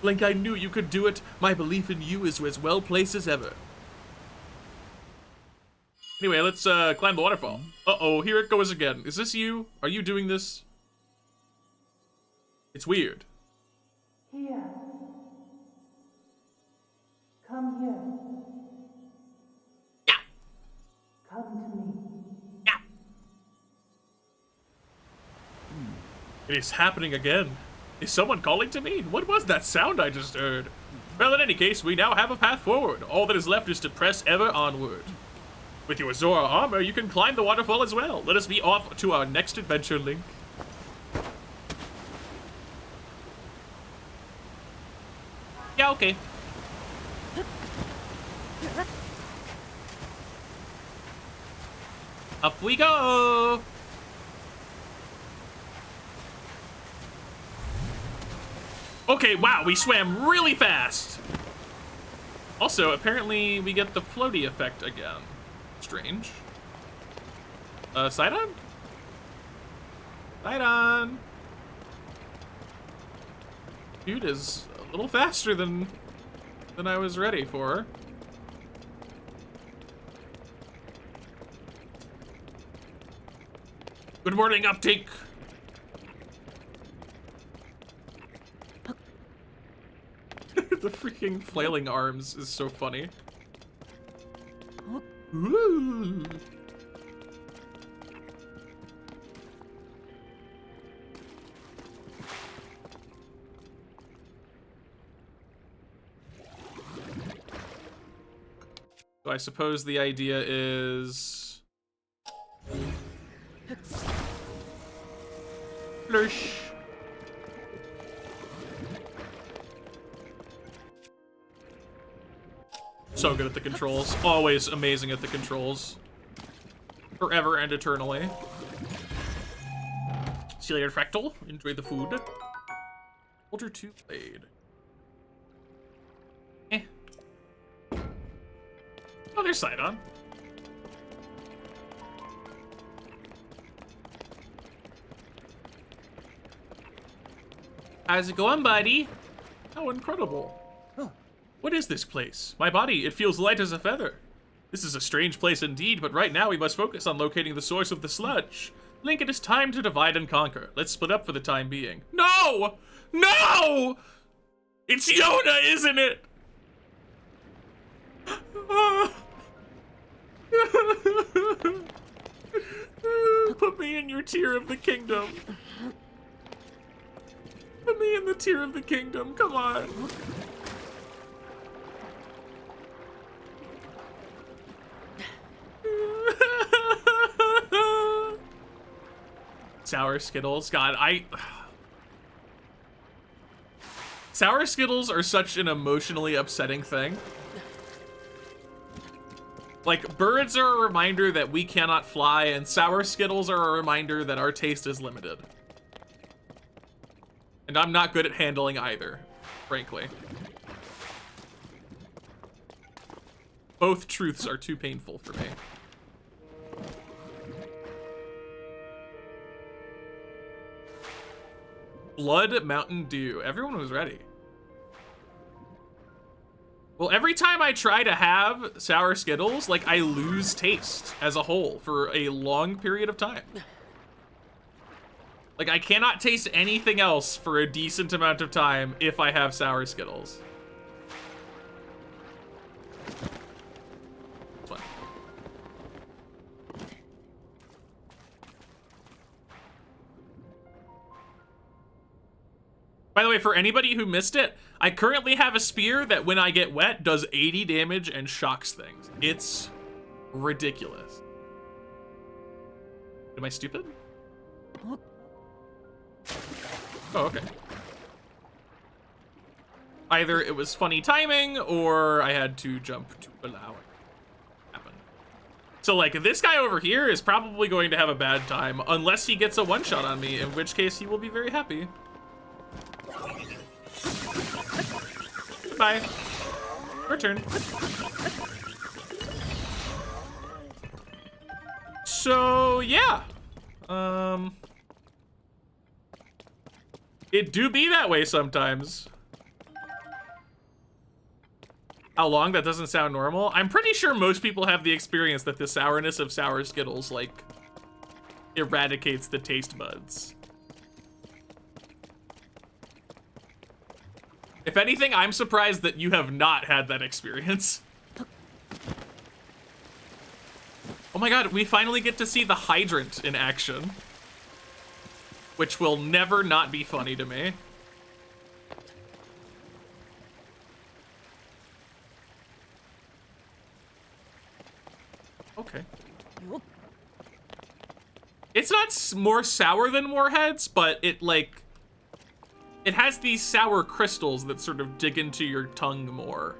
Link, I knew you could do it. My belief in you is as well placed as ever. Anyway, let's climb the waterfall. Uh-oh, here it goes again. Is this you? Are you doing this? It's weird. Here. Come here. Yeah. Come to me. Yeah. It is happening again. Is someone calling to me? What was that sound I just heard? Well, in any case, we now have a path forward. All that is left is to press ever onward. With your Zora armor, you can climb the waterfall as well. Let us be off to our next adventure, Link. Yeah, okay. Up we go! Okay, wow, we swam really fast! Also, apparently we get the floaty effect again. Strange. Sidon? Sidon! Dude is a little faster than I was ready for. Good morning, uptake. The freaking flailing arms is so funny. Ooh. So I suppose the idea is... Flush. So good at the controls. Always amazing at the controls. Forever and eternally. See you later, Fractal. Enjoy the food. Soldier 2 blade. Eh. Oh, there's Sidon. How's it going, buddy? How incredible. Huh. What is this place? My body, it feels light as a feather. This is a strange place indeed, but right now we must focus on locating the source of the sludge. Link, it is time to divide and conquer. Let's split up for the time being. No! No! It's Yona, isn't it? Put me in your tier of the kingdom. Put me in the tier of the kingdom, come on. Sour Skittles, God, Sour Skittles are such an emotionally upsetting thing. Like, birds are a reminder that we cannot fly, and Sour Skittles are a reminder that our taste is limited. And I'm not good at handling either, frankly. Both truths are too painful for me. Blood Mountain Dew. Everyone was ready. Well, every time I try to have Sour Skittles, like, I lose taste as a whole for a long period of time. Like, I cannot taste anything else for a decent amount of time if I have Sour Skittles. It's fun. By the way, for anybody who missed it, I currently have a spear that when I get wet does 80 damage and shocks things. It's ridiculous. Am I stupid? Oh, okay. Either it was funny timing or I had to jump to allow it to happen. So, like, this guy over here is probably going to have a bad time unless he gets a one-shot on me, in which case he will be very happy. Goodbye. Your turn. So, yeah. It do be that way sometimes. How long? That doesn't sound normal. I'm pretty sure most people have the experience that the sourness of Sour Skittles, like, eradicates the taste buds. If anything, I'm surprised that you have not had that experience. Oh my god, we finally get to see the hydrant in action. Which will never not be funny to me. Okay. It's not more sour than Warheads, but it, like... It has these sour crystals that sort of dig into your tongue more.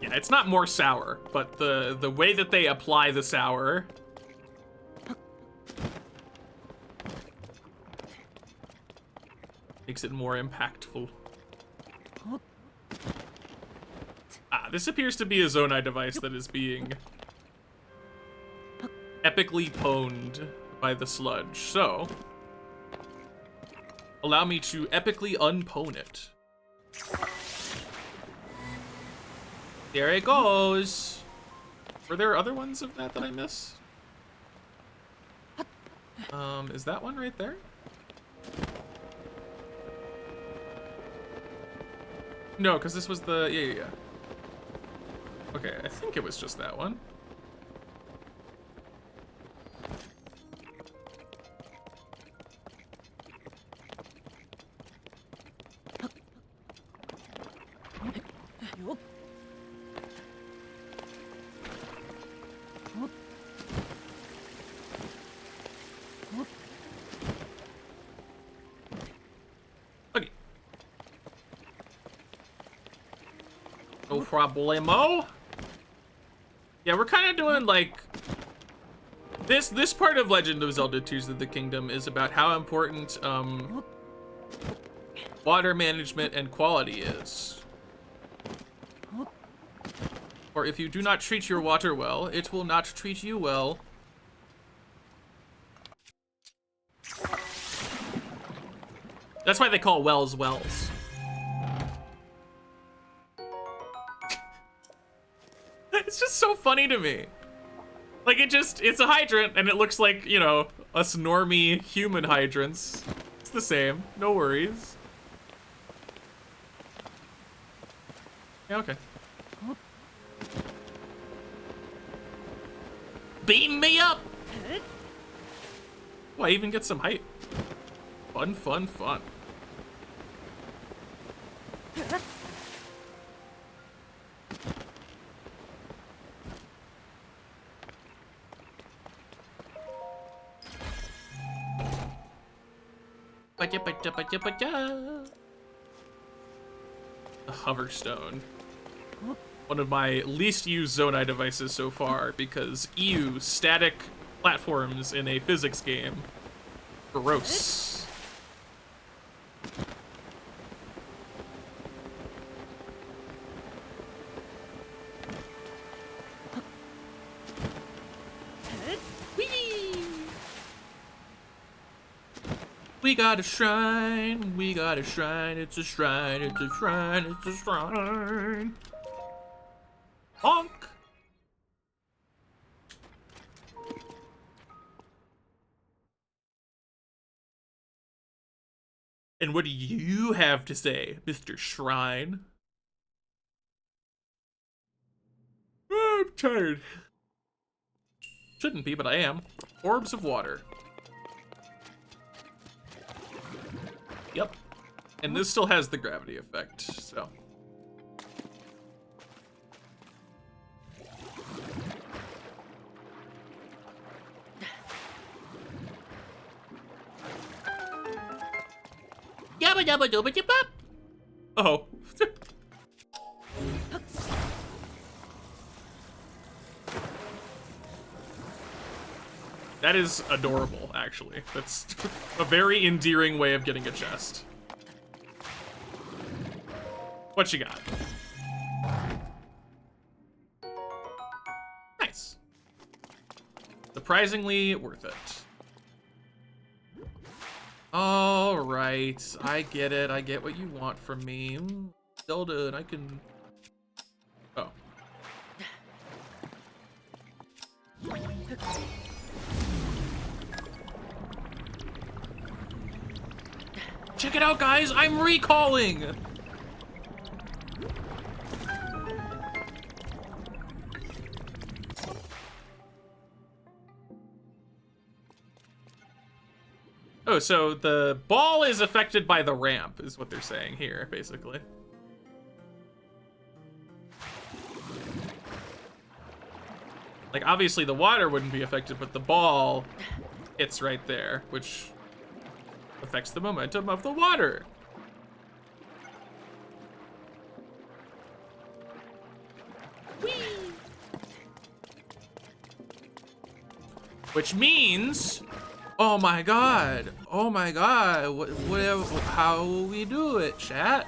Yeah, it's not more sour, but the way that they apply the sour makes it more impactful. Ah, this appears to be a Zonai device that is being epically pwned by the sludge, so allow me to epically unpwn it. There it goes. Were there other ones of that I missed? Is that one right there? No, because this was the, yeah. Okay, I think it was just that one. No problemo. Yeah, we're kind of doing like this part of Legend of Zelda Tears of the Kingdom is about how important water management and quality is. Or if you do not treat your water well, it will not treat you well. That's why they call wells wells. It's just so funny to me. Like, it's a hydrant, and it looks like, you know, us normie human hydrants. It's the same, no worries. Yeah, okay. Beam me up! Oh, I even get some height. Fun, fun, fun. The hover stone. One of my least used Zonai devices so far because ew, static platforms in a physics game. Gross. We got a shrine, we got a shrine, it's a shrine, it's a shrine, it's a shrine. Honk! And what do you have to say, Mr. Shrine? I'm tired. Shouldn't be, but I am. Orbs of water. Yep. And this still has the gravity effect, so. Yabba dabba dooba dip up. Oh. That is adorable, actually. That's a very endearing way of getting a chest. What you got? Nice. Surprisingly worth it. All right, I get it. I get what you want from me. Zelda, and I can... Oh. Check it out, guys! I'm recalling! Oh, so the ball is affected by the ramp, is what they're saying here, basically. Like, obviously the water wouldn't be affected, but the ball hits right there, which affects the momentum of the water. Whee! Which means... Oh my god. Oh my god. How will we do it, chat?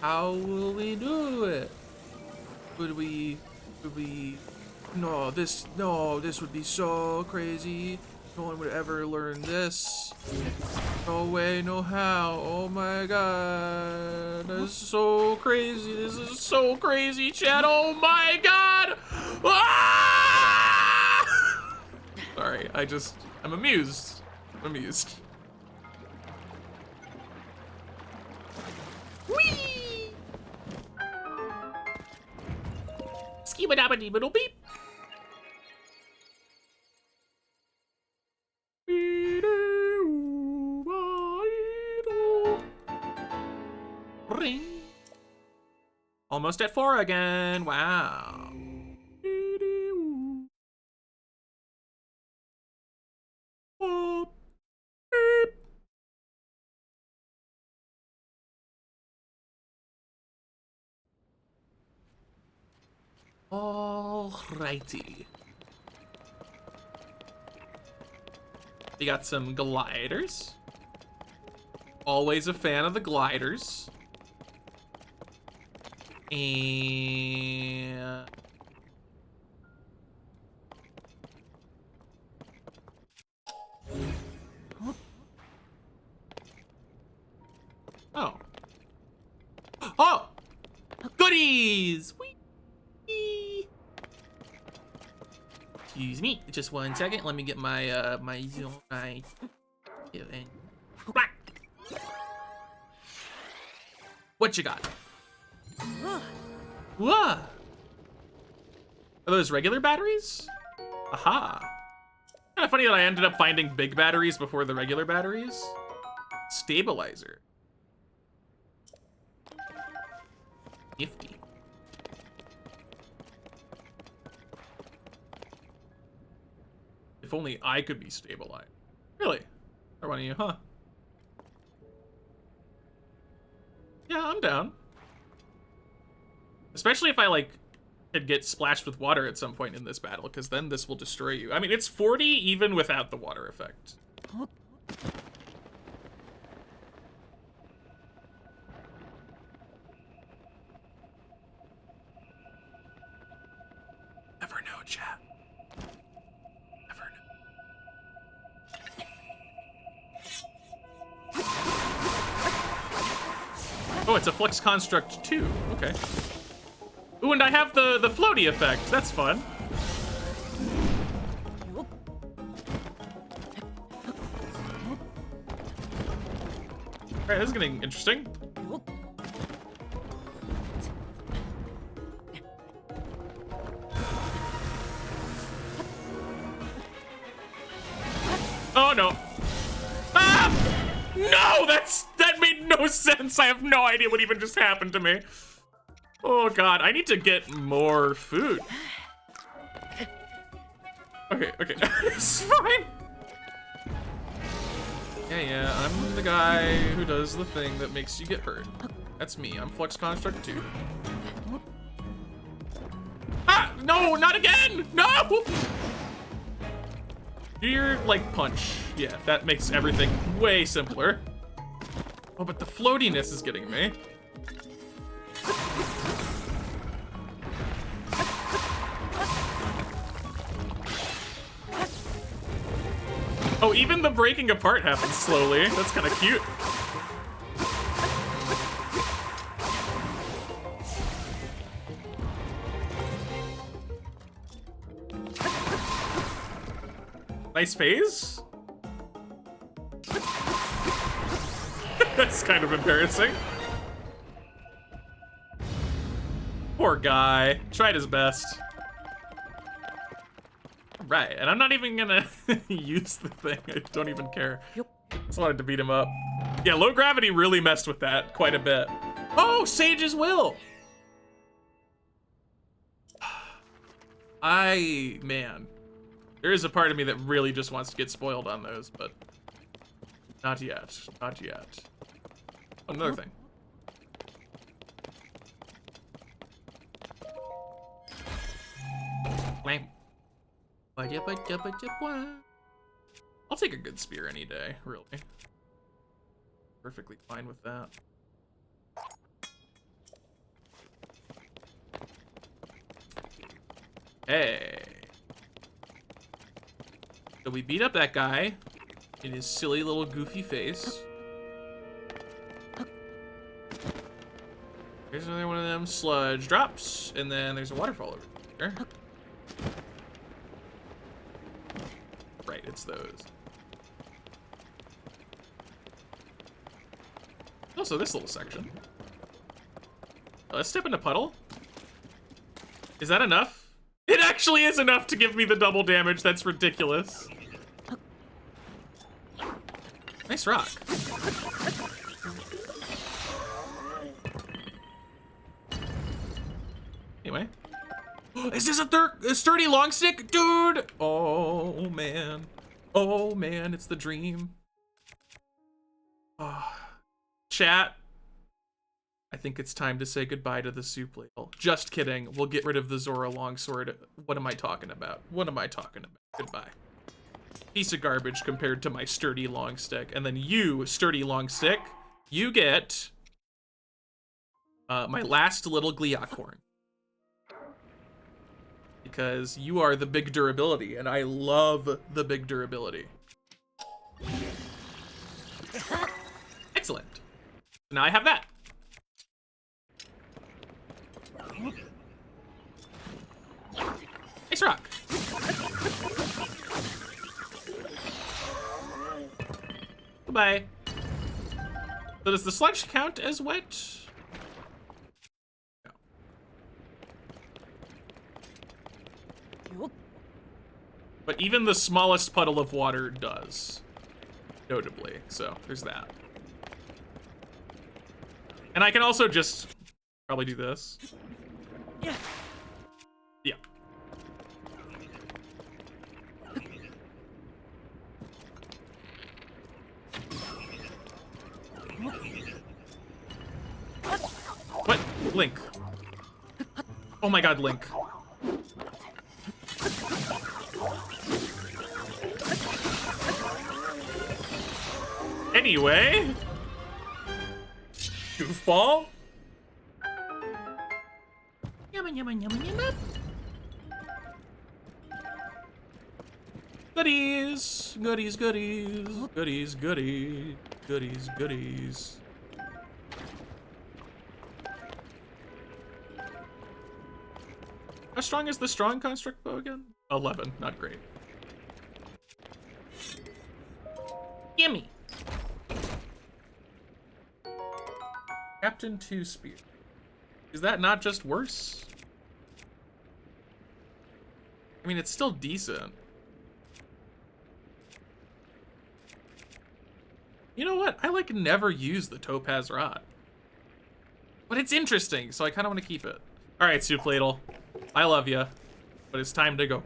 How will we do it? Would we no, this would be so crazy. No one would ever learn this. No way, no how. Oh my god. This is so crazy. This is so crazy, chat. Oh my god. Ah! Sorry, I'm amused. I'm amused. Whee! Skibba dabba dee beep. Ring. Almost at 4 again. Wow. Alrighty. We got some gliders. Always a fan of the gliders. And... oh. Oh! Goodies! Whee! Excuse me, just 1 second. Let me get my what you got? Whoa! Are those regular batteries? Aha! Kind of funny that I ended up finding big batteries before the regular batteries. Stabilizer. Nifty. If only I could be stabilized. Really? Or one of you, huh? Yeah, I'm down. Especially if I, like, could get splashed with water at some point in this battle, because then this will destroy you. I mean, it's 40 even without the water effect. Never know, chat. Never know. Oh, it's a Flux Construct too. Okay. Ooh, and I have the floaty effect. That's fun. Alright, this is getting interesting. Oh no. Ah! No, that made no sense. I have no idea what even just happened to me. Oh god, I need to get more food. Okay, it's fine. Yeah, I'm the guy who does the thing that makes you get hurt. That's me, I'm Flux Construct 2. Ah, no, not again, no! Do your, like, punch. Yeah, that makes everything way simpler. Oh, but the floatiness is getting me. Oh, even the breaking apart happens slowly. That's kind of cute. Nice phase. That's kind of embarrassing. Poor guy. Tried his best. Right, and I'm not even gonna use the thing. I don't even care. Just wanted to beat him up. Yeah, low gravity really messed with that quite a bit. Oh, Sage's Will! Man. There is a part of me that really just wants to get spoiled on those, but not yet. Not yet. Another thing. Blam. I'll take a good spear any day, really. Perfectly fine with that. Hey. So we beat up that guy in his silly little goofy face. Here's another one of them sludge drops, and then there's a waterfall over there. Right, it's those. Also, this little section. Let's step in a puddle. Is that enough? It actually is enough to give me the double damage. That's ridiculous. Nice rock. Anyway. Is this a sturdy long stick? Dude! Oh, man. Oh, man, it's the dream. Oh. Chat. I think it's time to say goodbye to the soup ladle. Just kidding. We'll get rid of the Zora longsword. What am I talking about? What am I talking about? Goodbye. Piece of garbage compared to my sturdy long stick. And then you, sturdy long stick, you get my last little Gliok horn. Because you are the big durability, and I love the big durability. Excellent. Now I have that. Nice rock. Goodbye. So does the sludge count as wet? No. But even the smallest puddle of water does. Notably. So there's that. And I can also just probably do this. Yeah. Yeah. What? Link. Oh my god, Link. Anyway. Goofball. Yumma, yumma, yumma, yumma. Goodies. Goodies, goodies. Goodies, goodies. Goodies, goodies. How strong is the strong construct bow again? 11, not great. Gimme. Captain 2 spear. Is that not just worse? I mean, it's still decent. You know what? I like never use the topaz rod. But it's interesting, so I kind of want to keep it. All right, Soup Ladle. I love you, but it's time to go.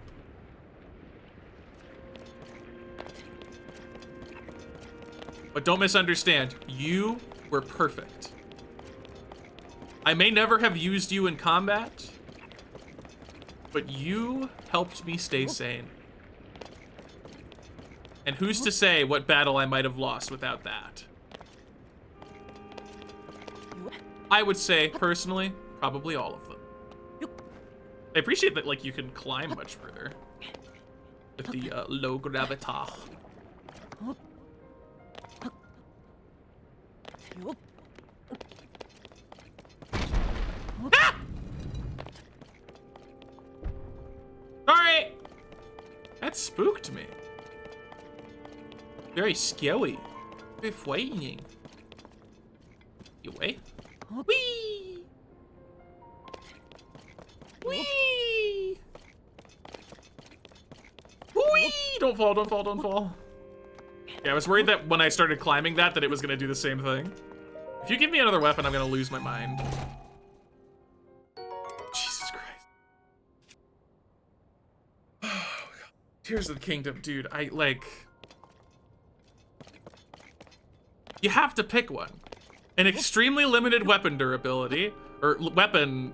But don't misunderstand. You were perfect. I may never have used you in combat, but you helped me stay sane. And who's to say what battle I might have lost without that? I would say, personally, probably all of them. I appreciate that, like, you can climb much further with the low gravitas. Ah! Sorry! That spooked me. Very scary. Very frightening. You wait. Whee! Whee! Whee! Don't fall, don't fall, don't fall. Yeah, I was worried that when I started climbing that it was gonna do the same thing. If you give me another weapon, I'm gonna lose my mind. Jesus Christ. Oh, God. Tears of the Kingdom, dude. I, like... You have to pick one. An extremely limited weapon durability, or weapon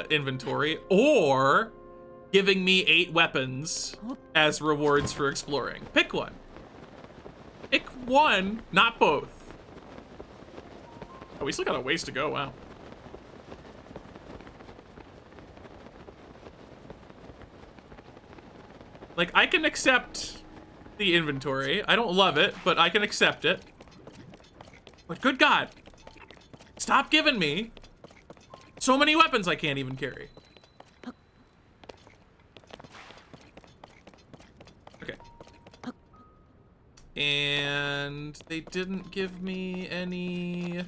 inventory, or giving me 8 weapons as rewards for exploring. Pick one. Pick one, not both. Oh, we still got a ways to go, wow. Like, I can accept the inventory. I don't love it, but I can accept it. But good God, stop giving me so many weapons I can't even carry. Okay. And they didn't give me any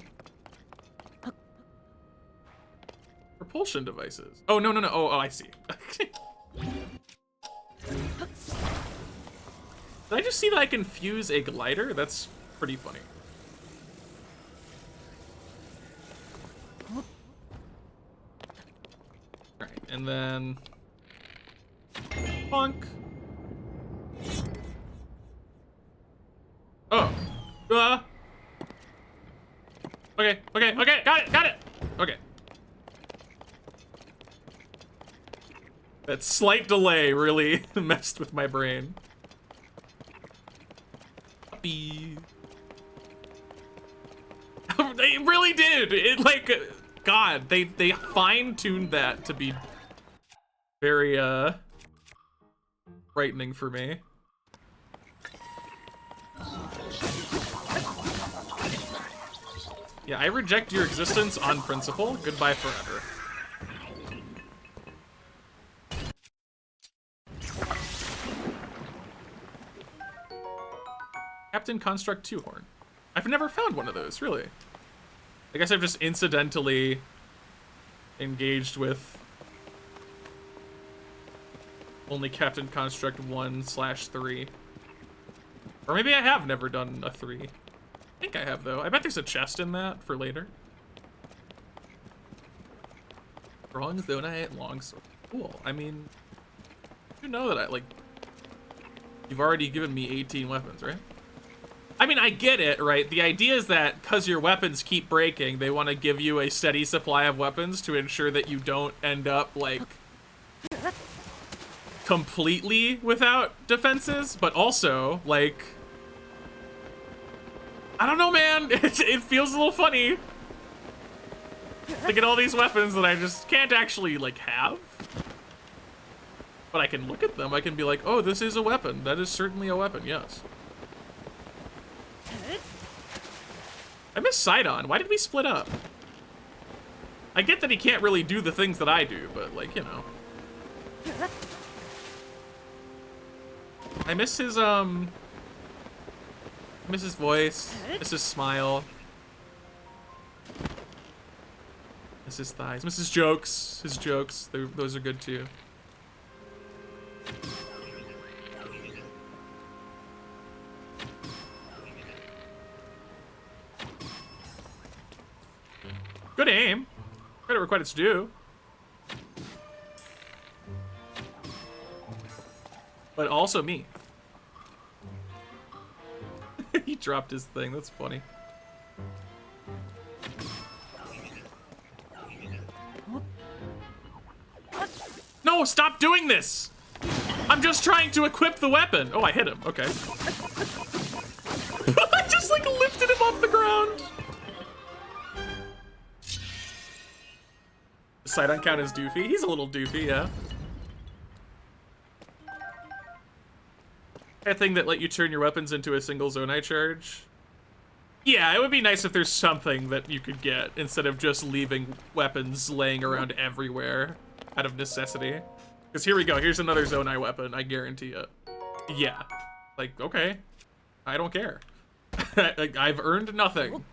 propulsion devices. Oh, no, no, no. Oh, I see. Did I just see that I can fuse a glider? That's pretty funny. Alright, and then... Bonk. Oh. Okay, okay, okay, got it, got it! Okay. That slight delay really messed with my brain. Puppy. They really did. It like, God, they fine-tuned that to be very frightening for me. Yeah, I reject your existence on principle. Goodbye forever. Captain Construct 2 Horn. I've never found one of those, really. I guess I've just incidentally engaged with only Captain Construct 1/3. Or maybe I have never done a 3. I think I have, though. I bet there's a chest in that for later. Strong Zonite Longsword. Cool. I mean, you know that you've already given me 18 weapons, right? I mean, I get it, right? The idea is that because your weapons keep breaking, they want to give you a steady supply of weapons to ensure that you don't end up, like, completely without defenses, but also, like, I don't know, man. It feels a little funny to get all these weapons that I just can't actually, like, have. But I can look at them. I can be like, oh, this is a weapon. That is certainly a weapon, yes. I miss Sidon. Why did we split up? I get that he can't really do the things that I do, but, like, you know. I miss his, miss his voice, miss his smile, miss his thighs, miss his jokes. His jokes, those are good too. Good aim. Credit where credit's due. But also me. He dropped his thing. That's funny. No, stop doing this! I'm just trying to equip the weapon. Oh, I hit him. Okay. I just, like, lifted him off the ground. Sidon count as doofy? He's a little doofy, yeah. That thing that let you turn your weapons into a single Zonai charge. Yeah, it would be nice if there's something that you could get instead of just leaving weapons laying around everywhere out of necessity. Because here we go. Here's another Zonai weapon. I guarantee it. Yeah. Like, okay. I don't care. I've earned nothing.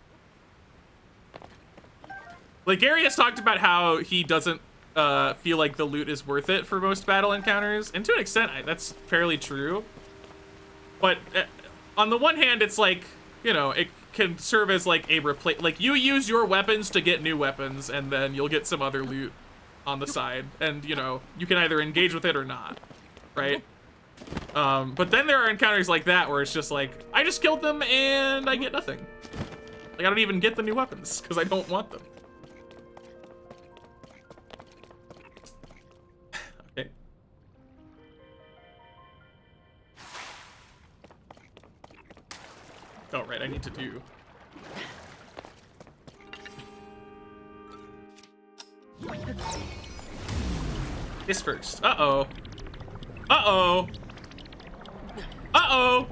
Like, Gary has talked about how he doesn't feel like the loot is worth it for most battle encounters. And to an extent, that's fairly true. But on the one hand, it's like, you know, it can serve as like a like you use your weapons to get new weapons and then you'll get some other loot on the side. And, you know, you can either engage with it or not, right? But then there are encounters like that where it's just like, I just killed them and I get nothing. Like, I don't even get the new weapons because I don't want them. Okay. Oh, right, I need to do. This first. Uh-oh. Uh-oh. Uh-oh.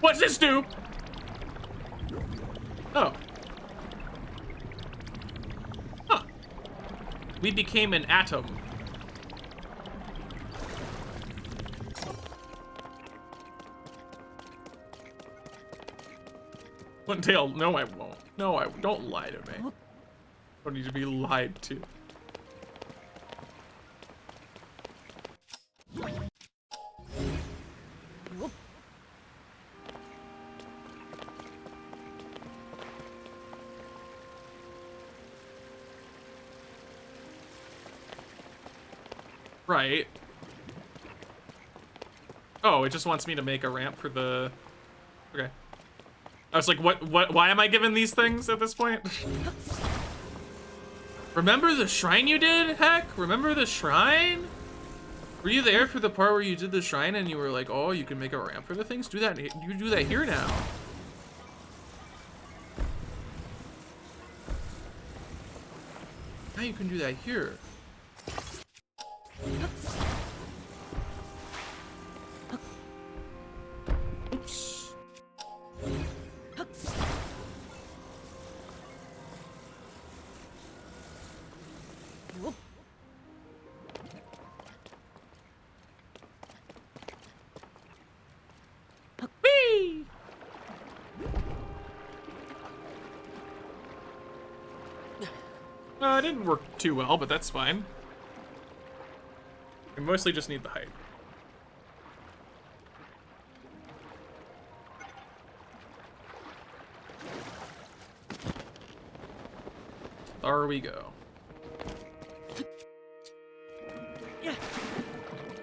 What's this do? Oh. Huh. We became an atom. One tail. No, I won't. No, don't lie to me. I don't need to be lied to. Right. Oh, it just wants me to make a ramp for the... Okay. I was like, why am I given these things at this point? Remember the shrine you did, Heck? Remember the shrine? Were you there for the part where you did the shrine and you were like, oh, you can make a ramp for the things? Do that. You do that here now. Now you can do that here. Oops. Whee! It didn't work too well, but that's fine. We mostly just need the height. There we go.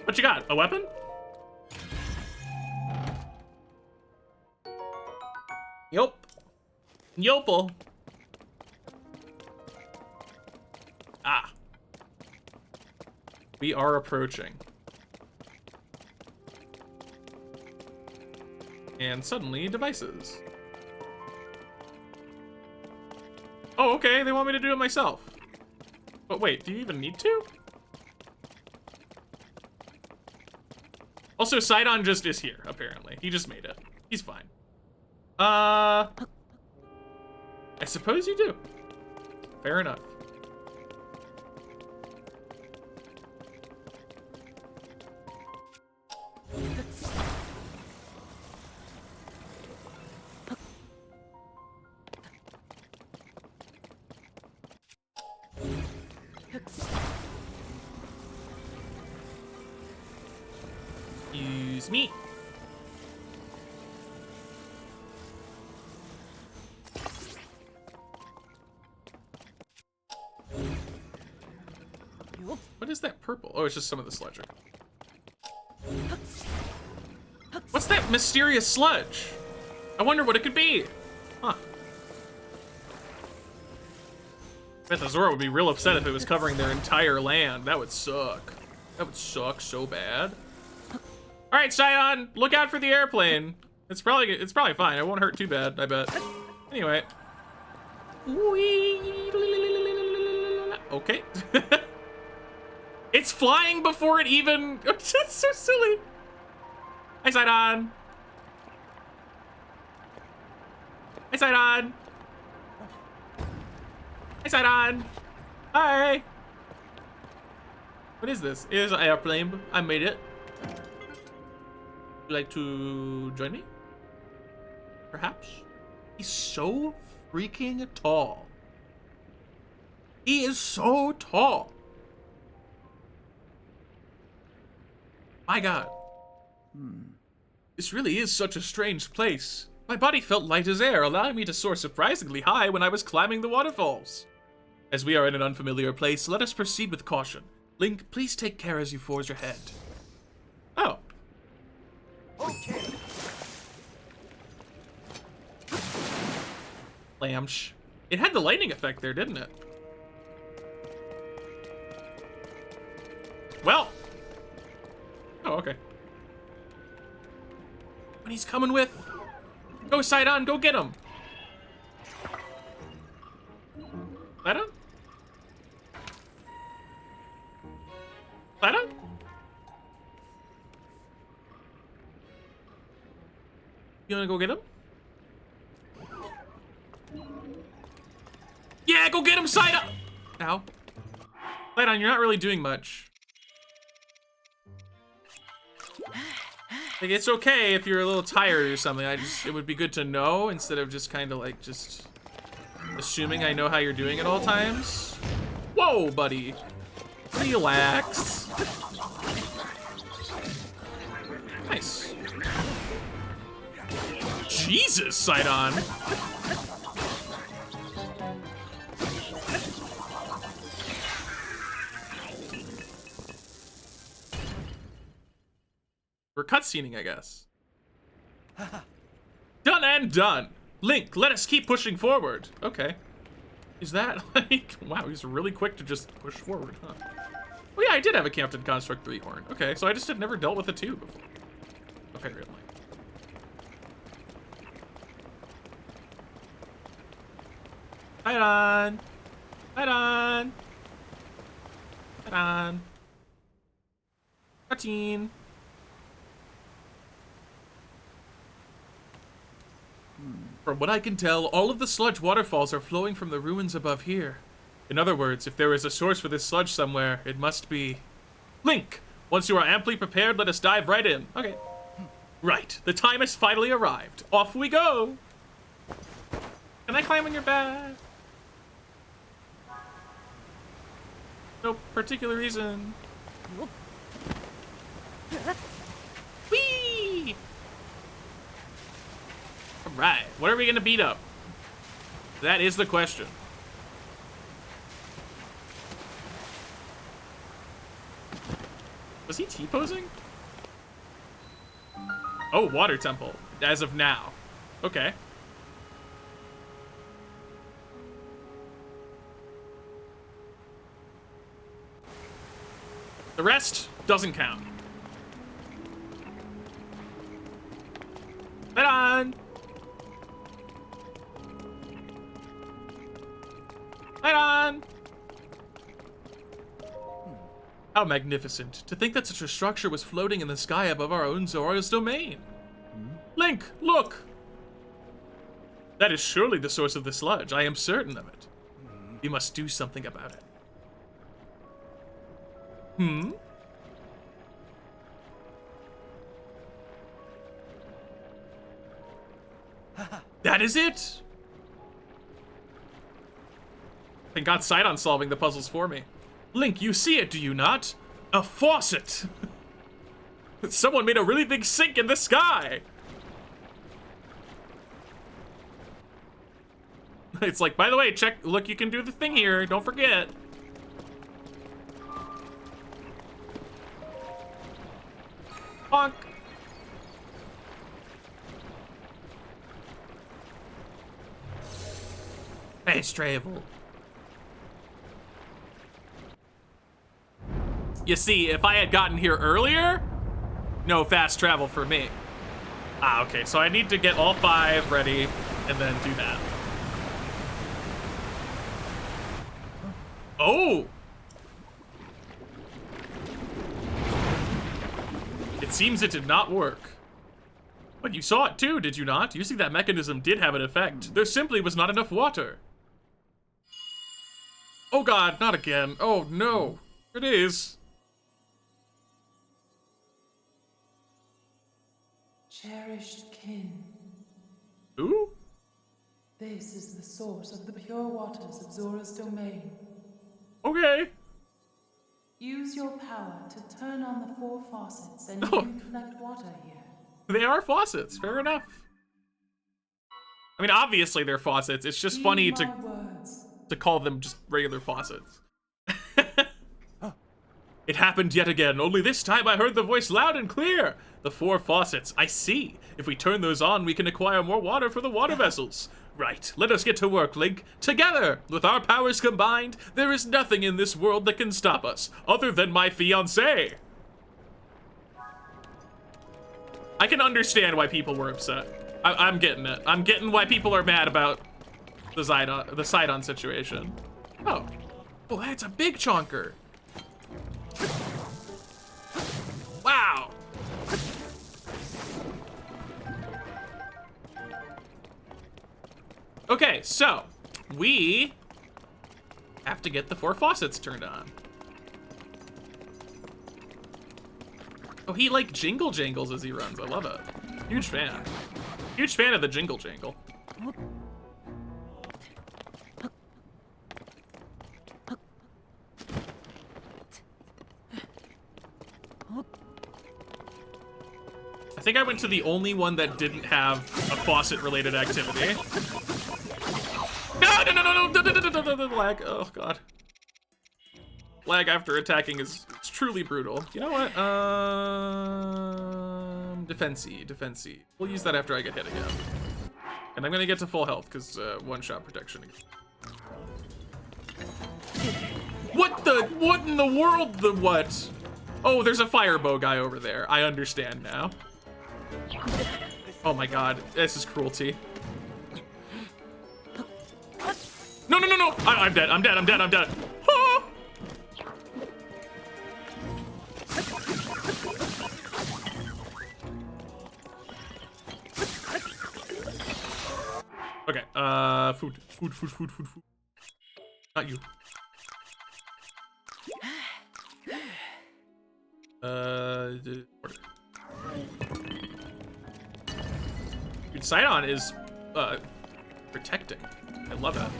What you got? A weapon? Yup. Yopal. Ah. We are approaching. And suddenly, devices. Oh, okay, they want me to do it myself. But wait, do you even need to? Also, Sidon just is here, apparently. He just made it. He's fine. I suppose you do. Fair enough. Excuse me. What is that purple? Oh, it's just some of the sludge. What's that mysterious sludge? I wonder what it could be. Huh. I bet the Zora would be real upset if it was covering their entire land. That would suck. That would suck so bad. All right, Sidon, look out for the airplane. It's probably fine. It won't hurt too bad, I bet. Anyway. Okay. It's flying before it even... That's so silly. Hi, Sidon. Hi, Sidon. Hi, Sidon. Hi. What is this? It is an airplane. I made it. Would you like to join me? Perhaps? He's so freaking tall. He is so tall. My God. This really is such a strange place. My body felt light as air, allowing me to soar surprisingly high when I was climbing the waterfalls. As we are in an unfamiliar place, let us proceed with caution. Link, please take care as you forge ahead. Oh. Okay. Lamsh. It had the lightning effect there, didn't it? Well. Oh, okay. When he's coming with. Go, Sidon, go get him. Sidon? Sidon? You wanna go get him? Yeah, go get him, Sidon! Ow. Sidon, you're not really doing much. Like, it's okay if you're a little tired or something. It would be good to know instead of just kind of like just assuming I know how you're doing at all times. Whoa, buddy. Relax. Nice. Jesus, Sidon. We're cutscening, I guess. Done and done. Link, let us keep pushing forward. Okay. Is that like, wow, he's really quick to just push forward, huh? Oh yeah, I did have a Captain Construct 3 horn. Okay, so I just had never dealt with a 2 before. Apparently. Right on. Right on. Right on. Cutscene. From what I can tell, all of the sludge waterfalls are flowing from the ruins above here. In other words, if there is a source for this sludge somewhere, it must be... Link! Once you are amply prepared, let us dive right in. Okay. Right, the time has finally arrived. Off we go! Can I climb on your back? No particular reason. Whee! Alright, what are we gonna beat up? That is the question. Was he T-posing? Oh, water temple. As of now. Okay. The rest doesn't count. Right on. Right on. How magnificent. To think that such a structure was floating in the sky above our own Zora's domain. Link, look! That is surely the source of the sludge. I am certain of it. We must do something about it. Hmm? That is it! Thank God Sidon's solving the puzzles for me. Link, you see it, do you not? A faucet! Someone made a really big sink in the sky! It's like, by the way, check, look, you can do the thing here, don't forget. Bonk! Fast travel. You see, if I had gotten here earlier, no fast travel for me. Ah, okay, so I need to get all 5 ready and then do that. Oh! It seems it did not work. But you saw it too, did you not? Using that mechanism did have an effect. There simply was not enough water. Oh God, not again. Oh no. It is. Cherished kin, Who? this is the source of the pure waters of Zora's domain. Okay. Use your power to turn on the 4 faucets and you Oh. can collect water here. They are faucets, fair enough. I mean, obviously they're faucets. It's just funny Heed to my words. call them just regular faucets. It happened yet again, only this time I heard the voice loud and clear. The 4 faucets, I see. If we turn those on, we can acquire more water for the water vessels. Right, let us get to work, Link. Together, with our powers combined, there is nothing in this world that can stop us, other than my fiancé. I can understand why people were upset. I'm getting it. I'm getting why people are mad about the Sidon situation. Oh, that's a big chonker. Wow. Okay, so we have to get the 4 faucets turned on. Oh, he like jingle jangles as he runs. I love it. Huge fan. Huge fan of the jingle jangle. I think I went to the only one that didn't have a faucet-related activity. No, lag. Oh, God. Lag after attacking is truly brutal. You know what? Defensy. We'll use that after I get hit again. And I'm gonna get to full health, because one-shot protection. What in the world, the what? Oh, there's a firebow guy over there. I understand now. Oh my god, this is cruelty. No, no, no, no! I'm dead, I'm dead, I'm dead, I'm dead. Ah! Okay, food. Not you. Order. Dude, Sidon is, protecting. I love that.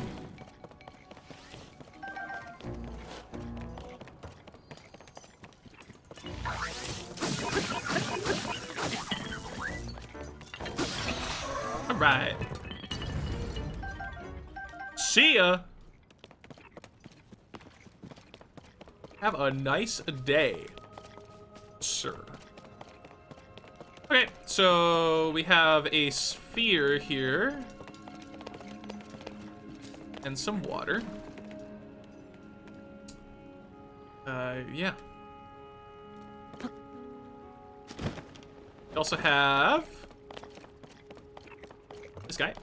All right. See ya. Have a nice day, sir. Okay, so we have a sphere here. And some water. Yeah. We also have this guy.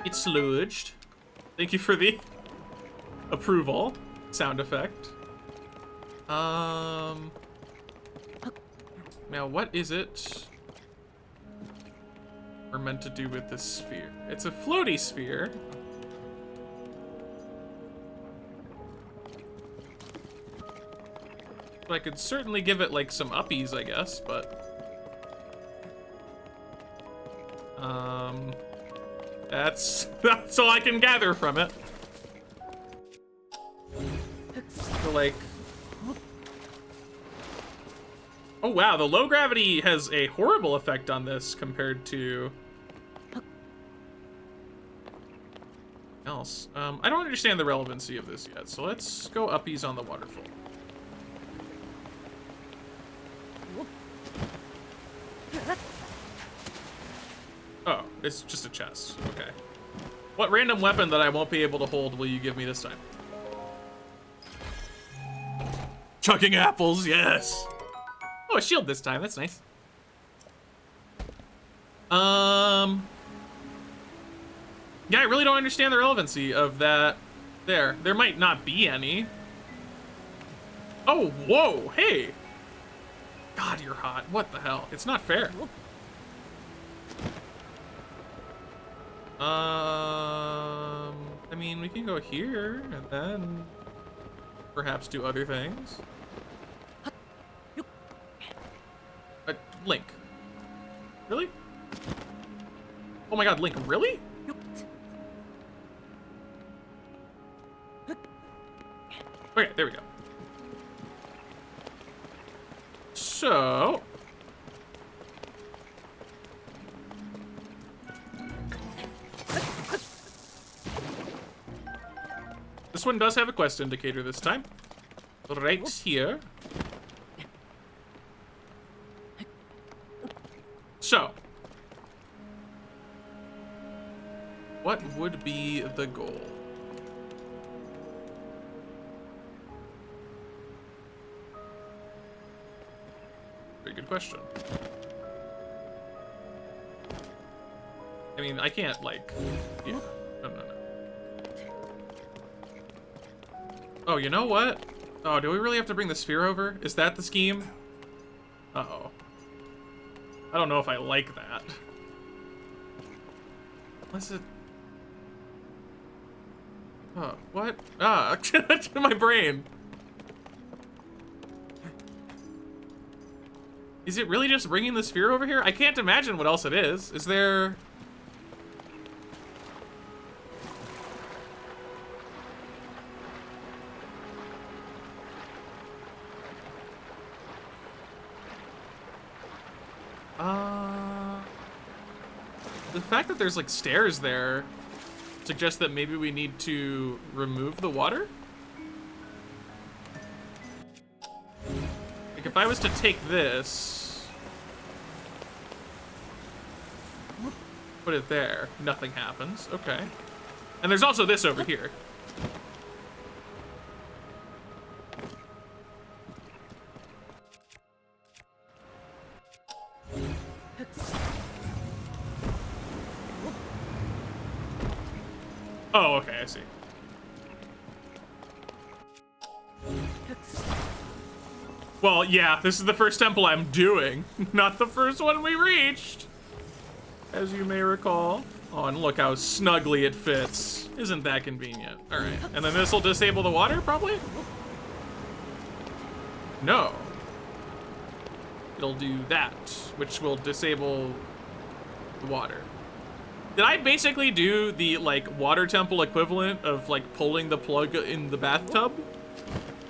It's sludged. Thank you for the approval sound effect. Now what is it we're meant to do with this sphere? It's a floaty sphere. So I could certainly give it like some uppies, I guess, but that's all I can gather from it. So like, oh wow, the low gravity has a horrible effect on this compared to else. I don't understand the relevancy of this yet, so let's go uppies on the waterfall. Oh, it's just a chest. Okay. What random weapon that I won't be able to hold will you give me this time? Chucking apples, yes. Oh, a shield this time. That's nice. Yeah, I really don't understand the relevancy of that there. There might not be any. Oh, whoa, hey. God, you're hot. What the hell? It's not fair. I mean, we can go here and then perhaps do other things. Link. Really? Oh my god, Link, really? Okay, there we go. So... this one does have a quest indicator this time. Right here. So. What would be the goal? Very good question. I mean, I can't, like... yeah. No. Oh, you know what? Oh, do we really have to bring the sphere over? Is that the scheme? Uh-oh. I don't know if I like that. What's it? Oh, what? Ah, my brain. Is it really just bringing the sphere over here? I can't imagine what else it is. Is there... the fact that there's like stairs there suggests that maybe we need to remove the water? Like if I was to take this... Put it there. Nothing happens. Okay. And there's also this over here. Oh, okay, I see. Well, yeah, this is the first temple I'm doing, not the first one we reached, as you may recall. Oh, and look how snugly it fits. Isn't that convenient? All right, and then this will disable the water, probably? No. It'll do that, which will disable the water. Did I basically do the, like, water temple equivalent of, like, pulling the plug in the bathtub?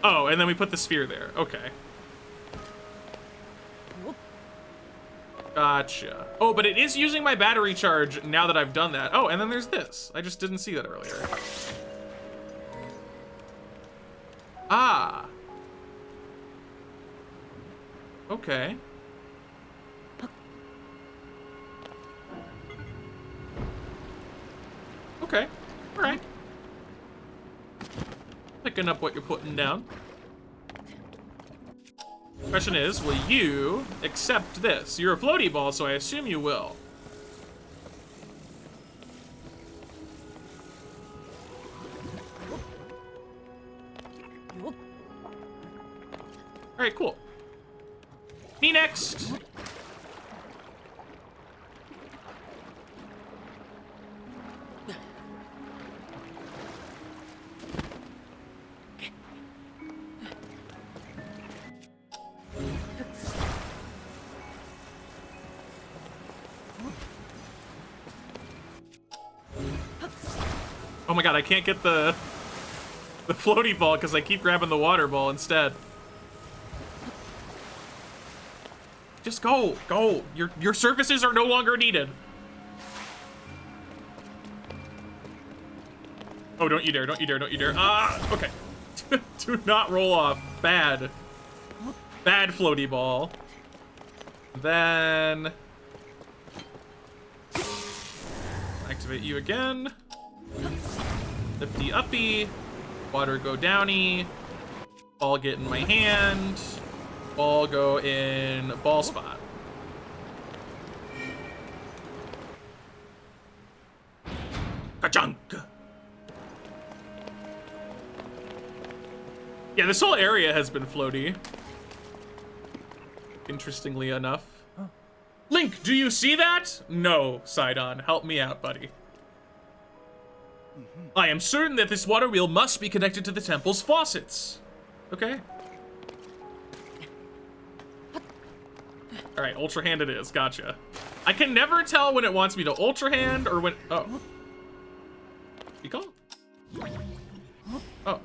Oh, and then we put the sphere there. Okay. Gotcha. Oh, but it is using my battery charge now that I've done that. Oh, and then there's this. I just didn't see that earlier. Ah. Okay. Okay. All right. Picking up what you're putting down. Question is, will you accept this? You're a floaty ball, so I assume you will. All right, cool. Me next. Oh my god, I can't get the floaty ball because I keep grabbing the water ball instead. Just go, go. Your services are no longer needed. Oh, don't you dare, don't you dare, don't you dare. Ah, okay. Do not roll off. Bad. Bad floaty ball. Then activate you again. Lifty uppy. Water go downy. Ball get in my hand. Ball go in ball spot. Ka-chunk! Yeah, this whole area has been floaty. Interestingly enough. Link, do you see that? No, Sidon. Help me out, buddy. I am certain that this water wheel must be connected to the temple's faucets. Okay. All right, Ultra Hand it is. Gotcha. I can never tell when it wants me to Ultra Hand or when... Oh. You call? Oh.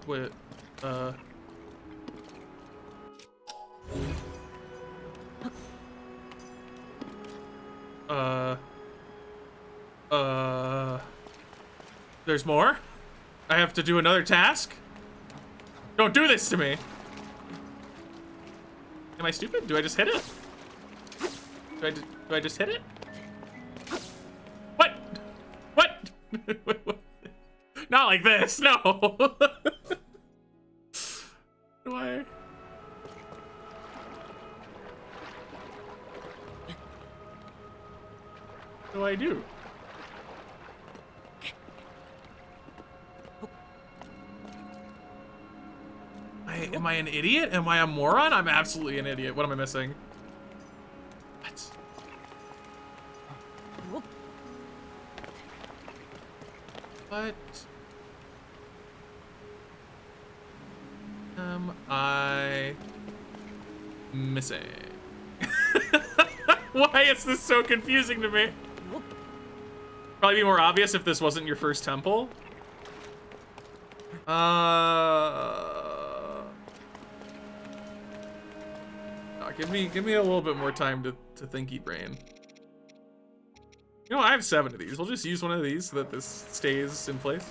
Wait, there's more? I have to do another task? Don't do this to me! Am I stupid? Do I just hit it? Do I just hit it? What? What? Not like this, no! Do I? What do I do? Am I an idiot? Am I a moron? I'm absolutely an idiot. What am I missing? What? What am I missing? Why is this so confusing to me? Probably be more obvious if this wasn't your first temple. Give me a little bit more time to thinky brain. You know, I have 7 of these. We'll just use one of these so that this stays in place.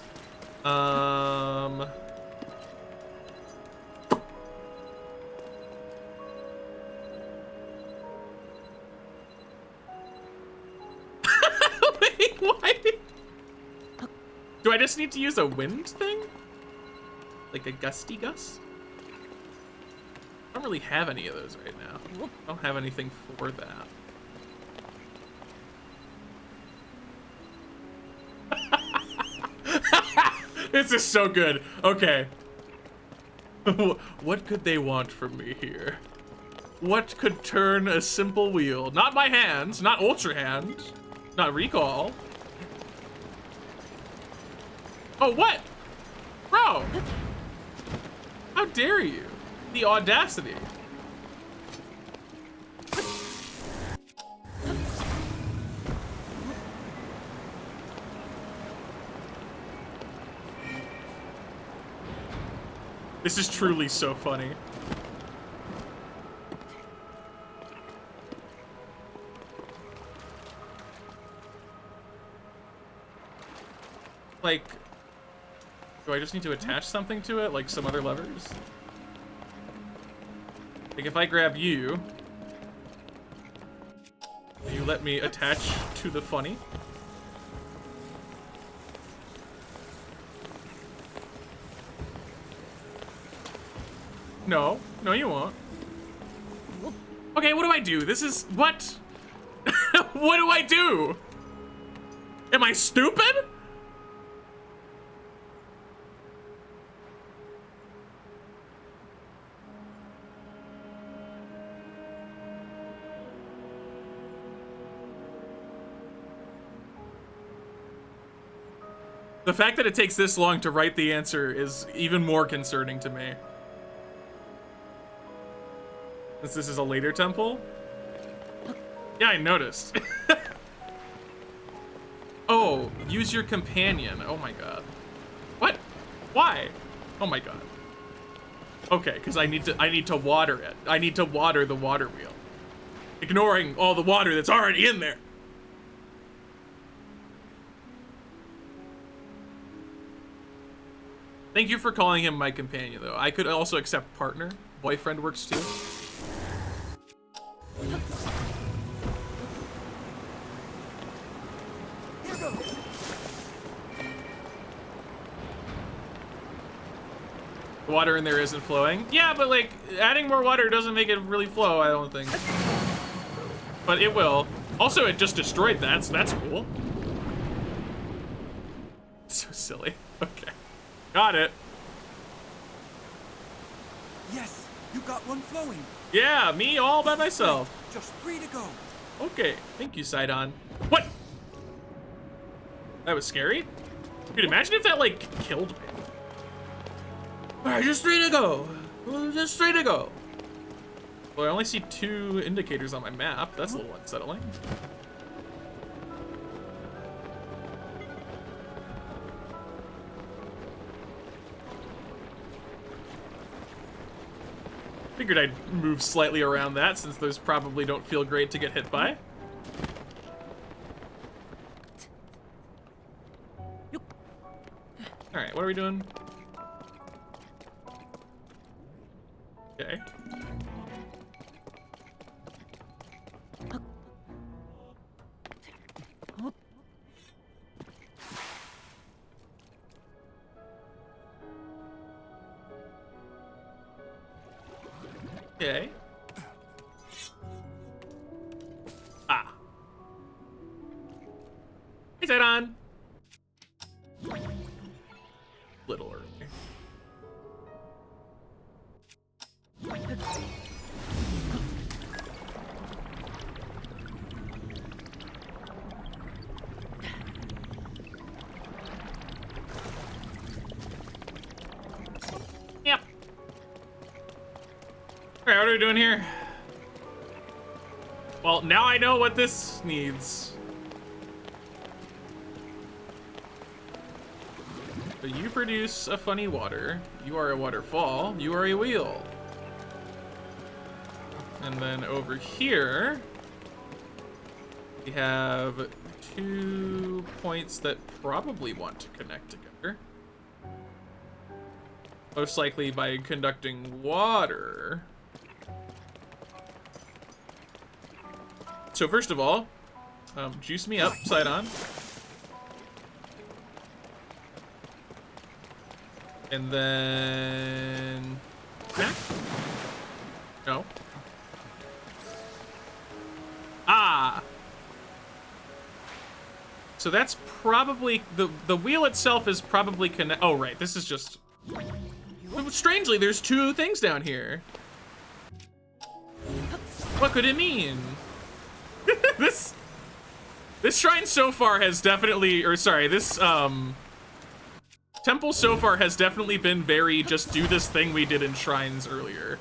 just need to use a wind thing? Like a gusty gust? I don't really have any of those right now. I don't have anything for that. This is so good. Okay. What could they want from me here? What could turn a simple wheel? Not my hands, not Ultra Hand, not Recall. Oh, what? Bro! How dare you? The audacity. This is truly so funny. Like, do I just need to attach something to it, like some other levers? Like if I grab you, will you let me attach to the funny? No, no you won't. Okay, what do I do? This is, what? What do I do? Am I stupid? The fact that it takes this long to write the answer is even more concerning to me. Since this is a later temple? Yeah, I noticed. Oh, use your companion. Oh my god. What? Why? Oh my god. Okay, because I need to water it. I need to water the water wheel. Ignoring all the water that's already in there. Thank you for calling him my companion, though. I could also accept partner. Boyfriend works too. Here goes. The water in there isn't flowing. Yeah, but like, adding more water doesn't make it really flow, I don't think. But it will. Also, it just destroyed that, so that's cool. So silly. Okay. Got it. Yes, you got one flowing. Yeah, me all by myself. Just free to go. Okay, thank you, Sidon. What? That was scary? Dude, imagine if that, like, killed me. Alright, just free to go. Just free to go. Well, I only see 2 indicators on my map. That's a little unsettling. Figured I'd move slightly around that since those probably don't feel great to get hit by. Alright, what are we doing? Okay. Okay. Ah. Hey, Sidon. Little early. Yep. Alright, what are we doing here? Well, now I know what this needs. So you produce a funny water. You are a waterfall. You are a wheel. And then over here, we have 2 points that probably want to connect together. Most likely by conducting water. So first of all, juice me up, Sidon. And then... No. Ah! So that's probably... The wheel itself is probably connect... Oh, right. This is just... Strangely, there's two things down here. What could it mean? This shrine so far has definitely... Or, sorry, this, temple so far has definitely been very just do this thing we did in shrines earlier.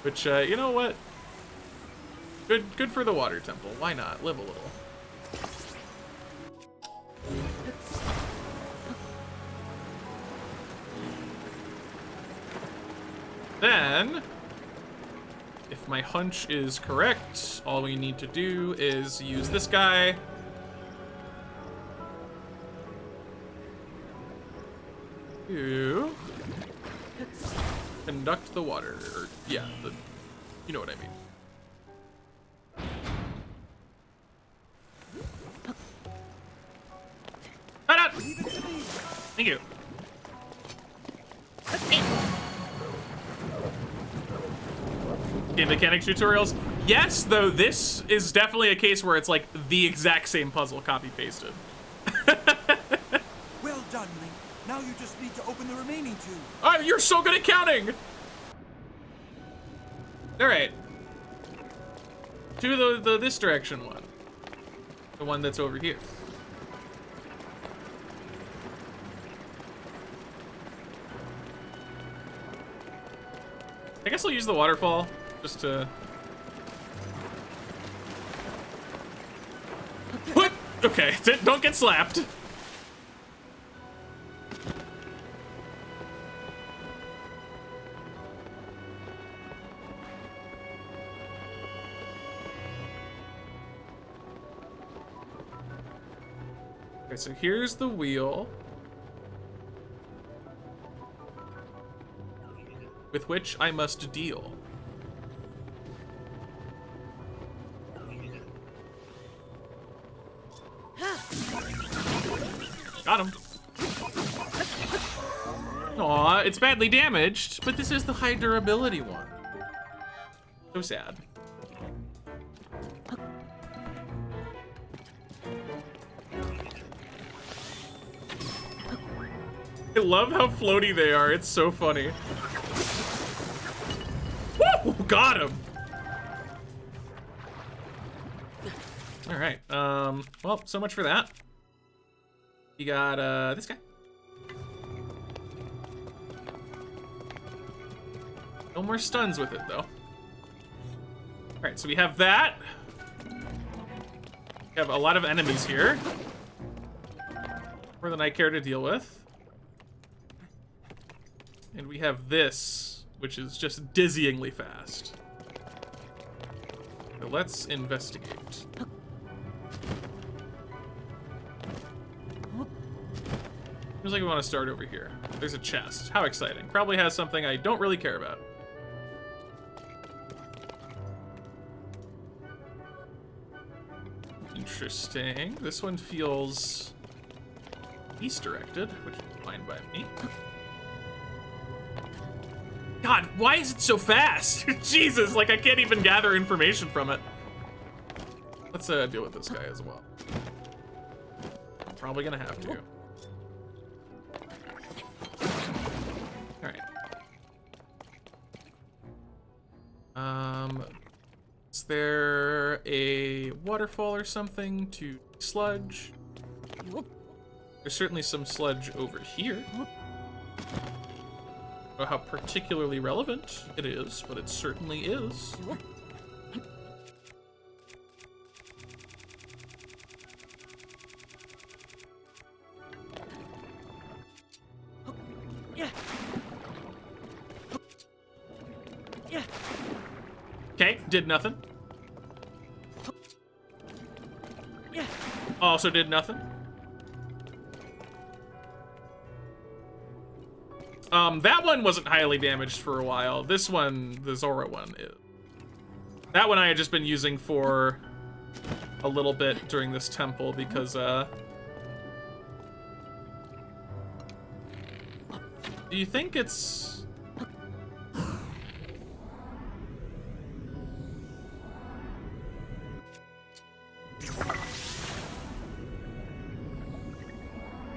Which, you know what? Good for the water temple. Why not? Live a little. Then, if my hunch is correct, all we need to do is use this guy. To conduct the water. Or, yeah, you know what I mean. Thank you. Game mechanics tutorials? Yes, though this is definitely a case where it's like the exact same puzzle copy-pasted. Well done, Link. Now you just need to open the remaining two. Oh, you're so good at counting! Alright. To the this direction one. The one that's over here. I guess I'll use the waterfall just to... What? Okay, don't get slapped. Okay, so here's the wheel. With which I must deal. Got him. Aw, it's badly damaged, but this is the high durability one. So sad. I love how floaty they are. It's so funny. Woo! Got him. All right. Well, so much for that. You got this guy. No more stuns with it though. All right, so we have that. We have a lot of enemies here. More than I care to deal with. And we have this, which is just dizzyingly fast. So let's investigate. Seems like we want to start over here. There's a chest. How exciting. Probably has something I don't really care about. Interesting. This one feels east directed, which is fine by me. God, why is it so fast? Jesus, like I can't even gather information from it. Let's deal with this guy as well. Probably gonna have to. Alright. Is there a waterfall or something to sludge? There's certainly some sludge over here. I don't know how particularly relevant it is, but it certainly is. Okay, did nothing. Also did nothing. That one wasn't highly damaged for a while. This one, the Zora one, is. That one I had just been using for a little bit during this temple because, Do you think it's...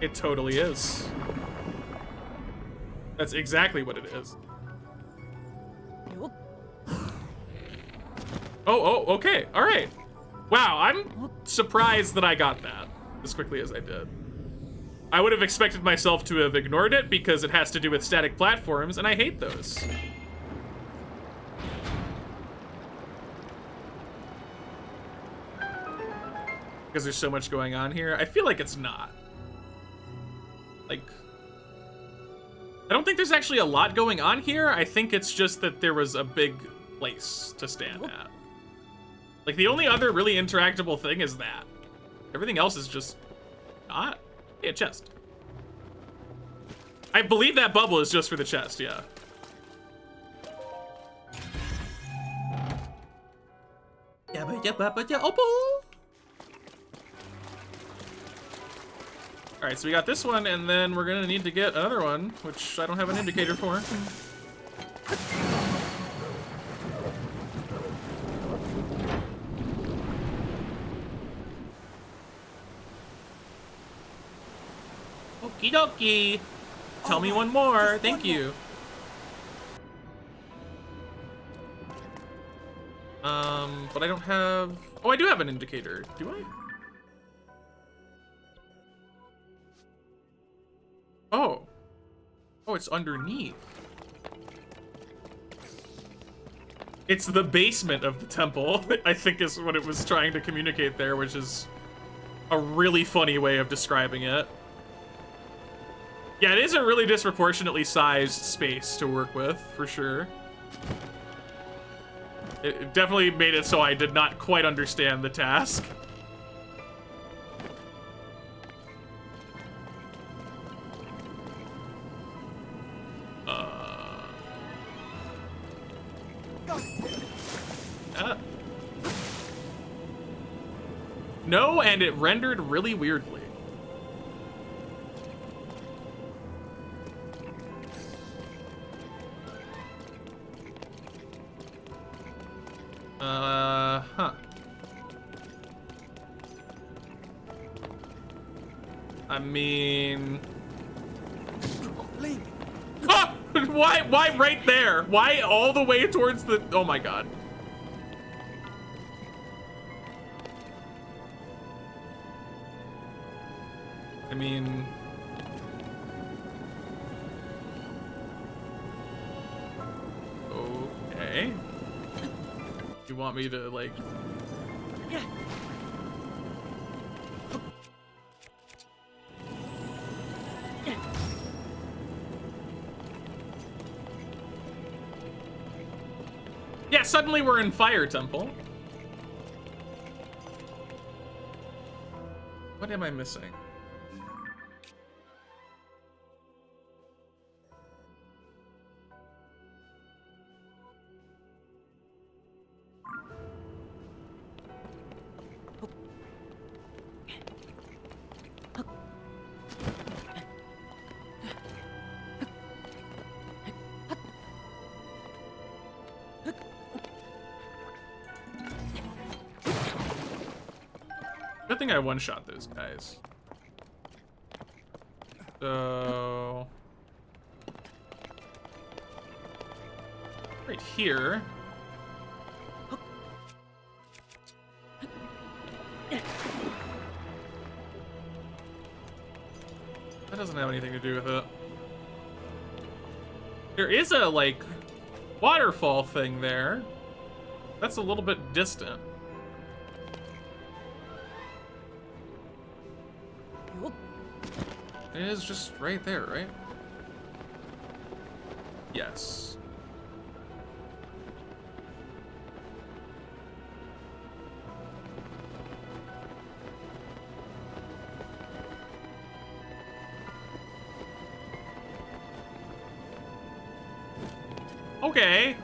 It totally is. That's exactly what it is. Oh, okay, all right. Wow, I'm surprised that I got that as quickly as I did. I would have expected myself to have ignored it because it has to do with static platforms, and I hate those. Because there's so much going on here. I feel like it's not. Like, I don't think there's actually a lot going on here. I think it's just that there was a big place to stand at. Like, the only other really interactable thing is that. Everything else is just not. Hey, a chest. I believe that bubble is just for the chest, yeah. Alright, so we got this one, and then we're gonna need to get another one, which I don't have an indicator for. Okie dokie. Tell me one more. Thank you. But I don't have... Oh, I do have an indicator. Do I? Oh. Oh, it's underneath. It's the basement of the temple, I think is what it was trying to communicate there, which is a really funny way of describing it. Yeah, it is a really disproportionately sized space to work with, for sure. It definitely made it so I did not quite understand the task. No, and it rendered really weirdly. Huh. I mean... Link! Ah! Why right there? Why all the way towards the... Oh my god. I mean... Okay. You want me to, like... Yeah. Yeah, suddenly we're in Fire Temple. What am I missing? Good thing I one-shot those guys. So... right here. That doesn't have anything to do with it. There is a, like, waterfall thing there. That's a little bit distant. It is just right there, right? Yes. Okay,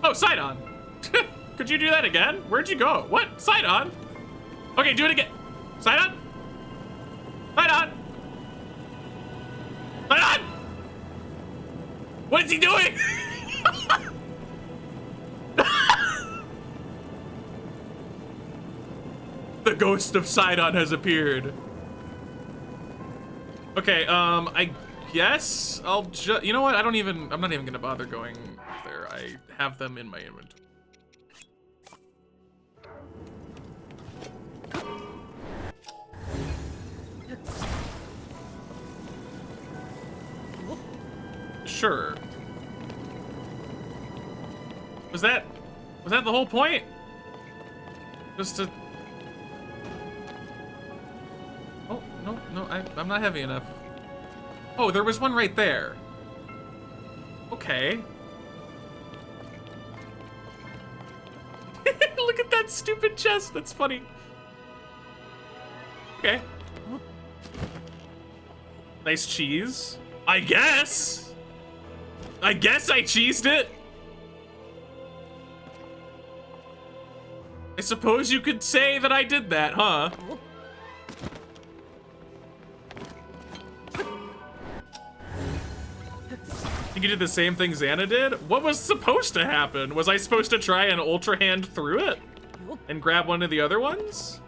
Oh, Sidon! Could you do that again? Where'd you go? What? Sidon? Okay, do it again. Sidon! Sidon! Sidon! What is he doing? The ghost of Sidon has appeared. Okay, I guess I'll just, you know what? I'm not even gonna bother going there. I have them in my inventory. Sure. Was that the whole point? Just to... Oh, no, I'm not heavy enough. Oh, there was one right there. Okay. Look at that stupid chest, that's funny. Okay. Nice cheese. I guess I cheesed it. I suppose you could say that I did that, huh? You did the same thing Xana did? What was supposed to happen? Was I supposed to try and ultra hand through it? And grab one of the other ones?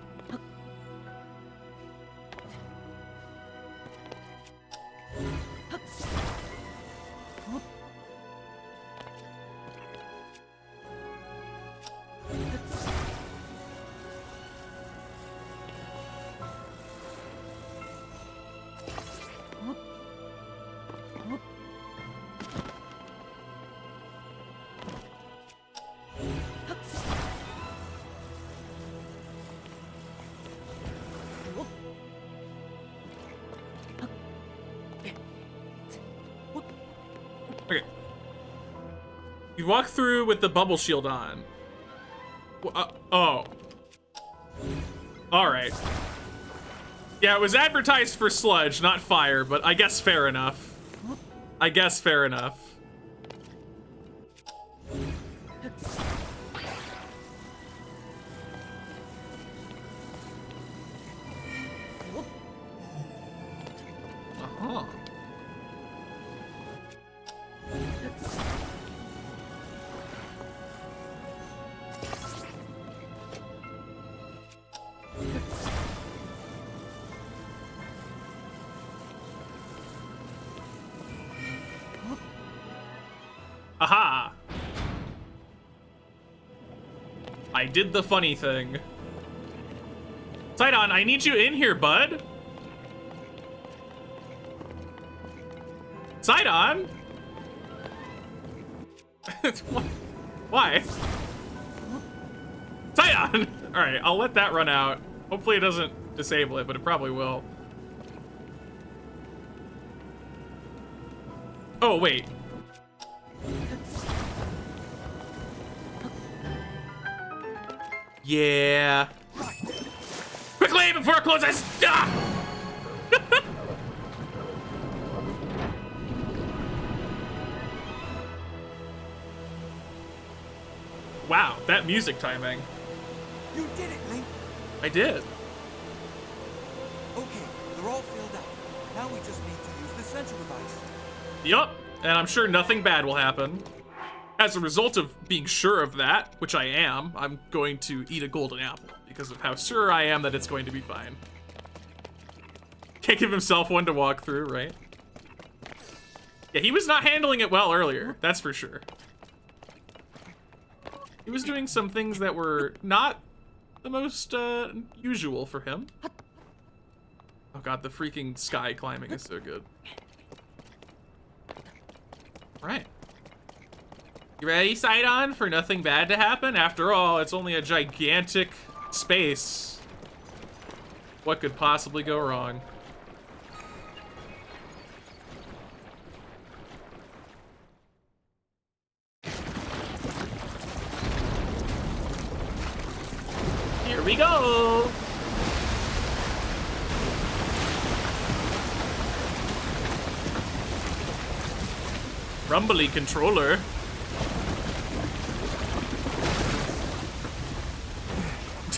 Okay. You walk through with the bubble shield on. Oh. Alright. Yeah, it was advertised for sludge, not fire, but I guess fair enough. I guess fair enough. Uh-huh. Aha! I did the funny thing. Sidon, I need you in here, bud. Sidon? Why? Sidon! Alright, I'll let that run out. Hopefully it doesn't disable it, but it probably will. Oh, wait. Yeah. Quickly before it closes! Ah! Wow, that music timing. You did it, Link. I did. Okay, they're all filled up. Now we just need to use the central device. Yup, and I'm sure nothing bad will happen. As a result of being sure of that, which I am, I'm going to eat a golden apple because of how sure I am that it's going to be fine. Can't give himself one to walk through, right? Yeah, he was not handling it well earlier, that's for sure. He was doing some things that were not the most usual for him. Oh god, the freaking sky climbing is so good. Right. You ready, Sidon, for nothing bad to happen? After all, it's only a gigantic space. What could possibly go wrong? Here we go! Rumbly controller.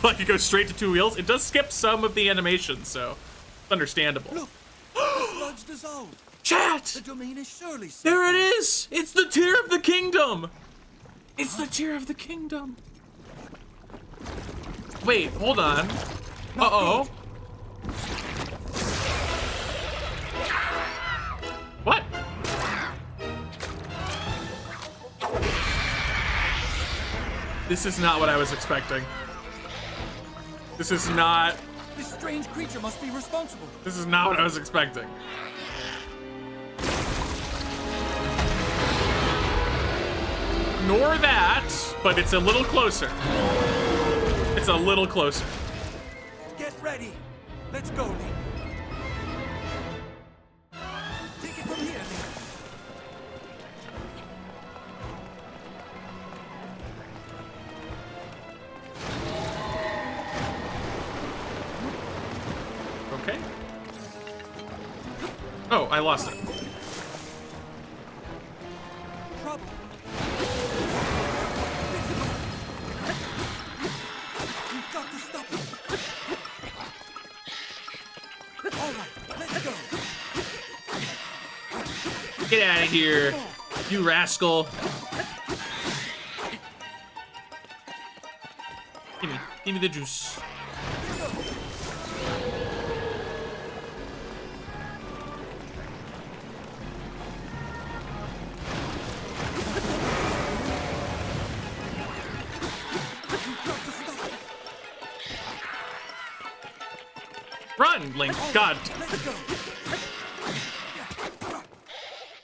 so I could go straight to 2 wheels. It does skip some of the animation, so it's understandable. Look, the sludge dissolved. Chat! The domain is surely safe. There it is! It's the Tear of the Kingdom! It's the Tear of the Kingdom. Wait, hold on. Uh-oh. What? This is not what I was expecting. This is not... This strange creature must be responsible. This is not what I was expecting. Nor that, but it's a little closer. It's a little closer. Get ready. Let's go, Link. Take it from here, Link. Okay. Oh, I lost it. Trouble. We've got to stop him. All right, let's go. Get out of here, you rascal. Give me the juice. Run, Link. God.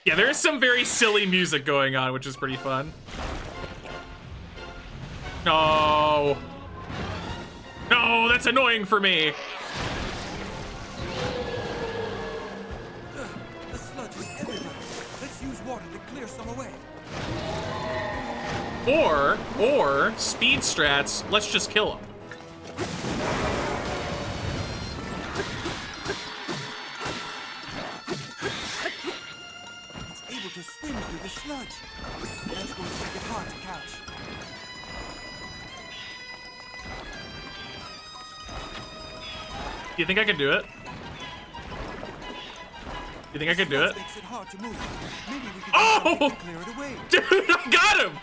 Yeah, there is some very silly music going on, which is pretty fun. No. No, that's annoying for me. The sludge is everywhere. Let's use water to clear some away. Or, speed strats, let's just kill him. It's able to swim through the sludge. That's going to make it hard to catch. You think I could do it? You think I could do it? Makes it hard to move. Maybe we could Oh! clear it away. Dude, I got him!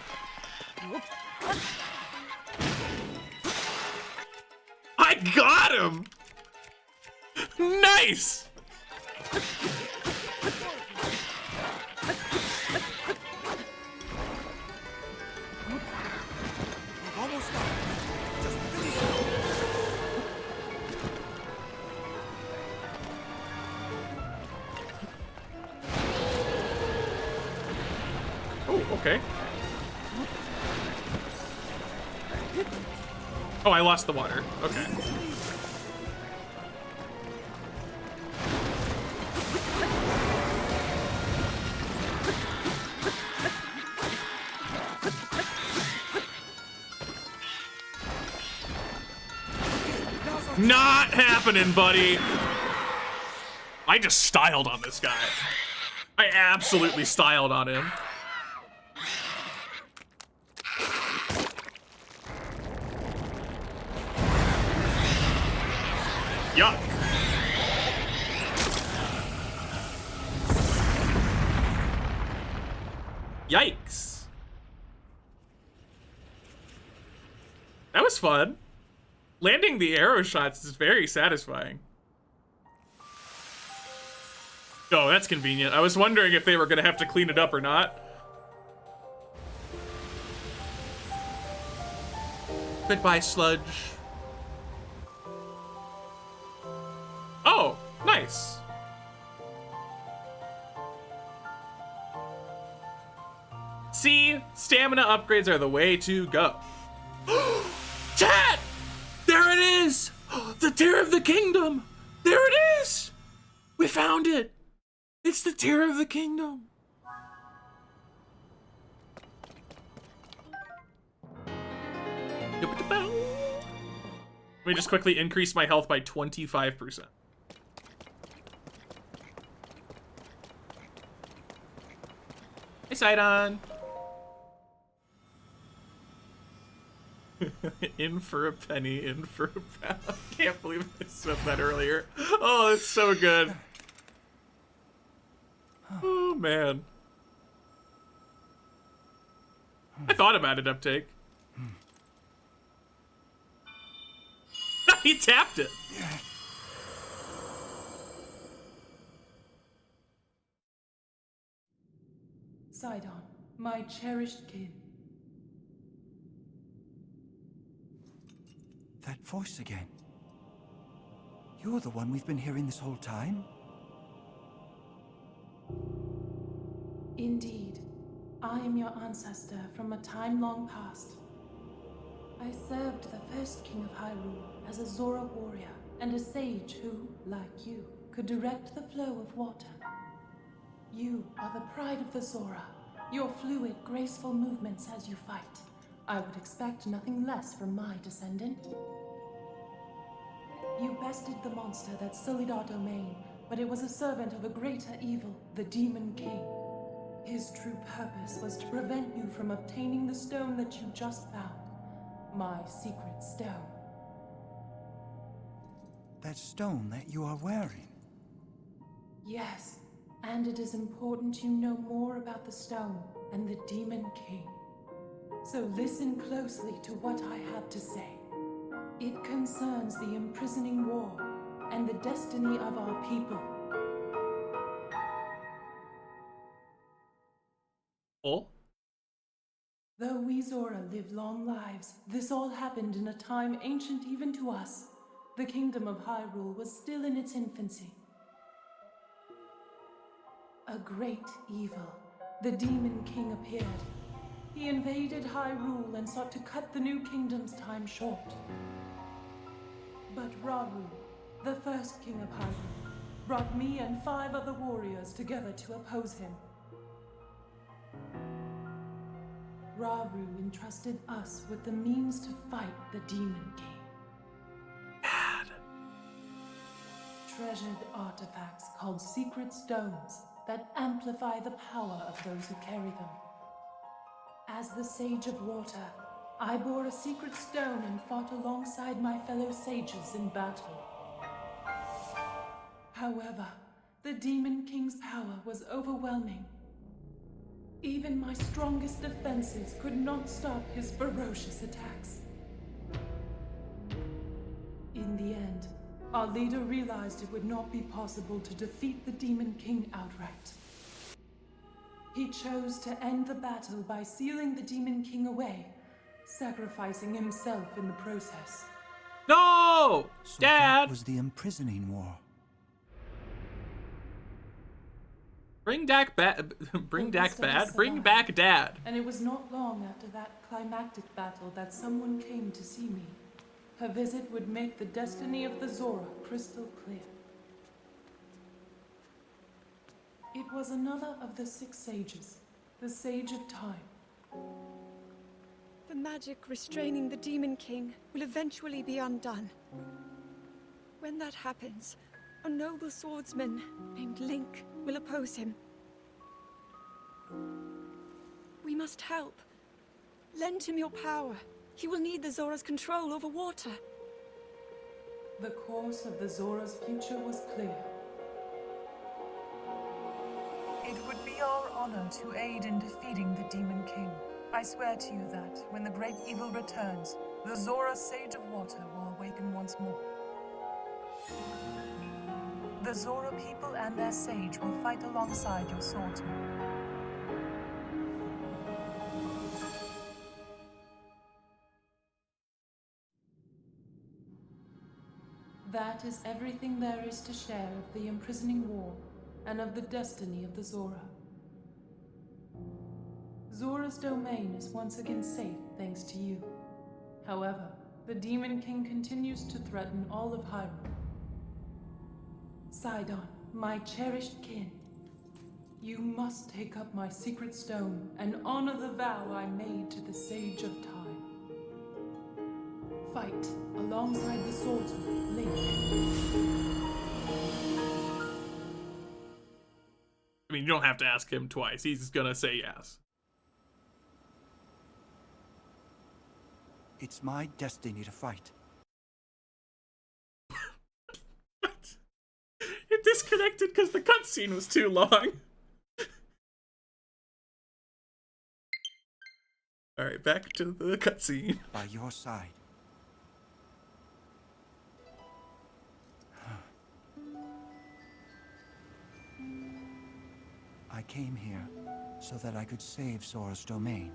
I got him! Nice! We've almost got it. Just finish it. Oh, okay. Oh, I lost the water. Okay. Not happening, buddy. I just styled on this guy. I absolutely styled on him. Yuck. Yikes. That was fun. Landing the arrow shots is very satisfying. Oh, that's convenient. I was wondering if they were gonna have to clean it up or not. Goodbye, sludge. Oh, nice. See, stamina upgrades are the way to go. Chat! There it is! The Tear of the Kingdom! There it is! We found it! It's the Tear of the Kingdom. Let me just quickly increase my health by 25%. Hey, Sidon. In for a penny, in for a pound. Can't believe I said that earlier. Oh, it's so good. Oh, man. I thought about it, Uptake. He tapped it. Sidon, my cherished kin. That voice again. You're the one we've been hearing this whole time? Indeed, I am your ancestor from a time long past. I served the first king of Hyrule as a Zora warrior and a sage who, like you, could direct the flow of water. You are the pride of the Zora, your fluid, graceful movements as you fight. I would expect nothing less from my descendant. You bested the monster that sullied our domain, but it was a servant of a greater evil, the Demon King. His true purpose was to prevent you from obtaining the stone that you just found. My secret stone. That stone that you are wearing? Yes, and it is important you know more about the stone and the Demon King. So listen closely to what I have to say. It concerns the imprisoning war and the destiny of our people. Oh? Though we Zora live long lives, this all happened in a time ancient even to us. The kingdom of Hyrule was still in its infancy. A great evil, the Demon King, appeared. He invaded Hyrule and sought to cut the new kingdom's time short. But Rauru, the first king of Hyrule, brought me and 5 other warriors together to oppose him. Rauru entrusted us with the means to fight the Demon King. Dad. Treasured artifacts called secret stones that amplify the power of those who carry them. As the Sage of Water, I bore a secret stone and fought alongside my fellow sages in battle. However, the Demon King's power was overwhelming. Even my strongest defenses could not stop his ferocious attacks. In the end, our leader realized it would not be possible to defeat the Demon King outright. He chose to end the battle by sealing the Demon King away, sacrificing himself in the process. No! So Dad! that was the imprisoning war. Bring Dak bad. Bring The Dak wisdom bad. Bring survived. back Dad. And it was not long after that climactic battle that someone came to see me. Her visit would make the destiny of the Zora crystal clear. It was another of the 6 sages, the Sage of Time. The magic restraining the Demon King will eventually be undone. When that happens, a noble swordsman named Link will oppose him. We must help. Lend him your power. He will need the Zora's control over water. The course of the Zora's future was clear. It would be our honor to aid in defeating the Demon King. I swear to you that, when the great evil returns, the Zora Sage of Water will awaken once more. The Zora people and their sage will fight alongside your swordsman. That is everything there is to share of the imprisoning war and of the destiny of the Zora. Zora's domain is once again safe thanks to you. However, the Demon King continues to threaten all of Hyrule. Sidon, my cherished kin, you must take up my secret stone and honor the vow I made to the Sage of Time. Fight alongside the swordsman, Link. I mean, you don't have to ask him twice. He's gonna say yes. It's my destiny to fight. It disconnected because the cutscene was too long. Alright, back to the cutscene. By your side. I came here so that I could save Sora's domain.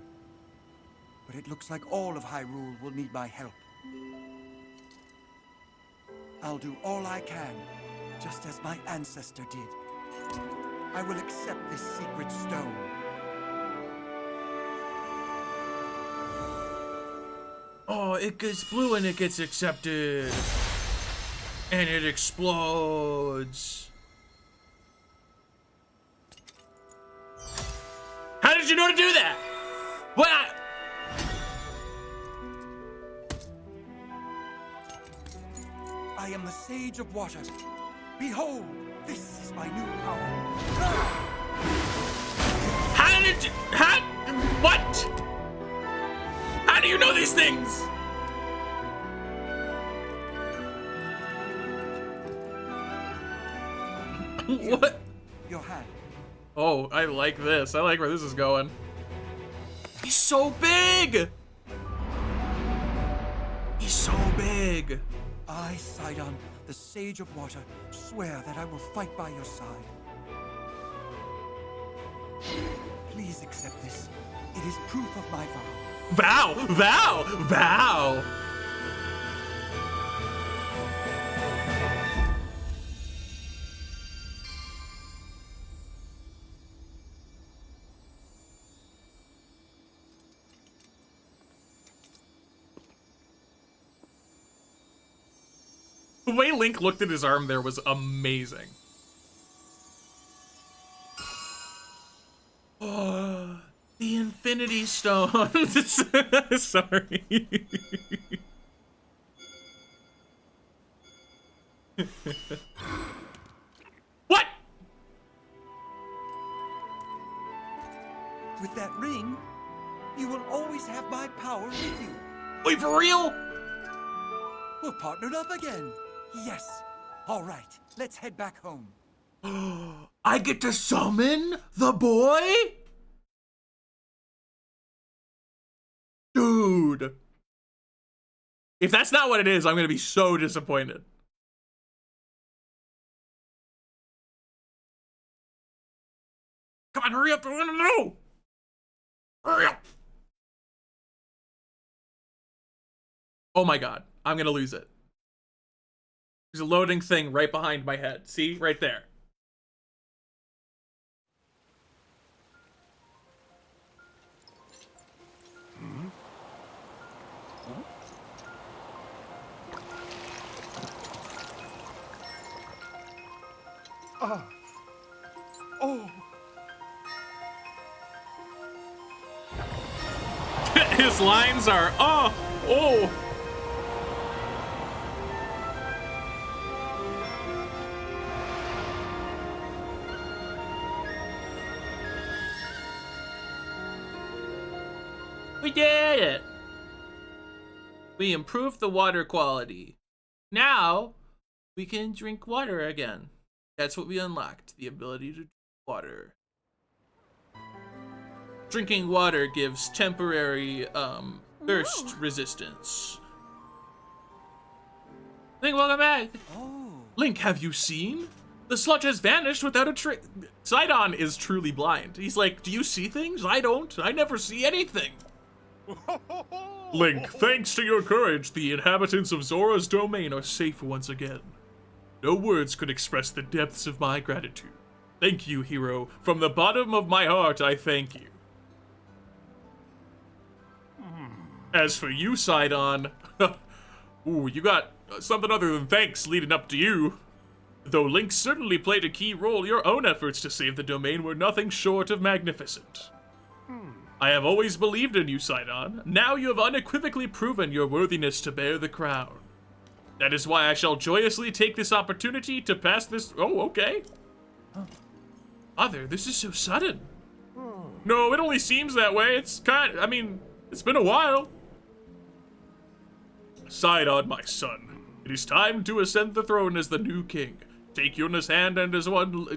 But it looks like all of Hyrule will need my help. I'll do all I can, just as my ancestor did. I will accept this secret stone. Oh, it gets blue and it gets accepted. And it explodes. How did you know to do that? What? I am the Sage of Water. Behold, this is my new power. How did you... How... What? How do you know these things? What? Your hand. Oh, I like this. I like where this is going. He's so big! He's so big. I, Sidon, the Sage of Water, swear that I will fight by your side. Please accept this. It is proof of my vow. Vow! Vow! Vow! The way Link looked at his arm there was amazing. Oh, the Infinity Stones. Sorry. What? With that ring, you will always have my power with you. Wait, for real? We're partnered up again. Yes. All right, let's head back home. I get to summon the boy? Dude. If that's not what it is, I'm gonna be so disappointed. Come on, hurry up, I wanna know! Hurry up! Oh my god, I'm gonna lose it. There's a loading thing right behind my head. See? Right there. Oh, His lines are, oh, oh. We did it! We improved the water quality. Now, we can drink water again. That's what we unlocked, the ability to drink water. Drinking water gives temporary, thirst resistance. Link, welcome back! oh. Link, have you seen? The sludge has vanished without a trace. Sidon is truly blind. He's like, do you see things? I don't. I never see anything. Link, thanks to your courage, the inhabitants of Zora's domain are safe once again. No words could express the depths of my gratitude. Thank you, hero. From the bottom of my heart, I thank you. As for you, Sidon, ooh, you got something other than thanks leading up to you. Though Link certainly played a key role, your own efforts to save the domain were nothing short of magnificent. I have always believed in you, Sidon. Now you have unequivocally proven your worthiness to bear the crown. That is why I shall joyously take this opportunity to pass this... Oh, okay. Father, this is so sudden. No, it only seems that way. It's kind... I mean, it's been a while. Sidon, my son. It is time to ascend the throne as the new king. Take Yona's hand and as one...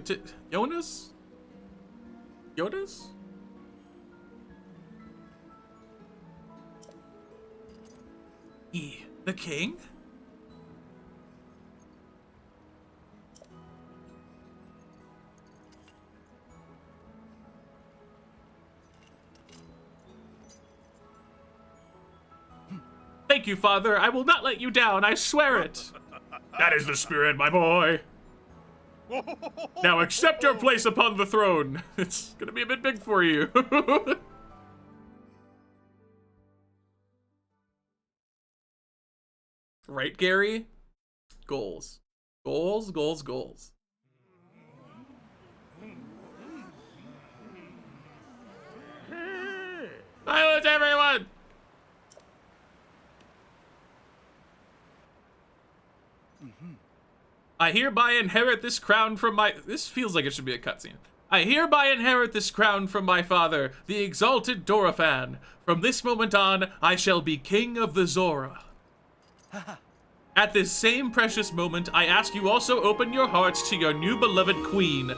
Jonas? Jonas? He, the king? Thank you, Father. I will not let you down. I swear it. That is the spirit, my boy. Now accept your place upon the throne. It's gonna be a bit big for you. Right, Gary? Goals. Goals, goals, goals. Silence, everyone! I hereby inherit this crown from my... This feels like it should be a cutscene. I hereby inherit this crown from my father, the exalted Dorephan. From this moment on, I shall be king of the Zora. At this same precious moment, I ask you also open your hearts to your new beloved queen.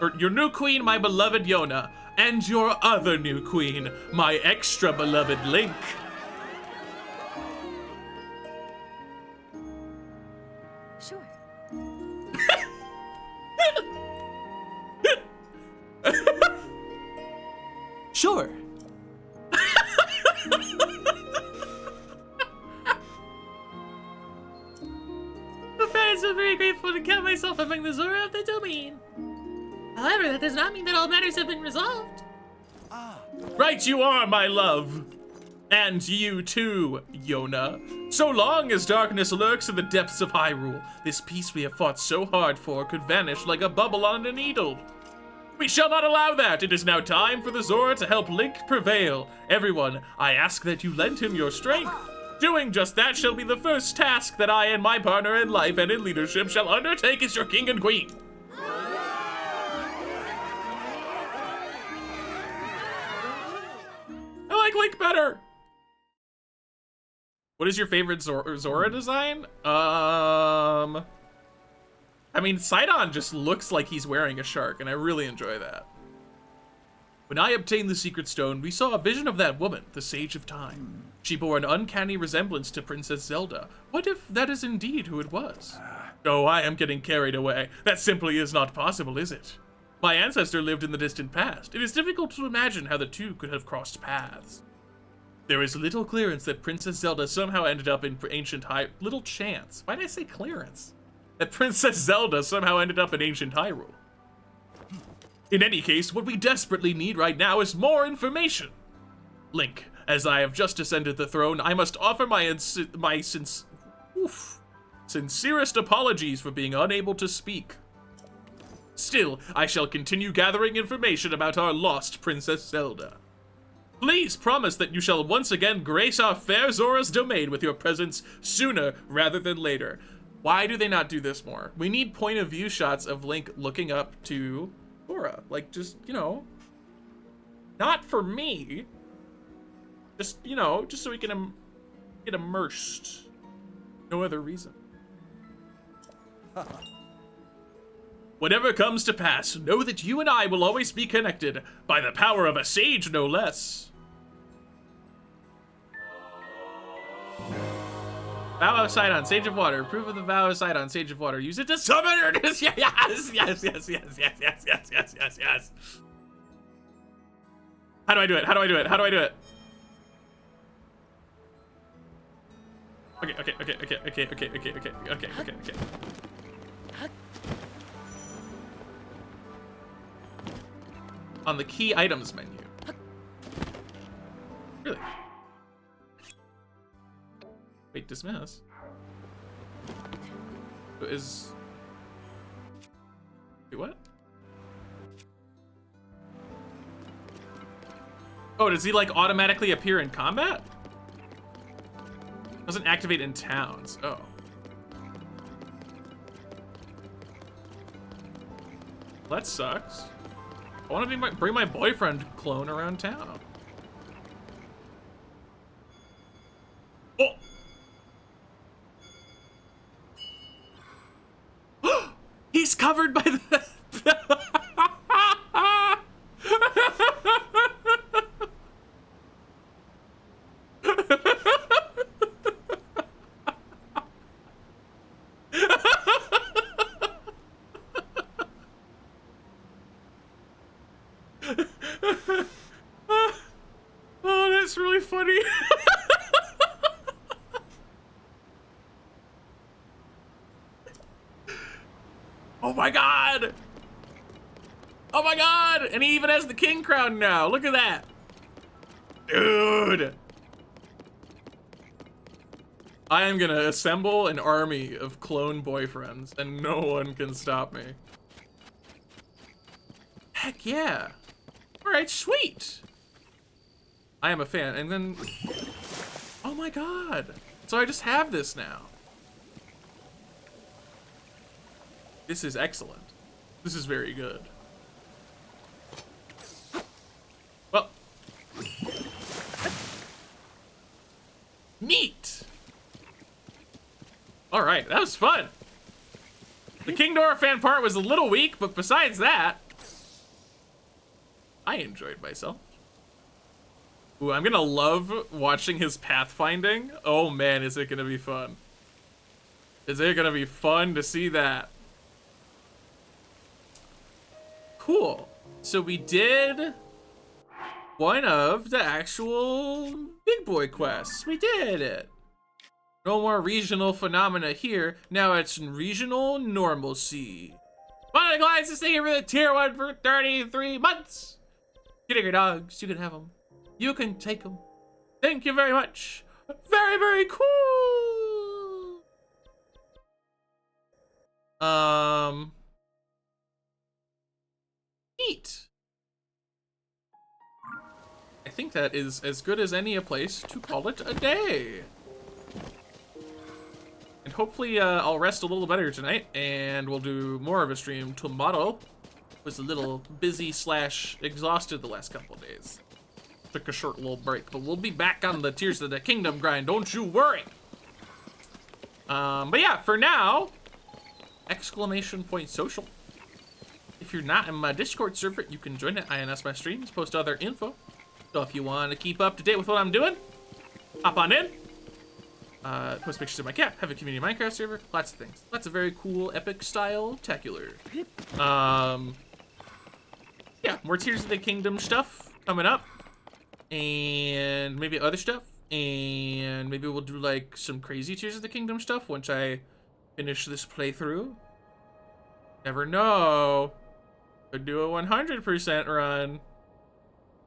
Or your new queen, my beloved Yona. And your other new queen, my extra beloved Link. Sure. Sure. I'm so very grateful to count myself among the Zora of the domain. However, that does not mean that all matters have been resolved. Right you are, my love. And you too, Yona. So long as darkness lurks in the depths of Hyrule, this peace we have fought so hard for could vanish like a bubble on a needle. We shall not allow that. It is now time for the Zora to help Link prevail. Everyone, I ask that you lend him your strength. Doing just that shall be the first task that I and my partner in life and in leadership shall undertake as your king and queen. I like Link better. What is your favorite Zora design? I mean, Sidon just looks like he's wearing a shark, and I really enjoy that. When I obtained the Secret Stone, we saw a vision of that woman, the Sage of Time. She bore an uncanny resemblance to Princess Zelda. What if that is indeed who it was? Oh, I am getting carried away. That simply is not possible, is it? My ancestor lived in the distant past. It is difficult to imagine how the two could have crossed paths. There is little clearance that Princess Zelda somehow ended up in ancient Hyrule. Little chance. Why did I say clearance? That Princess Zelda somehow ended up in ancient Hyrule. In any case, what we desperately need right now is more information. Link, as I have just ascended the throne, I must offer my sincerest apologies for being unable to speak. Still, I shall continue gathering information about our lost Princess Zelda. Please promise that you shall once again grace our fair Zora's domain with your presence sooner rather than later. Why do they not do this more? We need point of view shots of Link looking up to Zora. Like, just, you know, not for me. Just, you know, just so we can get immersed. No other reason. Whatever comes to pass, know that you and I will always be connected by the power of a sage, no less. Vow of Sidon, Sage of Water. Proof of the Vow of Sidon, Sage of Water. Use it to summon her. Yes, yes, yes, yes, yes, yes, yes, yes, yes, yes, yes. How do I do it? How do I do it? How do I do it? Okay. On the key items menu. Really? Wait, dismiss? Is... Wait, what? Oh, does he, like, automatically appear in combat? Doesn't activate in towns. Oh. Well, that sucks. I want to bring my boyfriend clone around town. Oh! He's covered by the... Oh, that's really funny. Oh my god! Oh my god! And he even has the king crown now. Look at that. Dude. I am gonna assemble an army of clone boyfriends and no one can stop me. Heck yeah. All right, sweet. I am a fan. And then, oh my god. So I just have this now. This is excellent. This is very good. Well. Neat. All right, that was fun. The King Dora fan part was a little weak, but besides that, I enjoyed myself. Ooh, I'm gonna love watching his pathfinding. Oh man, is it gonna be fun. Is it gonna be fun to see that? Cool. So we did one of the actual big boy quests. We did it. No more regional phenomena here. Now it's regional normalcy. One of the clients is thank you for the tier 1 for 33 months. Getting your dogs, you can have them. You can take them. Thank you very much. Very, very cool. Neat. I think that is as good as any a place to call it a day. And hopefully I'll rest a little better tonight and we'll do more of a stream tomorrow. Was a little busy / exhausted the last couple of days. Took a short little break, but we'll be back on the Tears of the Kingdom grind, don't you worry. But yeah, for now, !social. If you're not in my Discord server, you can join it. INS my streams, post other info. So if you want to keep up to date with what I'm doing, hop on in. Post pictures of my cat, have a community Minecraft server, lots of things. Lots of very cool, epic style, tacular. Yeah, more Tears of the Kingdom stuff coming up. And maybe other stuff. And maybe we'll do like some crazy Tears of the Kingdom stuff once I finish this playthrough. Never know. Could do a 100% run.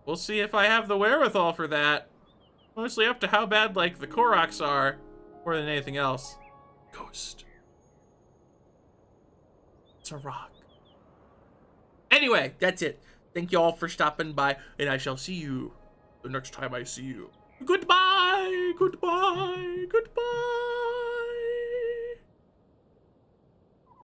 We'll see if I have the wherewithal for that. Mostly up to how bad like the Koroks are, more than anything else. Ghost. It's a rock. Anyway, that's it. Thank you all for stopping by, and I shall see you the next time I see you. Goodbye, goodbye, goodbye.